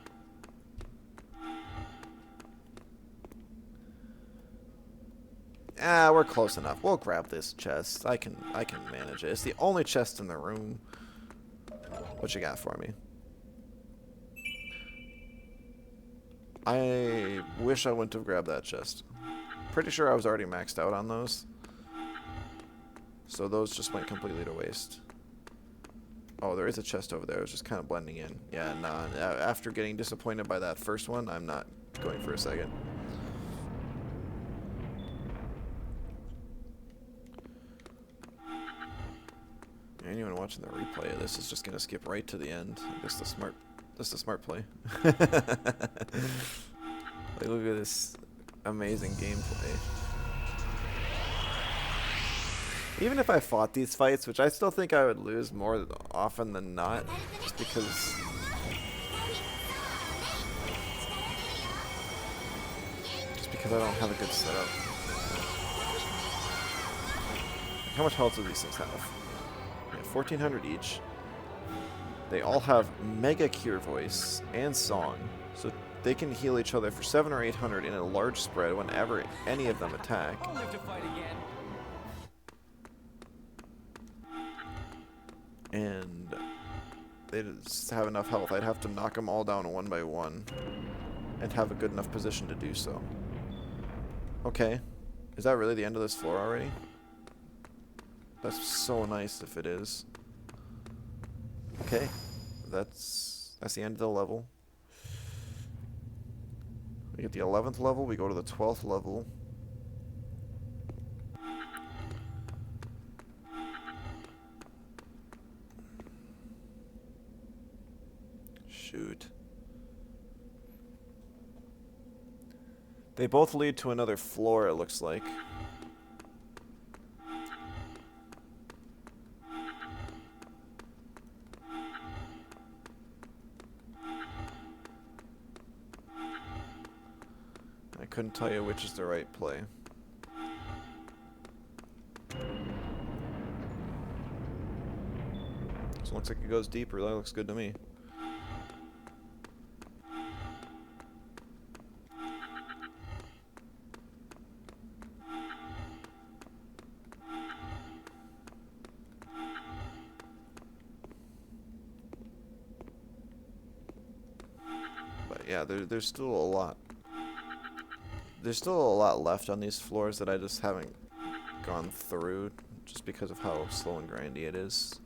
Ah, we're close enough. We'll grab this chest. I can manage it. It's the only chest in the room. What you got for me? I wish I wouldn't have grabbed that chest. Pretty sure I was already maxed out on those. So those just went completely to waste. Oh, there is a chest over there. It was just kind of blending in. Yeah, nah. After getting disappointed by that first one, I'm not going for a second. Anyone watching the replay of this is just gonna skip right to the end. I guess that's the smart play. Like, look at this amazing gameplay. Even if I fought these fights, which I still think I would lose more often than not, just because I don't have a good setup. How much health do these things have? 1,400 each. They all have Mega Cure Voice and Song, so they can heal each other for 700 or 800 in a large spread whenever any of them attack. I'll live to fight again. And they just have enough health. I'd have to knock them all down one by one and have a good enough position to do so. Okay. Is that really the end of this floor already? That's so nice if it is. Okay, that's the end of the level. We get the 11th level, we go to the 12th level. Shoot. They both lead to another floor, it looks like. I couldn't tell you which is the right play. So it looks like it goes deeper. That looks good to me. yeah, there's still a lot. There's still a lot left on these floors that I just haven't gone through, just because of how slow and grindy it is.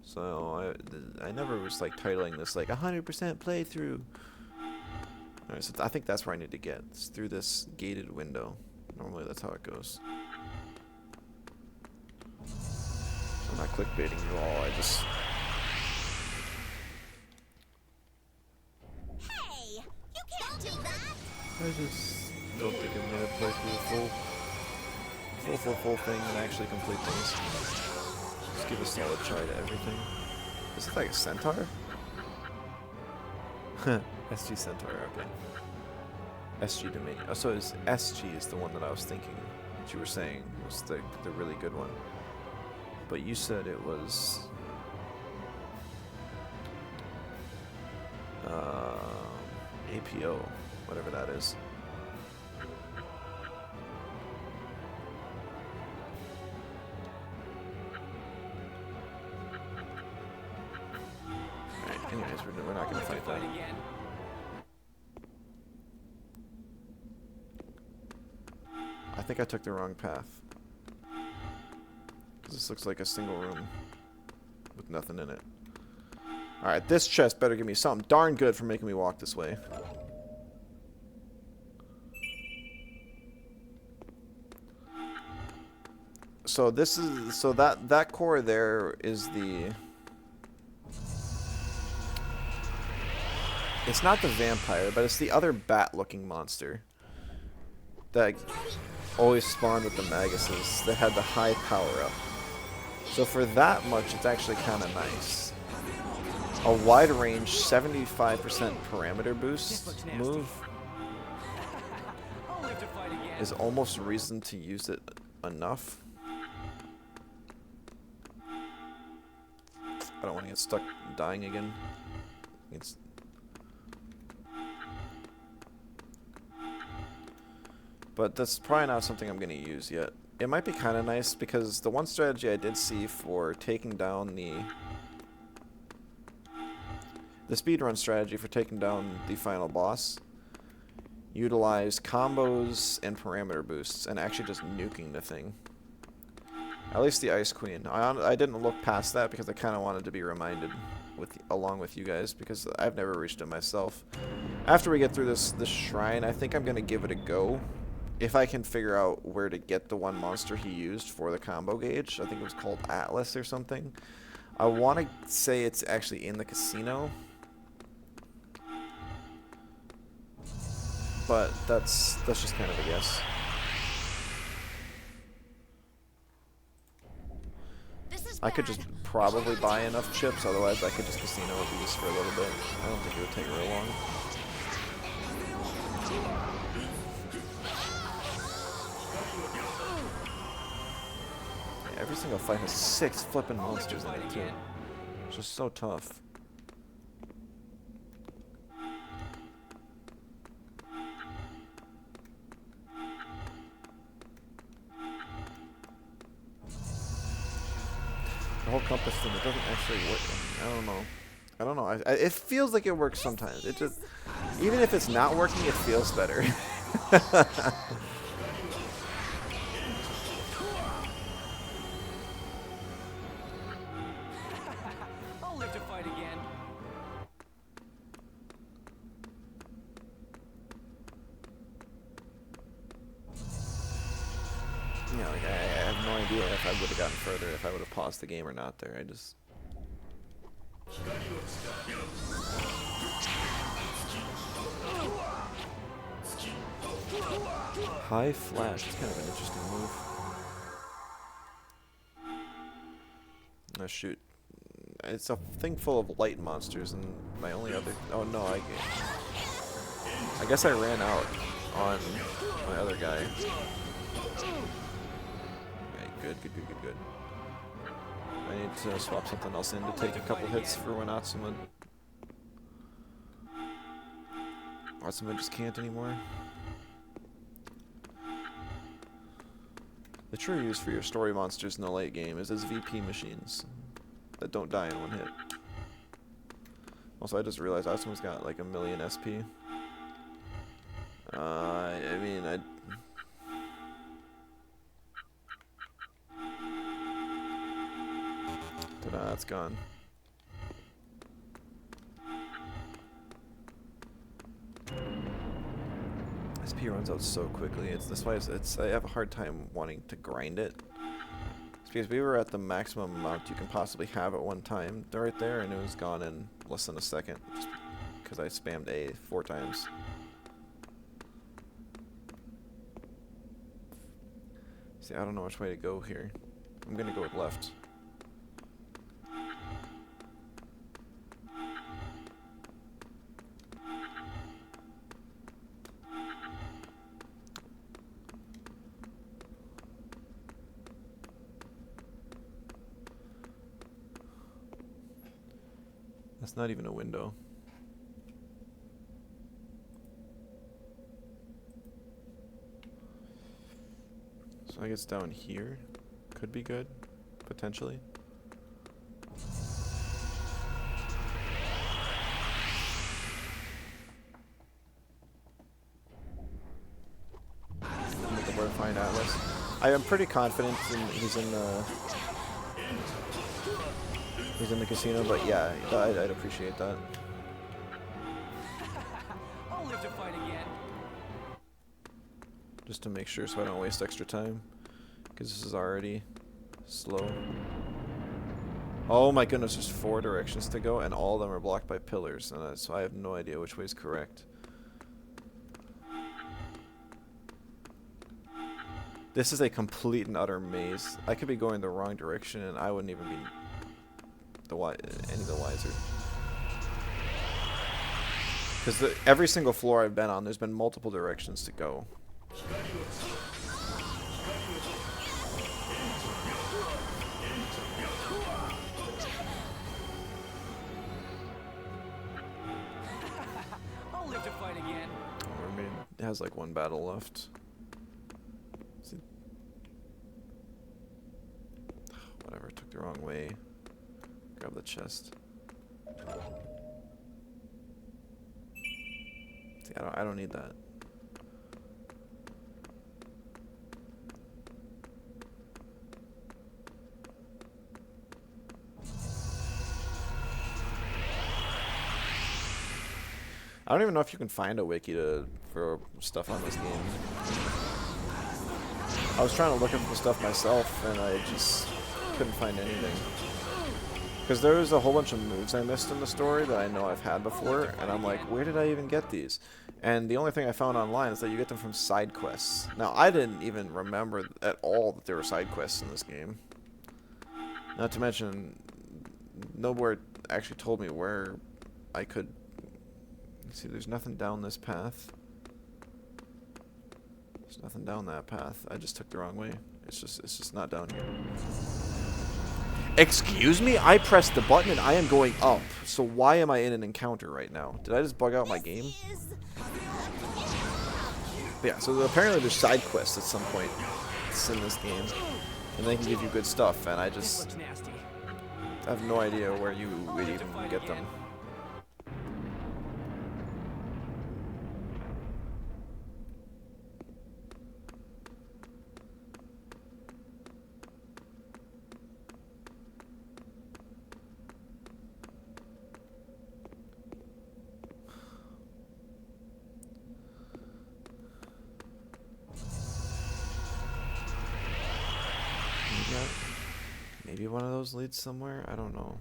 So I never was like titling this like 100% playthrough. Alright, so I think that's where I need to get. It's through this gated window. Normally that's how it goes. So I'm not clickbaiting you all, I just... Hey, you can't do that. I just don't think I'm gonna play through the full thing and actually complete things. Just give a solid try to everything. Is it like a centaur? SG centaur, okay. SG Dominion. Oh, so is SG is the one that I was thinking that you were saying was the really good one. But you said it was APO, whatever that is. Alright, anyways, we're not going to fight that. again. I think I took the wrong path. Because this looks like a single room with nothing in it. Alright, this chest better give me something darn good for making me walk this way. So this is, so that core there is the... It's not the vampire, but it's the other bat-looking monster that always spawned with the Maguses that had the high power-up. So for that much, it's actually kind of nice. A wide range 75% parameter boost move I'll live to fight again. is almost reason to use it enough. I don't want to get stuck dying again. It's but that's probably not something I'm going to use yet. It might be kind of nice because the one strategy I did see for taking down the speedrun strategy for taking down the final boss utilized combos and parameter boosts and actually just nuking the thing. At least the Ice Queen. I didn't look past that because I kind of wanted to be reminded along with you guys because I've never reached it myself. After we get through this shrine, I think I'm going to give it a go. If I can figure out where to get the one monster he used for the combo gauge. I think it was called Atlas or something. I want to say it's actually in the casino. But that's just kind of a guess. This is I could bad. just probably buy enough chips, otherwise I could just casino these for a little bit. I don't think it would take real long. Yeah, every single fight has 6 flippin' monsters in it too. It's just so tough. The whole compass thing, it doesn't actually work. I don't know. It feels like it works sometimes. It just, even if it's not working, it feels better. I'll live to fight again. Yeah, like I have no idea if I would have gotten further if I would have paused the game or not there. I just... High flash. It's kind of an interesting move. Oh shoot. It's a thing full of light monsters and my only other... Oh no, I guess I ran out on my other guy. Good. I need to swap something else in to take a couple hits for when Atsuma just can't anymore. The true use for your story monsters in the late game is as VP machines that don't die in one hit. Also, I just realized Asuma's got like 1,000,000 SP. I mean, ta-da, it's gone. SP runs out so quickly. That's why I have a hard time wanting to grind it. It's because we were at the maximum amount you can possibly have at one time right there, and it was gone in less than a second just because I spammed A 4 times. See, I don't know which way to go here. I'm gonna go with left. That's not even a window. So I guess down here could be good, potentially. With the Verifying Atlas. I am pretty confident he's in the casino, but yeah, I'd appreciate that. I'll live to fight again. Just to make sure so I don't waste extra time. Because this is already slow. Oh my goodness, there's 4 directions to go, and all of them are blocked by pillars, and so I have no idea which way is correct. This is a complete and utter maze. I could be going the wrong direction, and I wouldn't even be any the wiser. Because every single floor I've been on, there's been multiple directions to go. I'll live to fight again. Or maybe it has like 1 battle left. Whatever, took the wrong way. Grab the chest. See, I don't need that. I don't even know if you can find a wiki for stuff on this game. I was trying to look up the stuff myself, and I just couldn't find anything. Because there was a whole bunch of moves I missed in the story that I know I've had before, and I'm like, where did I even get these? And the only thing I found online is that you get them from side quests. Now, I didn't even remember at all that there were side quests in this game. Not to mention, nowhere actually told me where I could... See, there's nothing down this path. There's nothing down that path. I just took the wrong way. It's just not down here. Excuse me? I pressed the button and I am going up. So why am I in an encounter right now? Did I just bug out my game? Yeah, so apparently there's side quests at some point in this game. And they can give you good stuff, and I just have no idea where you would even get them. Maybe one of those leads somewhere? I don't know.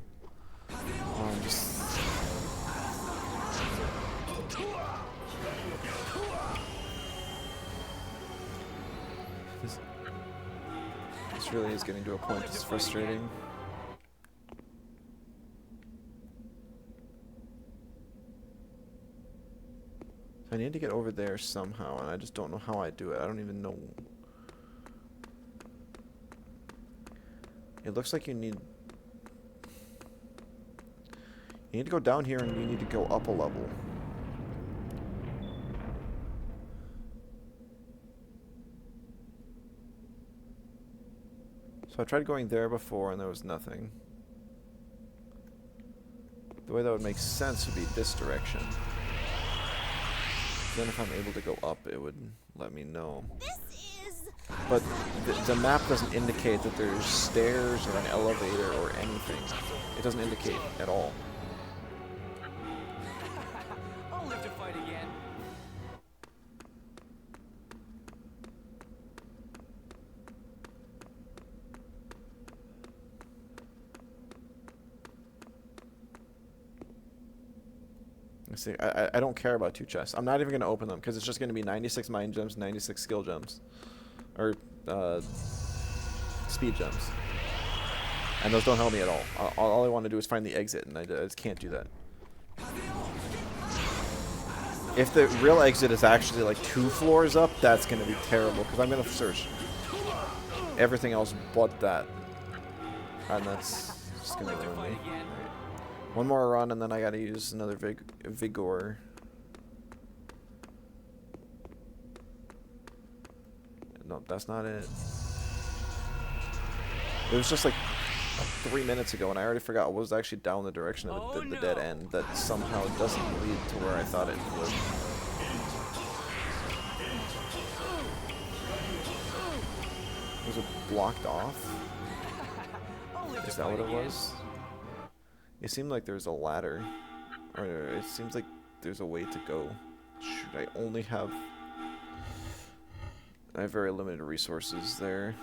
This really is getting to a point that's frustrating. I need to get over there somehow, and I just don't know how I do it. I don't even know. It looks like you need to go down here and you need to go up a level. So I tried going there before and there was nothing. The way that would make sense would be this direction. Then if I'm able to go up, it would let me know. This is. But the map doesn't indicate that there's stairs or an elevator or anything. It doesn't indicate at all. I'll live to fight again. See, I don't care about 2 chests. I'm not even going to open them because it's just going to be 96 mind gems, 96 skill gems. Or speed gems. And those don't help me at all. All I want to do is find the exit, and I just can't do that. If the real exit is actually like 2 floors up, that's going to be terrible because I'm going to search everything else but that. And that's just going to ruin me. One more run, and then I gotta use another Vigor. No, that's not it. It was just like 3 minutes ago, and I already forgot what was actually down the direction of the dead end that somehow doesn't lead to where I thought it would. Was it blocked off? Is that what it was? It seemed like there's a ladder, or it seems like there's a way to go. Shoot, I only have... I have very limited resources there.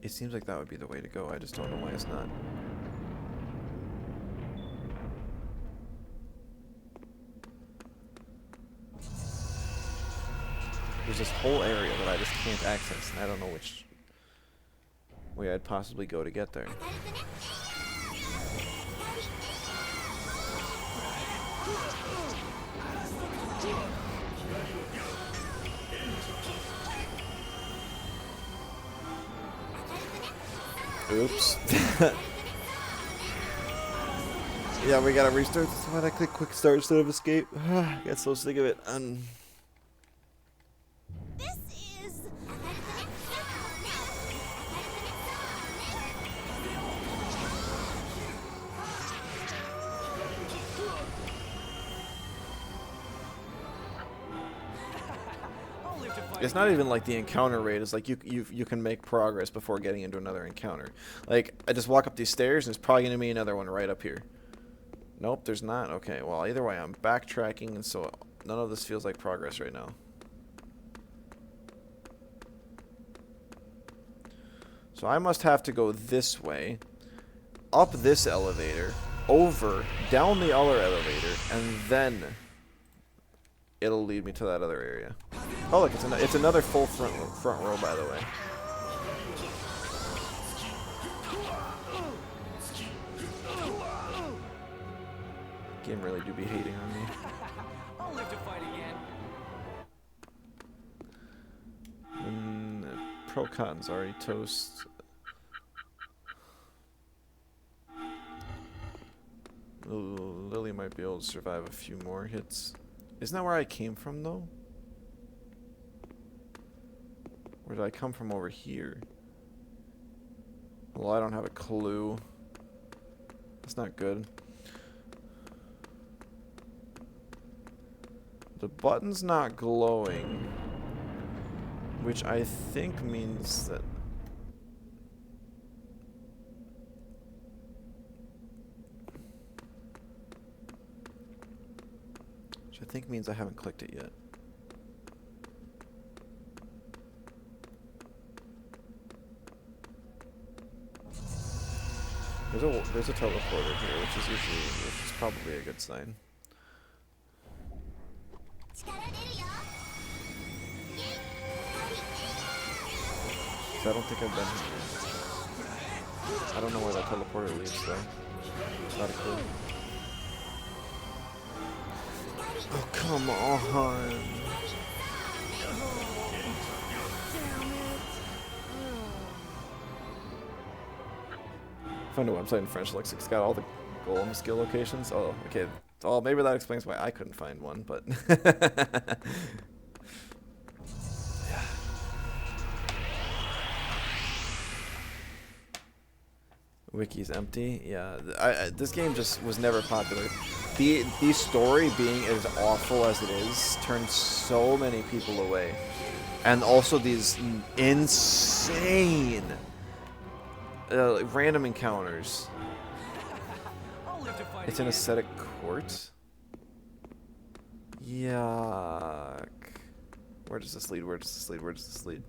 It seems like that would be the way to go, I just don't know why it's not. There's this whole area that I just can't access, and I don't know which way I'd possibly go to get there. Oops. Yeah, we gotta restart. That's why I click quick start instead of escape. I got so sick of it. It's not even like the encounter rate. It's like you can make progress before getting into another encounter. Like, I just walk up these stairs and there's probably going to be another one right up here. Nope, there's not. Okay, well, either way, I'm backtracking, and so none of this feels like progress right now. So I must have to go this way, up this elevator, over, down the other elevator, and then it'll lead me to that other area. Oh, look, it's another full front row, by the way. Game really do be hating on me. I'll live to fight again. Pro Cotton's already toast. Lily might be able to survive a few more hits. Isn't that where I came from, though? Where did I come from over here? Well, I don't have a clue. That's not good. The button's not glowing, which I think means that... Which I think means I haven't clicked it yet. There's a teleporter here, which is probably a good sign. So I don't think I've been here. I don't know where that teleporter leads though. Not a clue. Oh, come on. Find a website in French looks like it's got all the golem skill locations. Oh, okay. Oh, maybe that explains why I couldn't find one, but... Yeah. Wiki's empty. Yeah, this game just was never popular. The story being as awful as it is turned so many people away, and also these insane random encounters. I'll live to fight It's an again. ascetic court. Yuck. Where does this lead? Where does this lead? Where does this lead?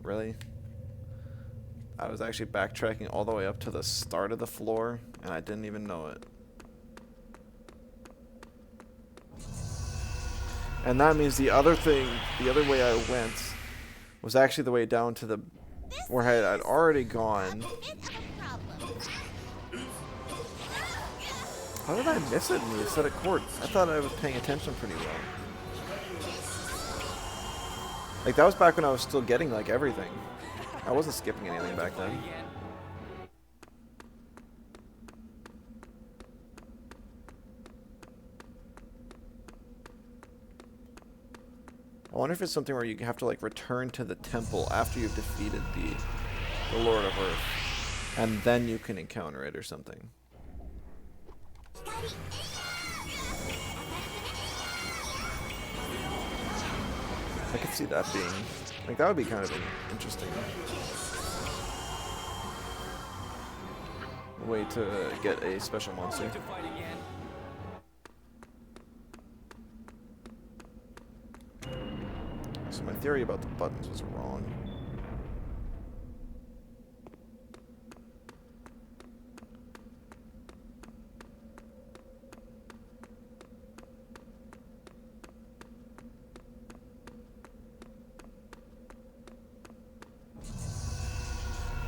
Really? I was actually backtracking all the way up to the start of the floor, and I didn't even know it. And that means the other way I went, was actually the way down to the where I'd already gone. How did I miss it in the aesthetic court? I thought I was paying attention pretty well. Like, that was back when I was still getting, like, everything. I wasn't skipping anything back then. I wonder if it's something where you have to, like, return to the temple after you've defeated the Lord of Earth. And then you can encounter it or something. I could see that being, like, that would be kind of an interesting way to get a special monster. To fight again. So my theory about the buttons was wrong.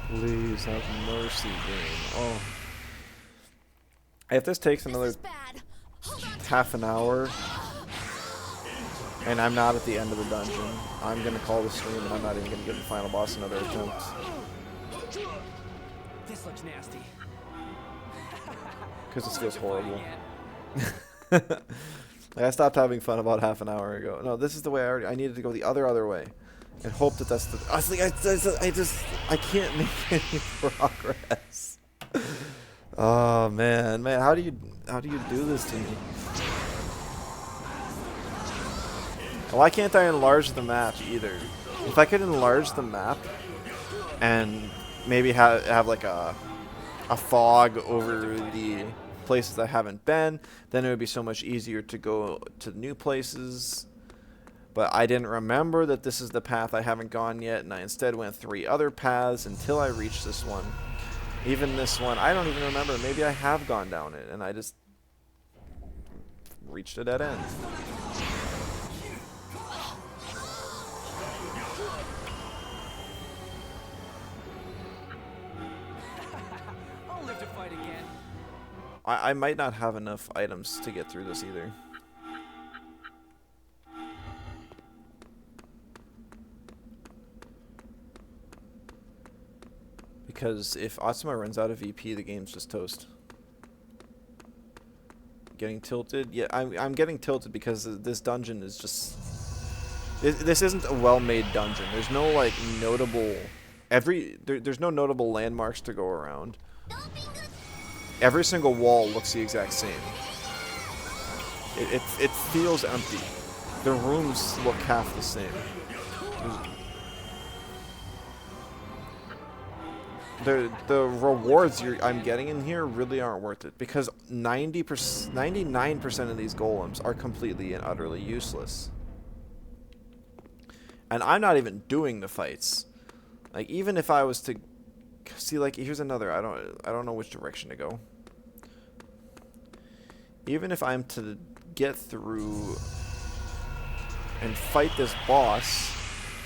Please have mercy, game. Oh. If this takes another Bad. Hold on. half an hour, and I'm not at the end of the dungeon, I'm gonna call the stream, and I'm not even gonna give the final boss another attempt. This looks nasty. Because this feels horrible. Like, I stopped having fun about half an hour ago. No, this is the way I needed to go the other way. And hope that that's the... I can't make any progress. Oh, man. Man, how do you do this to me? Why can't I enlarge the map either? If I could enlarge the map and maybe have like a fog over the places I haven't been, then it would be so much easier to go to new places. But I didn't remember that this is the path I haven't gone yet, and I instead went 3 other paths until I reached this one. Even this one, I don't even remember. Maybe I have gone down it, and I just reached a dead end. I'll live to fight again. I might not have enough items to get through this either. Because if Atsuma runs out of VP, the game's just toast. Getting tilted? Yeah, I'm getting tilted because this dungeon is just... This isn't a well-made dungeon. There's no, like, notable... There's no notable landmarks to go around. Every single wall looks the exact same. It feels empty. The rooms look half the same. The rewards I'm getting in here really aren't worth it because 99% of these golems are completely and utterly useless. And I'm not even doing the fights. Like, even if I was to see, like, here's another, I don't know which direction to go. Even if I'm to get through and fight this boss,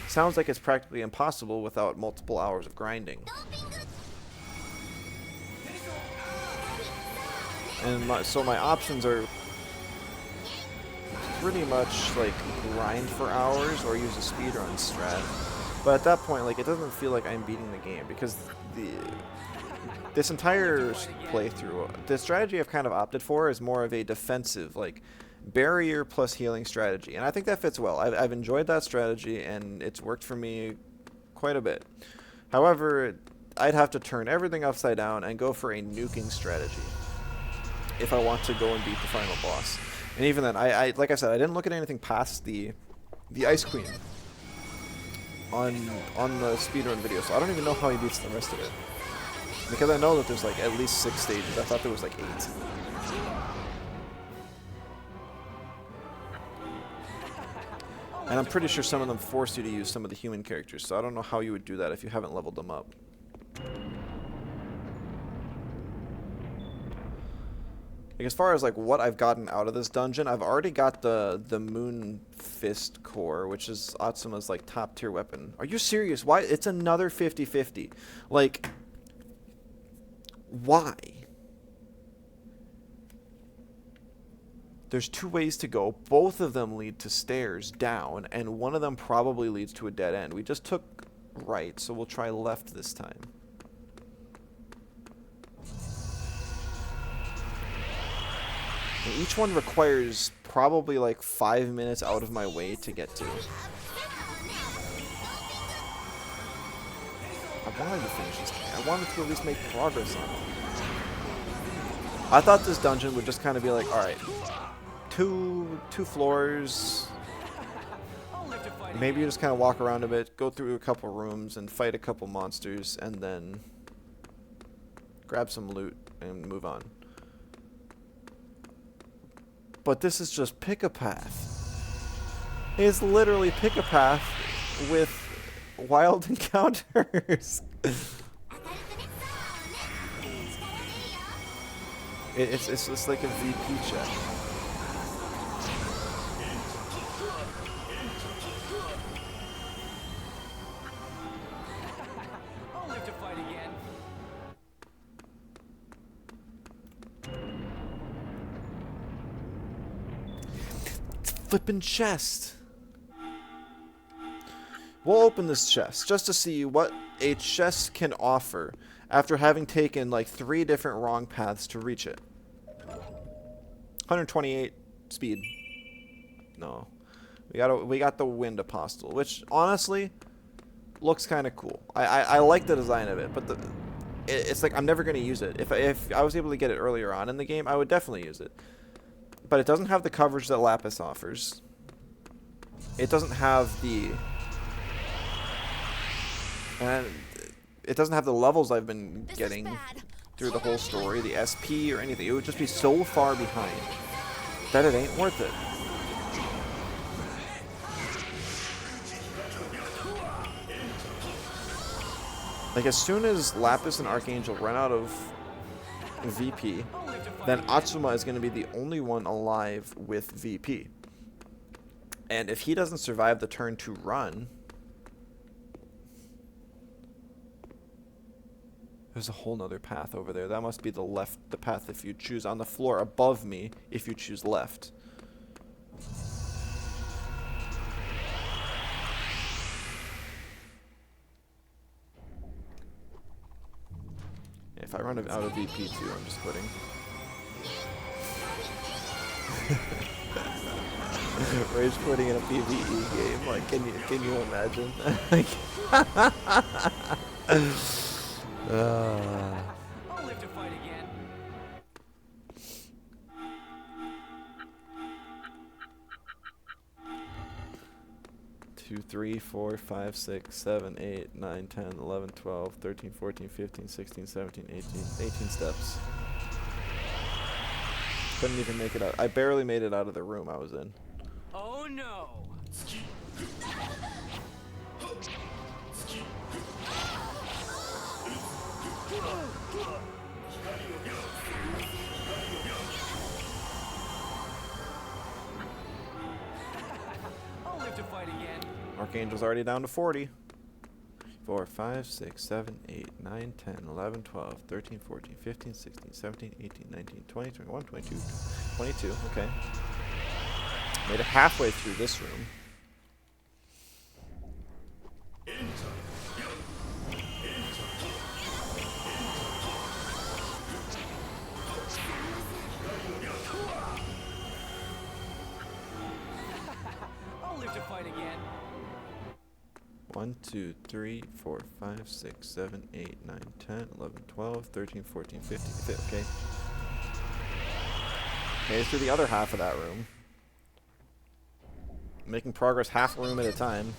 sounds like it's practically impossible without multiple hours of grinding. And so my options are pretty much like grind for hours or use a speedrun strat. But at that point, like, it doesn't feel like I'm beating the game because this entire playthrough, the strategy I've kind of opted for is more of a defensive, like barrier plus healing strategy, and I think that fits well. I've enjoyed that strategy, and it's worked for me quite a bit. However, I'd have to turn everything upside down and go for a nuking strategy if I want to go and beat the final boss. And even then, I like I said, I didn't look at anything past the Ice Queen on the speedrun video, so I don't even know how he beats the rest of it. Because I know that there's like at least 6 stages. I thought there was like 8. And I'm pretty sure some of them force you to use some of the human characters, so I don't know how you would do that if you haven't leveled them up. Like, as far as like what I've gotten out of this dungeon, I've already got the Moon Fist core, which is Atsuma's like top tier weapon. Are you serious? Why? It's another 50-50. Like, why? There's 2 ways to go. Both of them lead to stairs down, and one of them probably leads to a dead end. We just took right, so we'll try left this time. And each one requires probably like 5 minutes out of my way to get to. I wanted to finish this game. I wanted to at least make progress on it. I thought this dungeon would just kind of be like, alright, two floors. Maybe you just kind of walk around a bit, go through a couple rooms, and fight a couple monsters, and then grab some loot and move on. But this is just pick a path. It's literally pick a path with wild encounters. It's like a VP check. I'll live to fight again. Flippin' chest. We'll open this chest just to see what a chest can offer after having taken like 3 different wrong paths to reach it. 128 speed. No. We got the Wind Apostle, which honestly looks kind of cool. I like the design of it, but it's like I'm never going to use it. If I was able to get it earlier on in the game, I would definitely use it. But it doesn't have the coverage that Lapis offers. It doesn't have the... And it doesn't have the levels I've been getting through the whole story, the SP or anything. It would just be so far behind that it ain't worth it. Like, as soon as Lapis and Archangel run out of VP, then Atsuma is going to be the only one alive with VP. And if he doesn't survive the turn to run... There's a whole nother path over there. That must be the path if you choose on the floor above me if you choose left. If I run out of VP too, I'm just quitting. Rage quitting in a PvE game. Like, can you imagine? I'll live to fight again. Two, 3, 4, 5, 6, 7, 8, 9, 10, 11, 12, 13, 14, 15, 16, 17, 18 steps. Couldn't even make it out. I barely made it out of the room I was in. Oh no! I'll live to fight again. Archangel's already down to 40. 4, 5, 6, 7, 8, 9, 10, 11, 12, 13, 14, 15, 16, 17, 18, 19, 20, 21, 22, 22. Okay. Made it halfway through this room. 1, 2, 3, 4, 5, 6, 7, 8, 9, 10, 11, 12, 13, 14, 15. Okay. Okay, through the other half of that room. Making progress half a room at a time.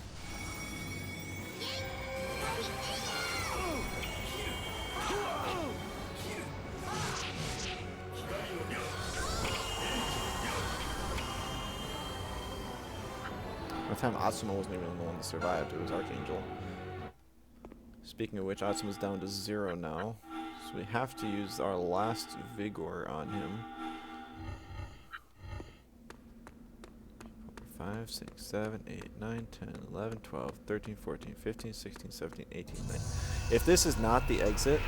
By the time Atsuma wasn't even the one that survived, it was Archangel. Speaking of which, Atsuma's down to 0 now. So we have to use our last Vigor on him. 5, 6, 7, 8, 9, 10, 11, 12, 13, 14, 15, 16, 17, 18, 19. If this is not the exit,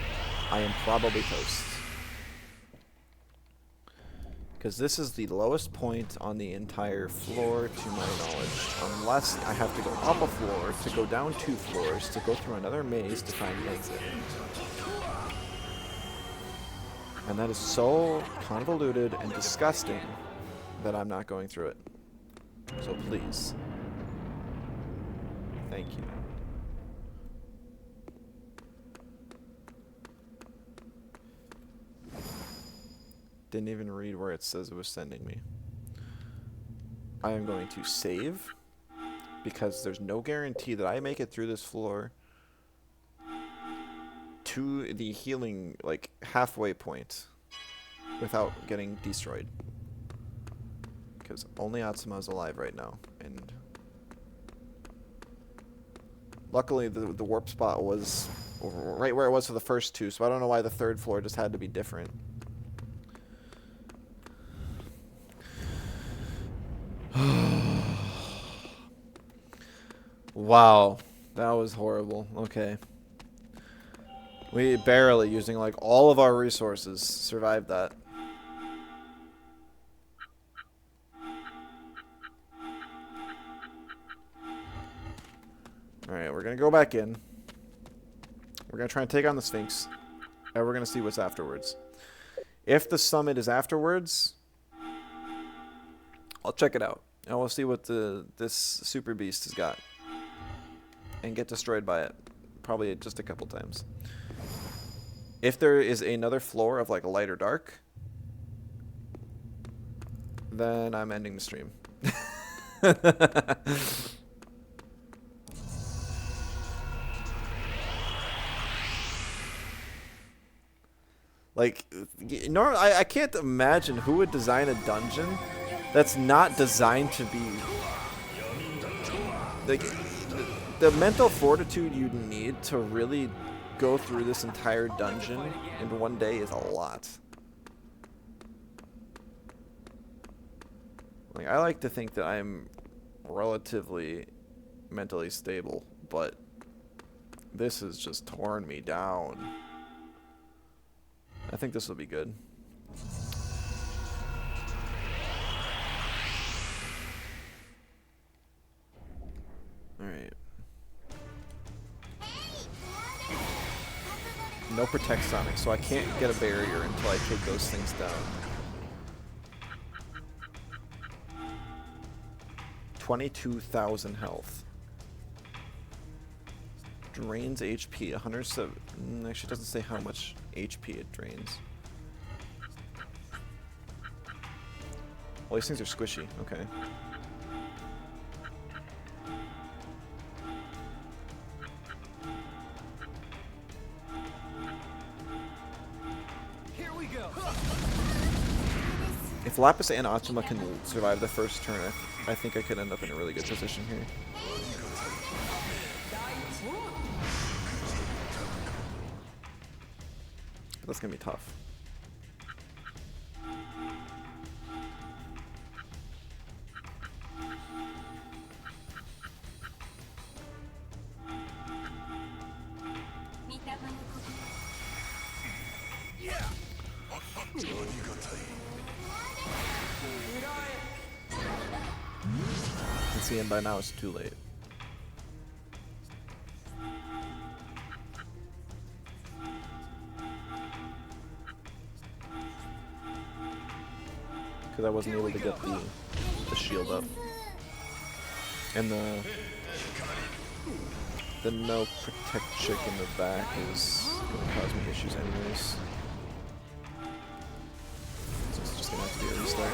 I am probably toast. Because this is the lowest point on the entire floor, to my knowledge. Unless I have to go up a floor, to go down 2 floors, to go through another maze to find the exit. And that is so convoluted and disgusting that I'm not going through it. So please. Thank you. Didn't even read where it says it was sending me. I am going to save because there's no guarantee that I make it through this floor to the healing, like, halfway point without getting destroyed. Because only Atsuma is alive right now, and luckily the warp spot was right where it was for the first 2, so I don't know why the 3rd floor just had to be different. Wow, that was horrible. Okay. We barely, using like all of our resources, survived that. Alright, we're gonna go back in. We're gonna try and take on the Sphinx. And we're gonna see what's afterwards. If the summit is afterwards, I'll check it out. And we'll see what this super beast has got. And get destroyed by it. Probably just a couple times. If there is another floor of like light or dark, then I'm ending the stream. Like, I can't imagine who would design a dungeon that's not designed to be like the mental fortitude you need to really go through this entire dungeon in one day is a lot. Like, I like to think that I'm relatively mentally stable, but this has just torn me down. I think this will be good. Alright. No Protect Sonic, so I can't get a barrier until I take those things down. 22,000 health. Drains HP, 107. Actually, doesn't say how much HP it drains. Well, these things are squishy. Okay. Here we go. If Lapis and Atsuma can survive the first turn, I think I could end up in a really good position here. But that's gonna be tough. You can see him by now, it's too late. Because I wasn't able to get the shield up. And the the no protect chick in the back is gonna cause me issues anyways. So it's just gonna have to be a restart.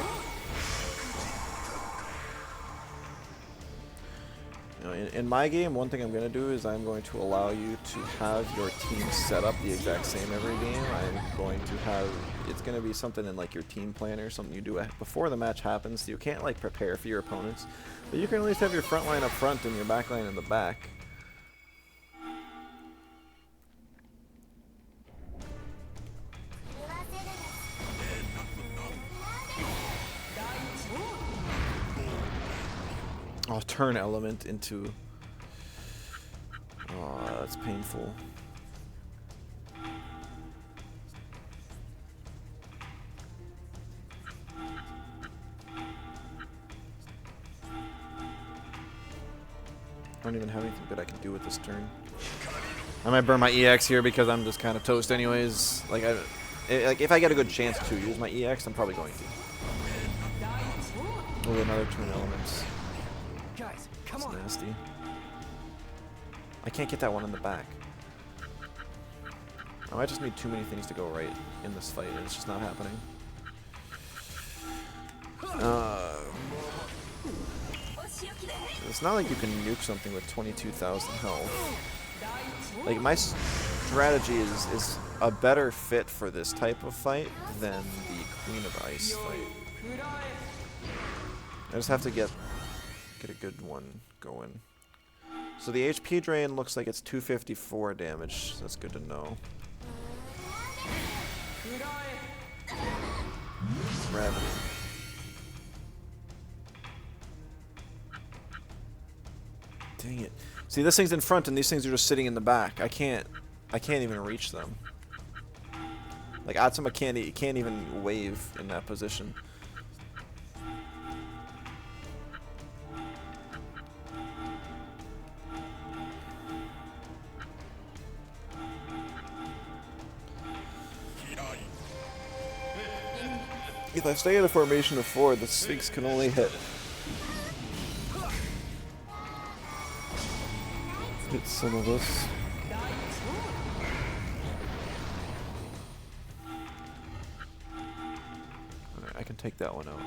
You know, in my game, one thing I'm going to do is I'm going to allow you to have your team set up the exact same every game. I'm going to have, it's going to be something in like your team planner, something you do before the match happens. So you can't like prepare for your opponents, but you can at least have your front line up front and your back line in the back. I'll turn element into... Oh, that's painful. I don't even have anything that I can do with this turn. I might burn my EX here because I'm just kind of toast anyways. Like, if I get a good chance to use my EX, I'm probably going to. Oh, another turn elements. Guys, come That's on. nasty. I can't get that one in the back. Oh, I just need too many things to go right in this fight, and it's just not happening. It's not like you can nuke something with 22,000 health. Like, my strategy is a better fit for this type of fight than the Queen of Ice fight. I just have to get a good one going. So the HP drain looks like it's 254 damage. So that's good to know. Gravity. Dang it. See, this thing's in front and these things are just sitting in the back. I can't even reach them. Like, Atsuma can't even wave in that position. If I stay in a formation of 4, the Sphinx can only hit some of us. Alright, I can take that one out.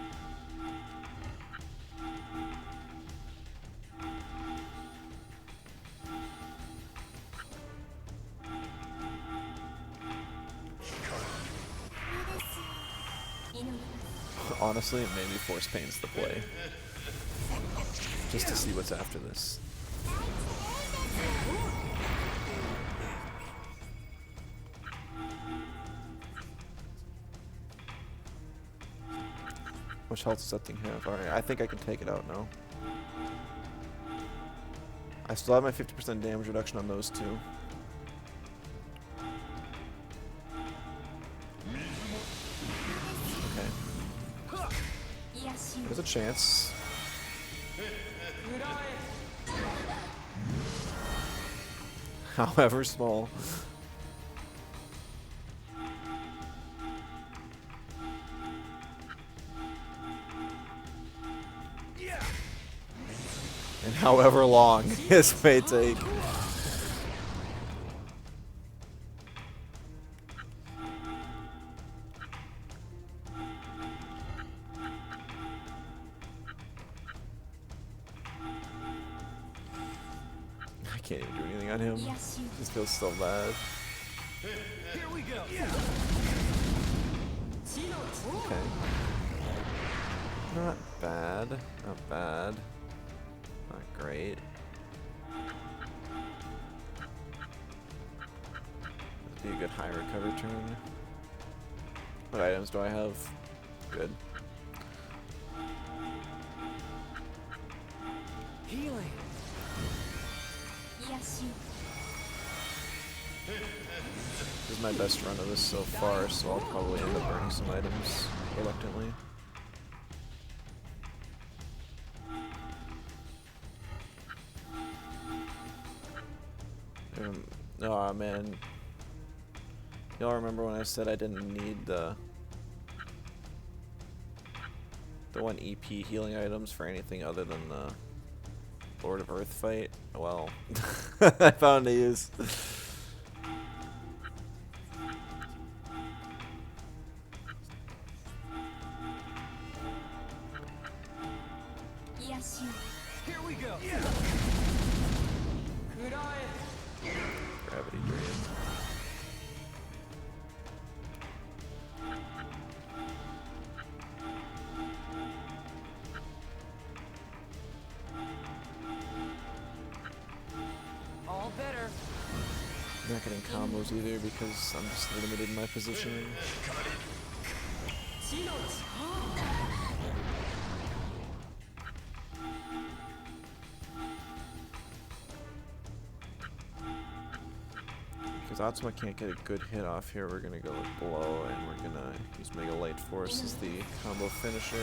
Honestly, it made me force pains the play. Just to see what's after this. How much health does that thing have? Alright, I think I can take it out now. I still have my 50% damage reduction on those two. There's a chance. However small. And however long his may take. I can't even do anything on him. This feels so bad. Here we go. Okay. Not bad. Not bad. Not great. That'd be a good high recovery turn. What items do I have? Good. Healing. This is my best run of this so far, so I'll probably end up burning some items reluctantly. Oh man. Y'all remember when I said I didn't need the one EP healing items for anything other than the Lord of Earth fight. Well, I found a use. Yes, you. Here we go. Good eye. Gravity drain. All better. I'm not getting combos either because I'm just limited in my positioning. Because Atsuma can't get a good hit off here, we're gonna go with Blow, and we're gonna use Mega Light Force as the combo finisher.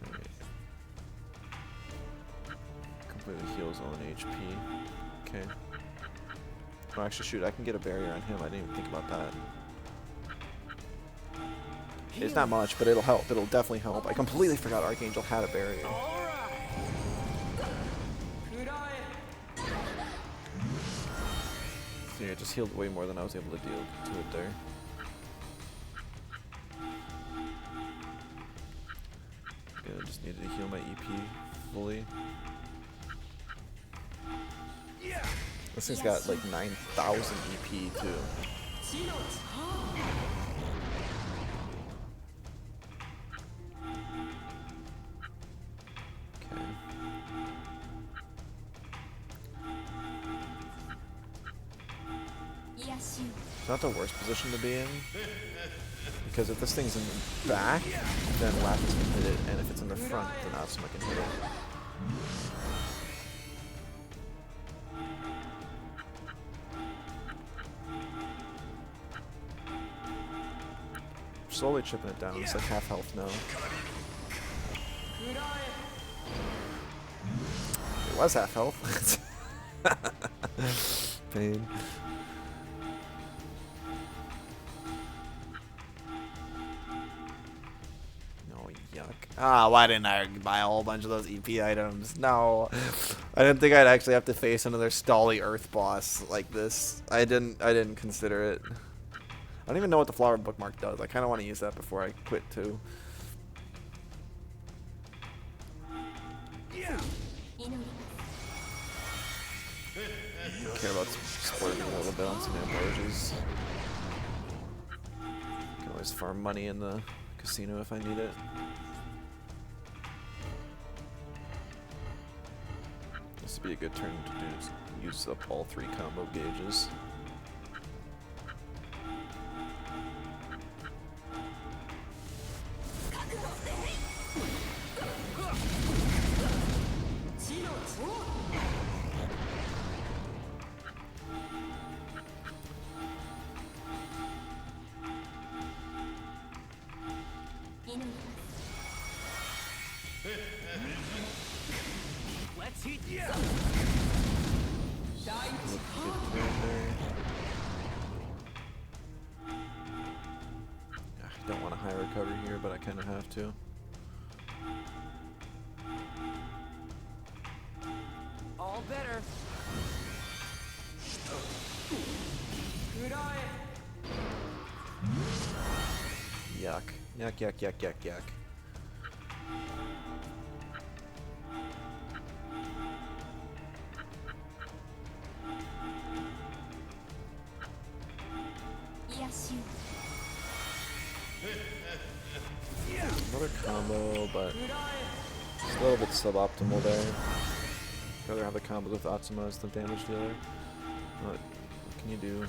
Alright. Completely heals on HP. Okay. Oh, actually, shoot, I can get a barrier on him. I didn't even think about that. It's not much, but it'll help. It'll definitely help. I completely forgot Archangel had a barrier. So yeah, it just healed way more than I was able to deal to it there. Yeah, I just needed to heal my EP fully. This thing's got like 9,000 EP too. Okay. Yes, you. It's not the worst position to be in, because if this thing's in the back, then Lapis can hit it, and if it's in the front, then Atsuma can hit it. Slowly chipping it down. It's like half health now. It was half health. Pain. No, yuck. Ah, why didn't I buy a whole bunch of those EP items? No. I didn't think I'd actually have to face another stally Earth boss like this. I didn't consider it. I don't even know what the flower bookmark does. I kind of want to use that before I quit too. Care about splurging a little bit on some ambroges. Can always farm money in the casino if I need it. This would be a good turn to use up all 3 combo gauges. Let's hit I don't want a high recovery here, but I kind of have to. all better. Good eye. Yuck. Yuck, yuck, yuck, yuck, yuck. Yes, you. Another combo, but it's a little bit suboptimal there. I'd rather have the combos with Atsuma as the damage dealer. What can you do?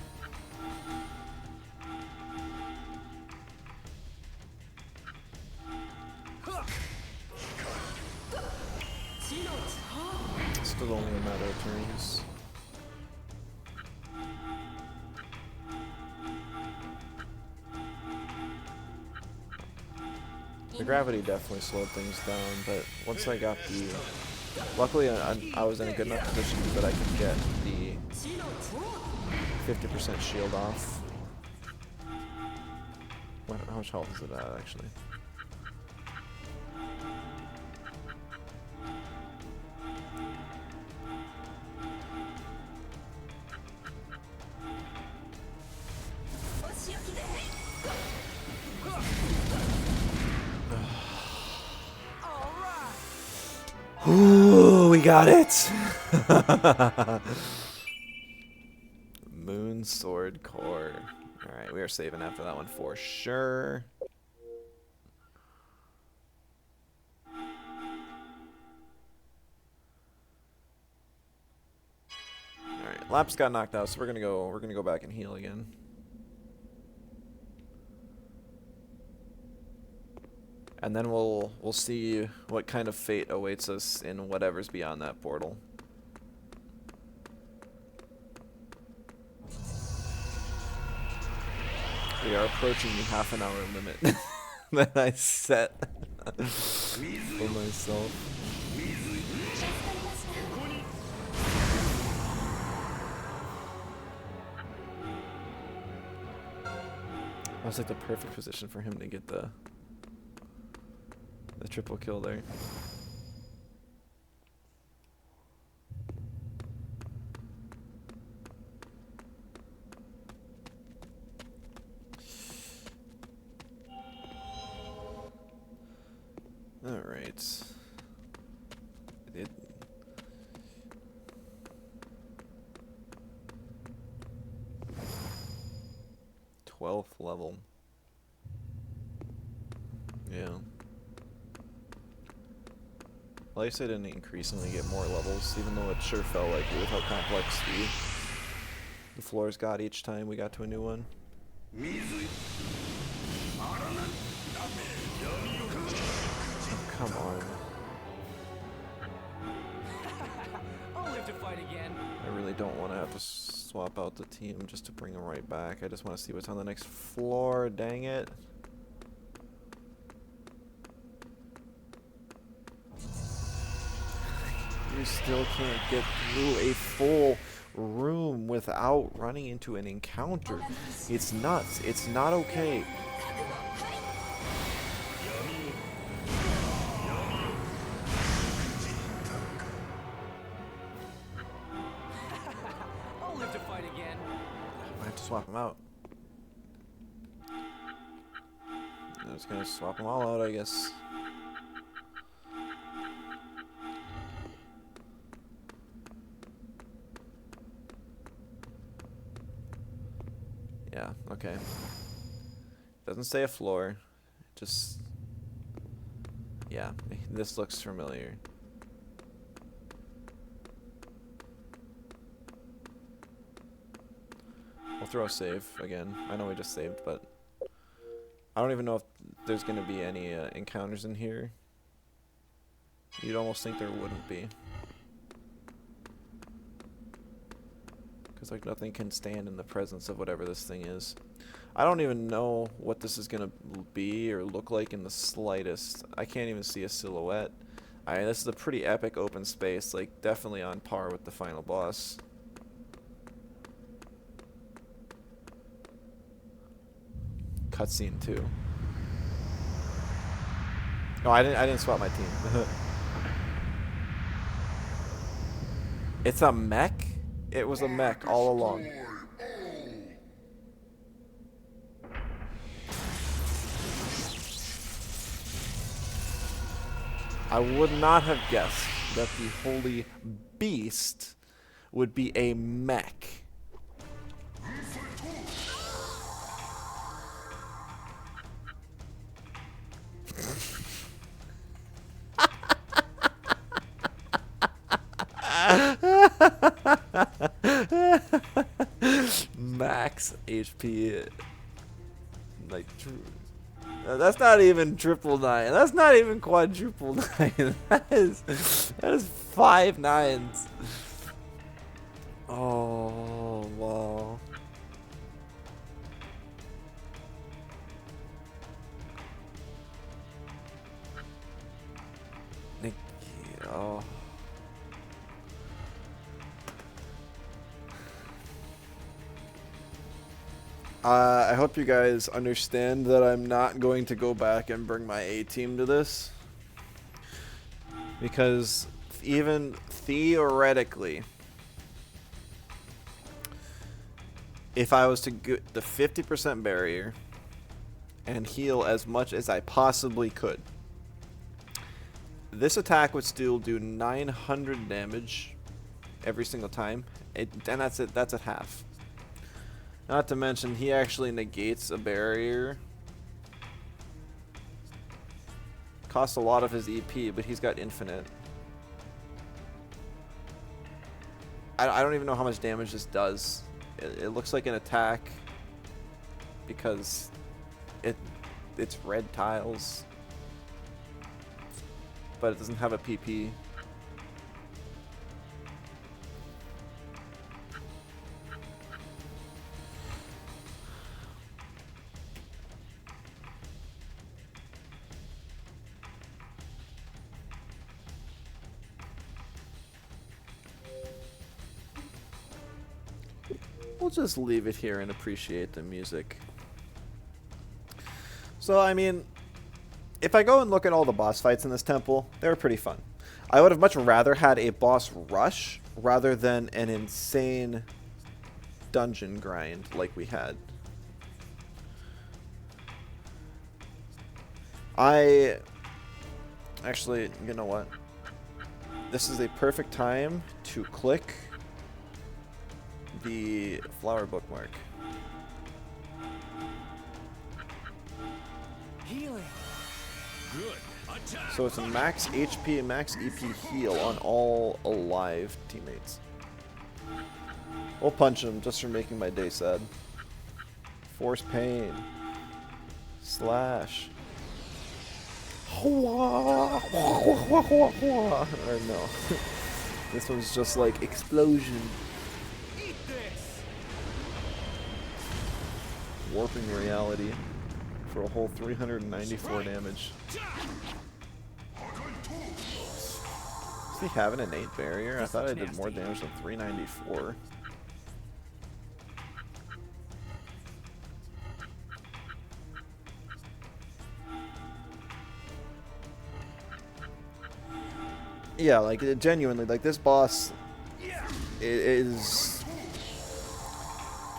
Still only a matter of turns. The gravity definitely slowed things down, but once I got the... Luckily, I was in a good enough position that I could get the 50% shield off. What, how much health is it at, actually? Ooh, we got it! Moon Sword Core. Alright, we are saving after that one for sure. Alright, Laps got knocked out, so we're gonna go back and heal again. And then we'll see what kind of fate awaits us in whatever's beyond that portal. We are approaching the half-an-hour limit that I set for myself. That was like the perfect position for him to get the triple kill there. All right. It 12th level. Yeah. At least I didn't increasingly get more levels, even though it sure felt like it with how complex the floors got each time we got to a new one. Oh, come on. I'll live to fight again. I really don't want to have to swap out the team just to bring them right back. I just want to see what's on the next floor. Dang it. You still can't get through a full room without running into an encounter. It's nuts. It's not okay. I'll live to fight again. I have to swap them out. I'm just gonna swap them all out, I guess. Yeah, okay. Doesn't say a floor. Just... yeah, this looks familiar. We'll throw a save again. I know we just saved, but... I don't even know if there's going to be any encounters in here. You'd almost think there wouldn't be. Because like nothing can stand in the presence of whatever this thing is. I don't even know what this is going to be or look like in the slightest. I can't even see a silhouette. This is a pretty epic open space, like definitely on par with the final boss. Cutscene too. No, I didn't swap my team. It's a mech? It was a mech all along. I would not have guessed that the holy beast would be a mech. Max HP, like that's not even triple nine. That's not even quadruple nine. That is 5 nines. Oh wow. Oh. I hope you guys understand that I'm not going to go back and bring my A team to this. Because even theoretically, if I was to get the 50% barrier and heal as much as I possibly could, this attack would still do 900 damage every single time, and that's it. That's at half. Not to mention, he actually negates a barrier. Costs a lot of his EP, but he's got infinite. I don't even know how much damage this does. It looks like an attack because it's red tiles, but it doesn't have a PP. We'll just leave it here and appreciate the music. So, I mean, if I go and look at all the boss fights in this temple, they were pretty fun. I would have much rather had a boss rush rather than an insane dungeon grind like we had. Actually, you know what? This is a perfect time to click the flower bookmark. Healing. Good. Attack. So it's a max HP and max EP heal on all alive teammates. We'll punch him just for making my day sad. Force pain. Slash. Or no. This one's just like explosion. Eat this. Warping reality for a whole 394 damage. Does he have an innate barrier? I thought I did more damage than 394. Yeah, like genuinely, like this boss is.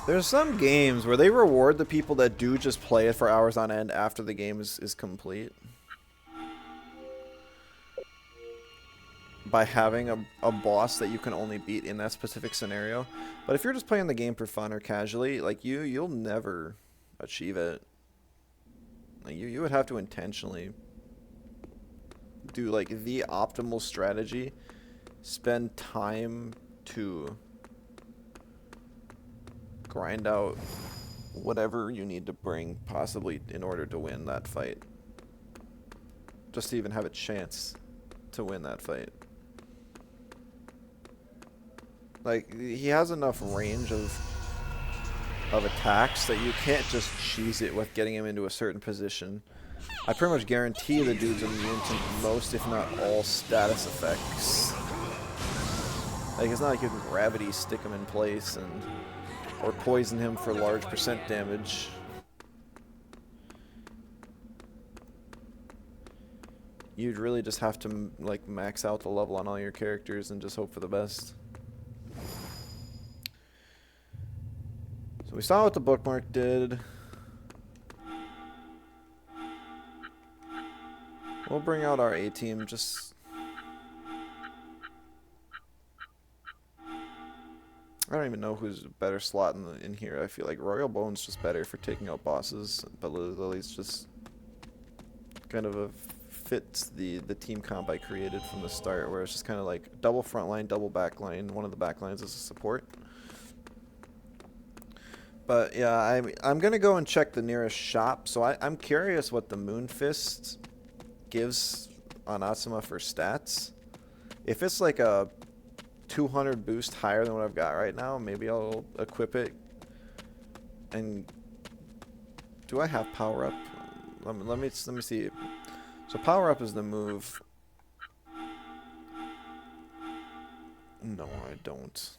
There's some games where they reward the people that do just play it for hours on end after the game is complete. By having a boss that you can only beat in that specific scenario. But if you're just playing the game for fun or casually, like you'll never achieve it. Like you would have to intentionally do like the optimal strategy, spend time to grind out whatever you need to bring possibly in order to win that fight. Just to even have a chance to win that fight. Like, he has enough range of attacks that you can't just cheese it with getting him into a certain position. I pretty much guarantee the dude's immune to most, if not all, status effects. Like, it's not like you can gravity stick him in place and or poison him for large percent damage. You'd really just have to like max out the level on all your characters and just hope for the best. So we saw what the bookmark did. We'll bring out our A team. Just I don't even know who's a better slot in here. I feel like Royal Bone's just better for taking out bosses, but Lily's just kind of fits the team comp I created from the start, where it's just kind of like double front line, double back line. One of the back lines is a support. But yeah, I'm gonna go and check the nearest shop. So I'm curious what the Moon Fist gives on Atsuma for stats. If it's like a 200 boost higher than what I've got right now, maybe I'll equip it. And do I have power up? Let me see. So power up is the move. No, I don't.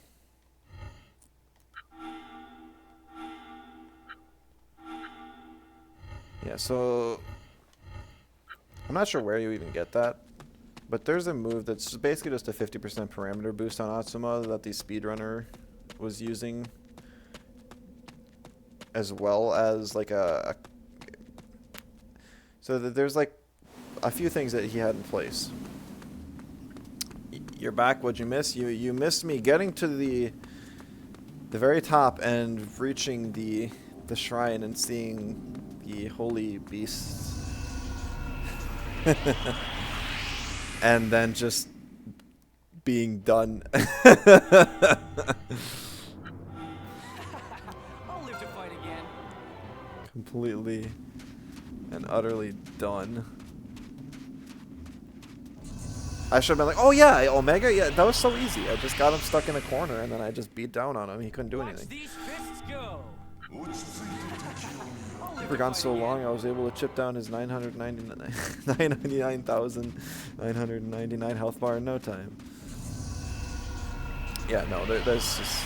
Yeah, so I'm not sure where you even get that, but there's a move that's basically just a 50% parameter boost on Atsuma that the speedrunner was using, as well as like so there's like a few things that he had in place. You're back. What'd you miss? You missed me getting to the very top and reaching the shrine and seeing the holy beasts. And then just being done. I'll live to fight again. Completely and utterly done. I should have been like, oh yeah, Omega, yeah, that was so easy. I just got him stuck in a corner and then I just beat down on him. He couldn't do Watch anything. these fists go. For gone so long, I was able to chip down his 999,999 health bar in no time. Yeah, no, there's just...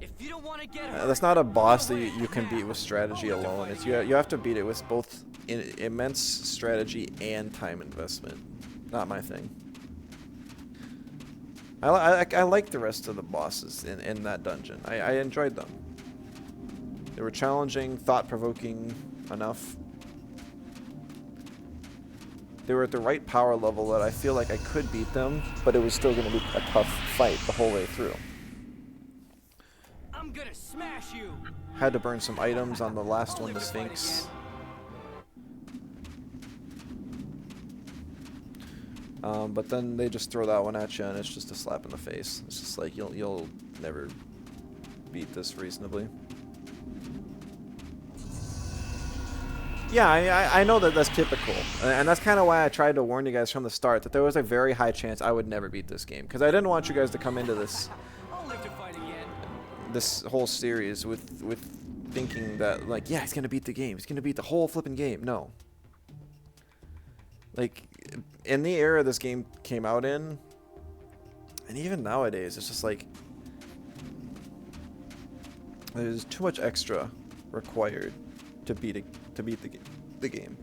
If you don't want to get hurt, that's not a boss that run away you can now. beat with strategy I'll live to alone. fight It's again. you have to beat it with both immense strategy and time investment. Not my thing. I like the rest of the bosses in that dungeon. I enjoyed them. They were challenging, thought-provoking enough. They were at the right power level that I feel like I could beat them, but it was still going to be a tough fight the whole way through. I'm gonna smash you. Had to burn some items on the last I'll one, the live to fight Sphinx. But then they just throw that one at you, and it's just a slap in the face. It's just like you'll never beat this reasonably. Yeah, I know that that's typical, and that's kind of why I tried to warn you guys from the start that there was a very high chance I would never beat this game, because I didn't want you guys to come into I'll live to fight again. this whole series with thinking that, like, yeah, he's gonna beat the game, he's gonna beat the whole flipping game. No. Like, in the era this game came out in, and even nowadays, it's just like there's too much extra required to beat the game.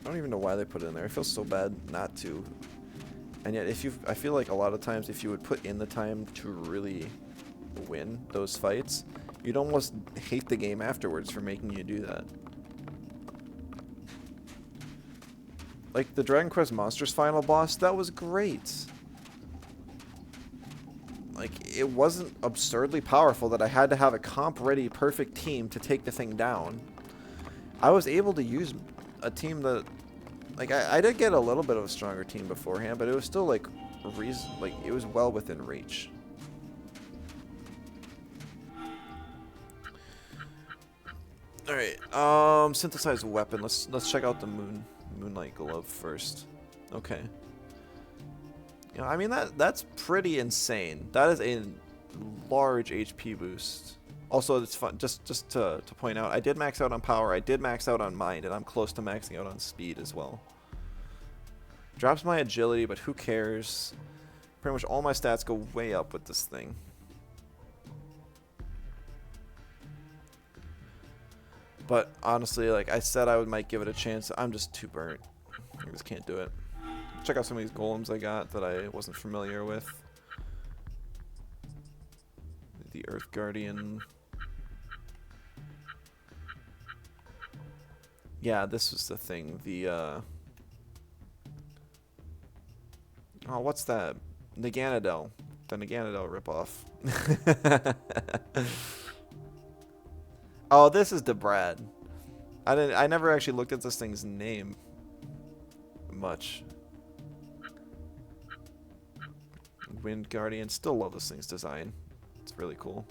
I don't even know why they put it in there. It feels so bad not to. And yet, I feel like a lot of times if you would put in the time to really win those fights, you'd almost hate the game afterwards for making you do that. Like the Dragon Quest Monsters final boss, that was great. Like, it wasn't absurdly powerful that I had to have a comp-ready perfect team to take the thing down. I was able to use a team that... Like, I did get a little bit of a stronger team beforehand, but it was still, like, it was well within reach. Alright, synthesized weapon. Let's check out the Moonlight Glove first. Okay. You know, I mean, that's pretty insane. That is a large HP boost. Also, it's fun, just to point out, I did max out on power, I did max out on mind, and I'm close to maxing out on speed as well. Drops my agility, but who cares? Pretty much all my stats go way up with this thing. But honestly, like I said, might give it a chance. I'm just too burnt. I just can't do it. Check out some of these golems I got that I wasn't familiar with. The Earth Guardian. Yeah, this was the thing. The oh, what's that? Naganadel. The Naganadel ripoff. Oh, this is Debrad. I never actually looked at this thing's name much. Wind Guardian. Still love this thing's design. It's really cool.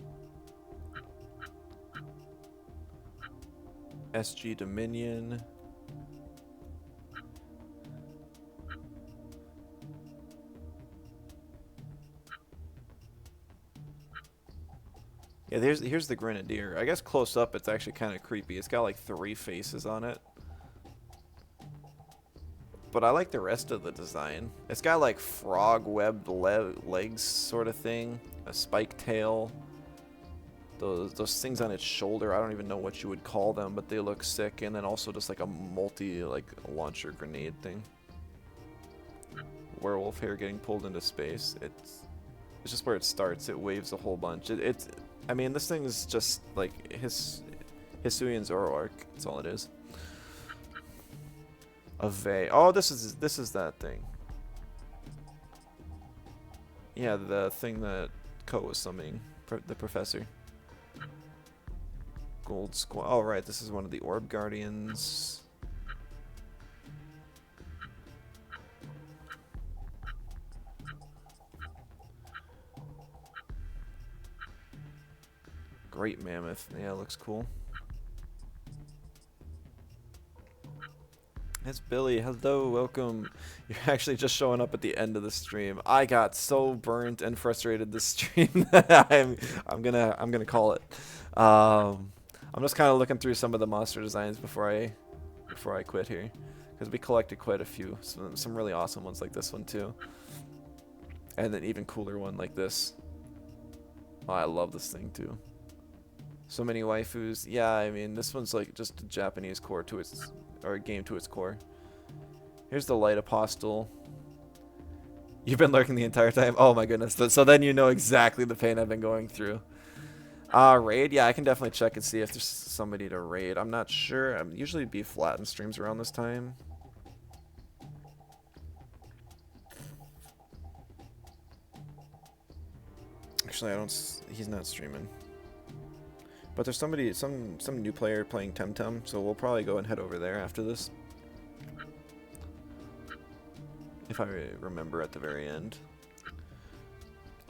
SG Dominion. Yeah, here's the Grenadier. I guess close up it's actually kind of creepy. It's got like 3 faces on it. But I like the rest of the design. It's got like frog webbed legs sort of thing. A spike tail. those things on its shoulder. I don't even know what you would call them, but they look sick. And then also just like a multi like launcher grenade thing. Werewolf hair getting pulled into space. It's just where it starts. It waves a whole bunch. I mean, this thing is just like Hisuian Zoroark. That's all it is. A Vey. Oh, this is that thing. Yeah, the thing that Ko was summoning, the professor. Gold Squad. Oh, right, this is one of the Orb Guardians. Great Mammoth. Yeah, looks cool. It's Billy. Hello, welcome. You're actually just showing up at the end of the stream. I got so burnt and frustrated this stream that I'm gonna call it. I'm just kind of looking through some of the monster designs before I quit here, because we collected quite a few, some really awesome ones like this one too, and an even cooler one like this. Oh, I love this thing too. So many waifus. Yeah, I mean, this one's like just a Japanese core to its, or a game to its core. Here's the Light Apostle. You've been lurking the entire time? Oh my goodness. So then you know exactly the pain I've been going through. Raid? Yeah, I can definitely check and see if there's somebody to raid. I'm not sure. I'm usually be flat in streams around this time. Actually, he's not streaming. But there's somebody, some new player playing Temtem, so we'll probably go and head over there after this. If I remember at the very end.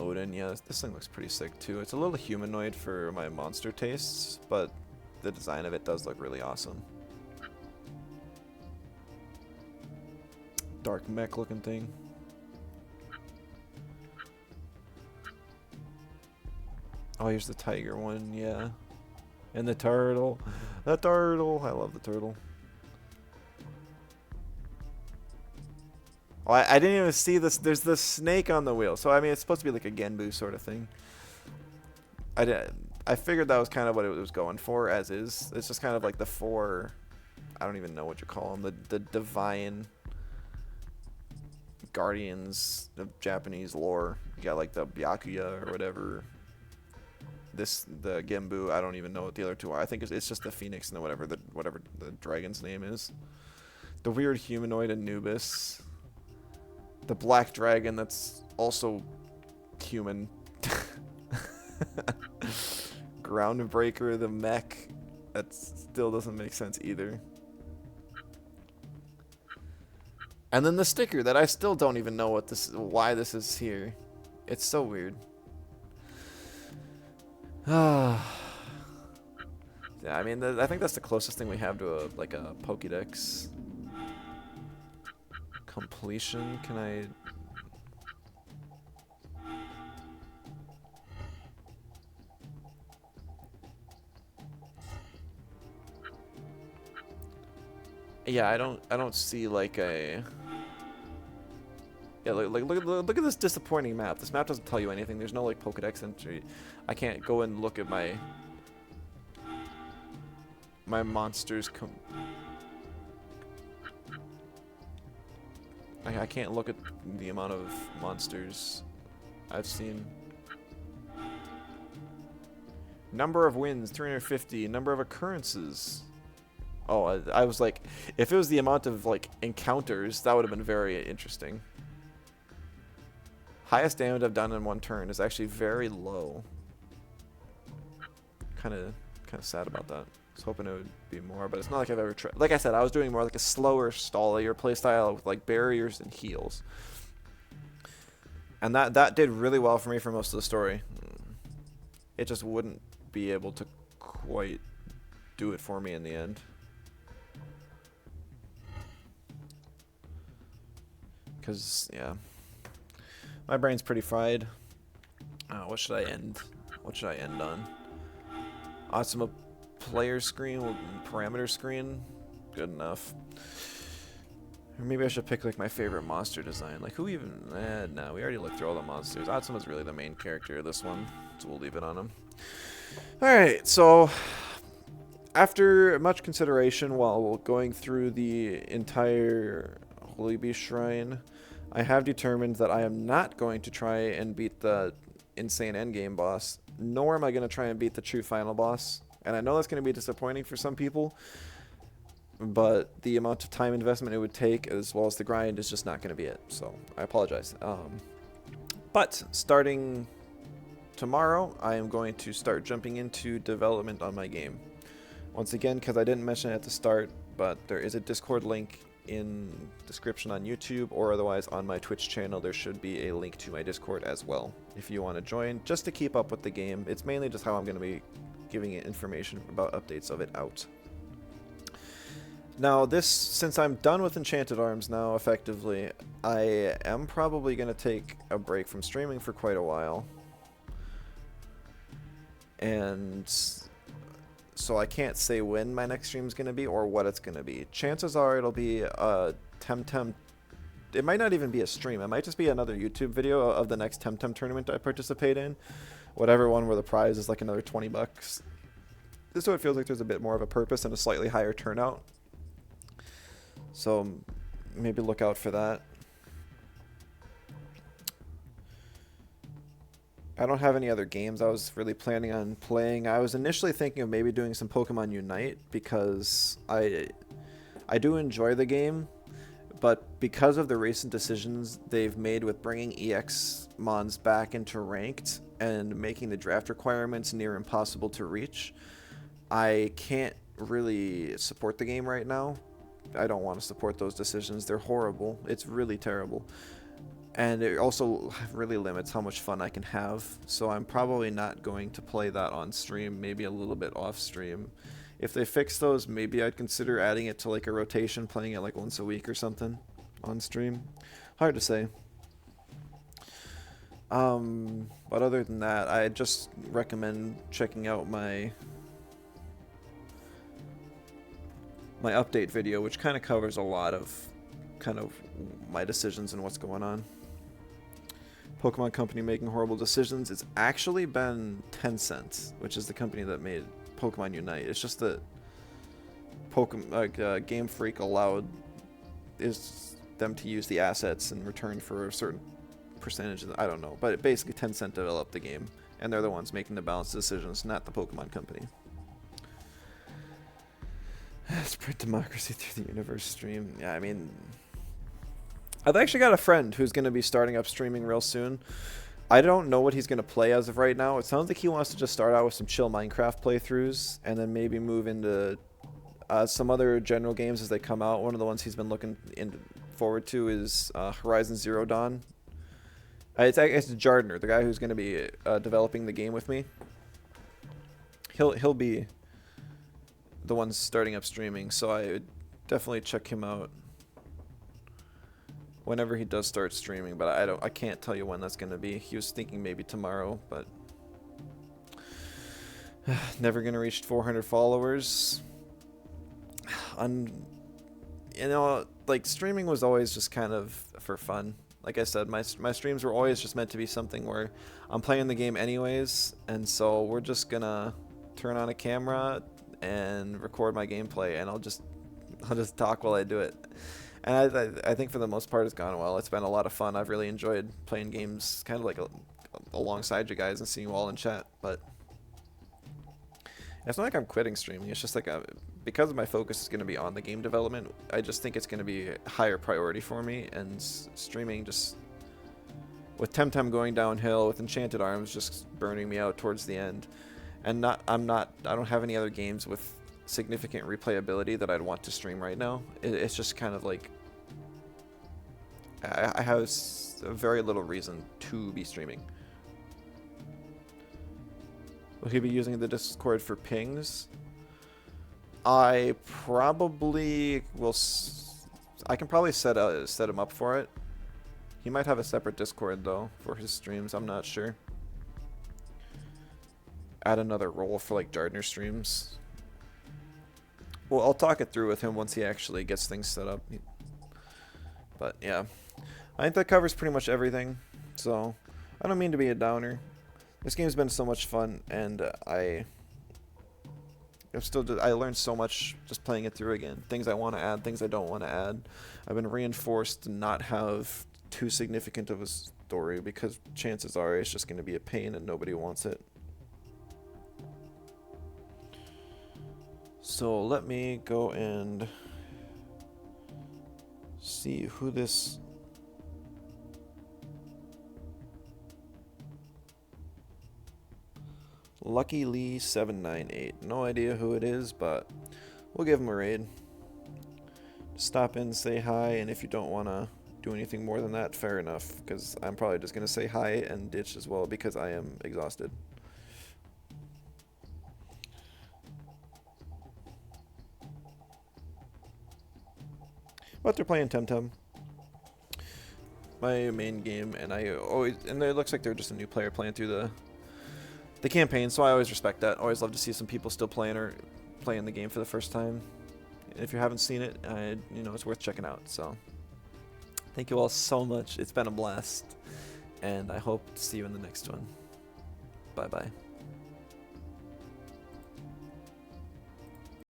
Odin, yeah, this thing looks pretty sick too. It's a little humanoid for my monster tastes, but the design of it does look really awesome. Dark mech looking thing. Oh, here's the tiger one, yeah. And the turtle. The turtle. I love the turtle. Oh, I didn't even see this. There's the snake on the wheel. So, I mean, it's supposed to be like a Genbu sort of thing. I figured that was kind of what it was going for, as is. It's just kind of like the four, I don't even know what you call them, the divine guardians of Japanese lore. You got like the Byakuya or whatever. The Genbu, I don't even know what the other two are. I think it's just the Phoenix and whatever the dragon's name is. The weird humanoid Anubis. The black dragon that's also human. Groundbreaker, the mech. That still doesn't make sense either. And then the sticker that I still don't even know why this is here. It's so weird. Yeah, I mean, I think that's the closest thing we have to a Pokédex completion. Can I? Yeah, I don't see like a. Yeah, look at this disappointing map. This map doesn't tell you anything. There's no like Pokédex entry. I can't go and look at my monsters. I can't look at the amount of monsters I've seen. Number of wins 350. Number of occurrences. Oh, I was like, if it was the amount of like encounters, that would have been very interesting. Highest damage I've done in one turn is actually very low. Kind of sad about that. I was hoping it would be more, but it's not like I've ever tried. Like I said, I was doing more like a slower, stallier playstyle with like barriers and heals. And that did really well for me for most of the story. It just wouldn't be able to quite do it for me in the end. Because, yeah. My brain's pretty fried. What should I end? What should I end on? Awesome player screen, parameter screen. Good enough. Or maybe I should pick like my favorite monster design. Like who even? No, we already looked through all the monsters. Atsuma's really the main character of this one, so we'll leave it on him. Alright, so after much consideration while going through the entire Holy Beast Shrine, I have determined that I am not going to try and beat the insane endgame boss, nor am I going to try and beat the true final boss. And I know that's going to be disappointing for some people, but the amount of time investment it would take as well as the grind is just not going to be it. So I apologize. But starting tomorrow, I am going to start jumping into development on my game. Once again, because I didn't mention it at the start, but there is a Discord link in description on YouTube, or otherwise on my Twitch channel there should be a link to my Discord as well if you want to join, just to keep up with the game. It's mainly just how I'm going to be giving it information about updates of it out. Now this, since I'm done with Enchanted Arms now effectively, I am probably going to take a break from streaming for quite a while. And so I can't say when my next stream is going to be or what it's going to be. Chances are it'll be a Temtem. It might not even be a stream. It might just be another YouTube video of the next Temtem tournament I participate in. Whatever one where the prize is like another 20 bucks. Just so it feels like there's a bit more of a purpose and a slightly higher turnout. So maybe look out for that. I don't have any other games I was really planning on playing. I was initially thinking of maybe doing some Pokemon Unite because I do enjoy the game, but because of the recent decisions they've made with bringing EX Mons back into ranked and making the draft requirements near impossible to reach, I can't really support the game right now. I don't want to support those decisions. They're horrible. It's really terrible. And it also really limits how much fun I can have. So I'm probably not going to play that on stream, maybe a little bit off stream. If they fix those, maybe I'd consider adding it to like a rotation, playing it like once a week or something on stream. Hard to say. But other than that, I just recommend checking out my update video, which kind of covers a lot of kind of my decisions and what's going on. Pokemon Company making horrible decisions. It's actually been Tencent, which is the company that made Pokemon Unite. It's just that Game Freak allowed them to use the assets in return for a certain percentage. I don't know, but basically Tencent developed the game, and they're the ones making the balanced decisions, not the Pokemon Company. Spread democracy through the universe stream. Yeah, I mean, I've actually got a friend who's going to be starting up streaming real soon. I don't know what he's going to play as of right now. It sounds like he wants to just start out with some chill Minecraft playthroughs and then maybe move into some other general games as they come out. One of the ones he's been looking forward to is Horizon Zero Dawn. It's Jardner, the guy who's going to be developing the game with me. He'll be the one starting up streaming, so I would definitely check him out whenever he does start streaming, but I can't tell you when that's going to be. He was thinking maybe tomorrow, but never going to reach 400 followers. You know, like, streaming was always just kind of for fun. Like I said, my streams were always just meant to be something where I'm playing the game anyways, and so we're just gonna turn on a camera and record my gameplay, and I'll just talk while I do it. And I think for the most part it's gone well. It's been a lot of fun. I've really enjoyed playing games kind of like alongside you guys and seeing you all in chat. But it's not like I'm quitting streaming. It's just like because my focus is going to be on the game development, I just think it's going to be a higher priority for me. And streaming, just with Temtem going downhill, with Enchanted Arms just burning me out towards the end, and I don't have any other games with significant replayability that I'd want to stream right now. It's just kind of like I have very little reason to be streaming. Will he be using the Discord for pings? I probably will. I can probably set him up for it. He might have a separate Discord though for his streams. I'm not sure. Add another role for like Jardner streams. Well, I'll talk it through with him once he actually gets things set up. But yeah, I think that covers pretty much everything. So I don't mean to be a downer. This game's been so much fun, and I learned so much just playing it through again. Things I want to add, things I don't want to add. I've been reinforced to not have too significant of a story because chances are it's just going to be a pain and nobody wants it. So let me go and see who this... Lucky Lee 798. No idea who it is, but we'll give him a raid. Stop in, say hi, and if you don't want to do anything more than that, fair enough, because I'm probably just going to say hi and ditch as well because I am exhausted. But they're playing Temtem, my main game, and it looks like they're just a new player playing through the campaign, so I always respect that. Always love to see some people still playing the game for the first time. And if you haven't seen it, you know, it's worth checking out. So thank you all so much. It's been a blast, and I hope to see you in the next one. Bye bye.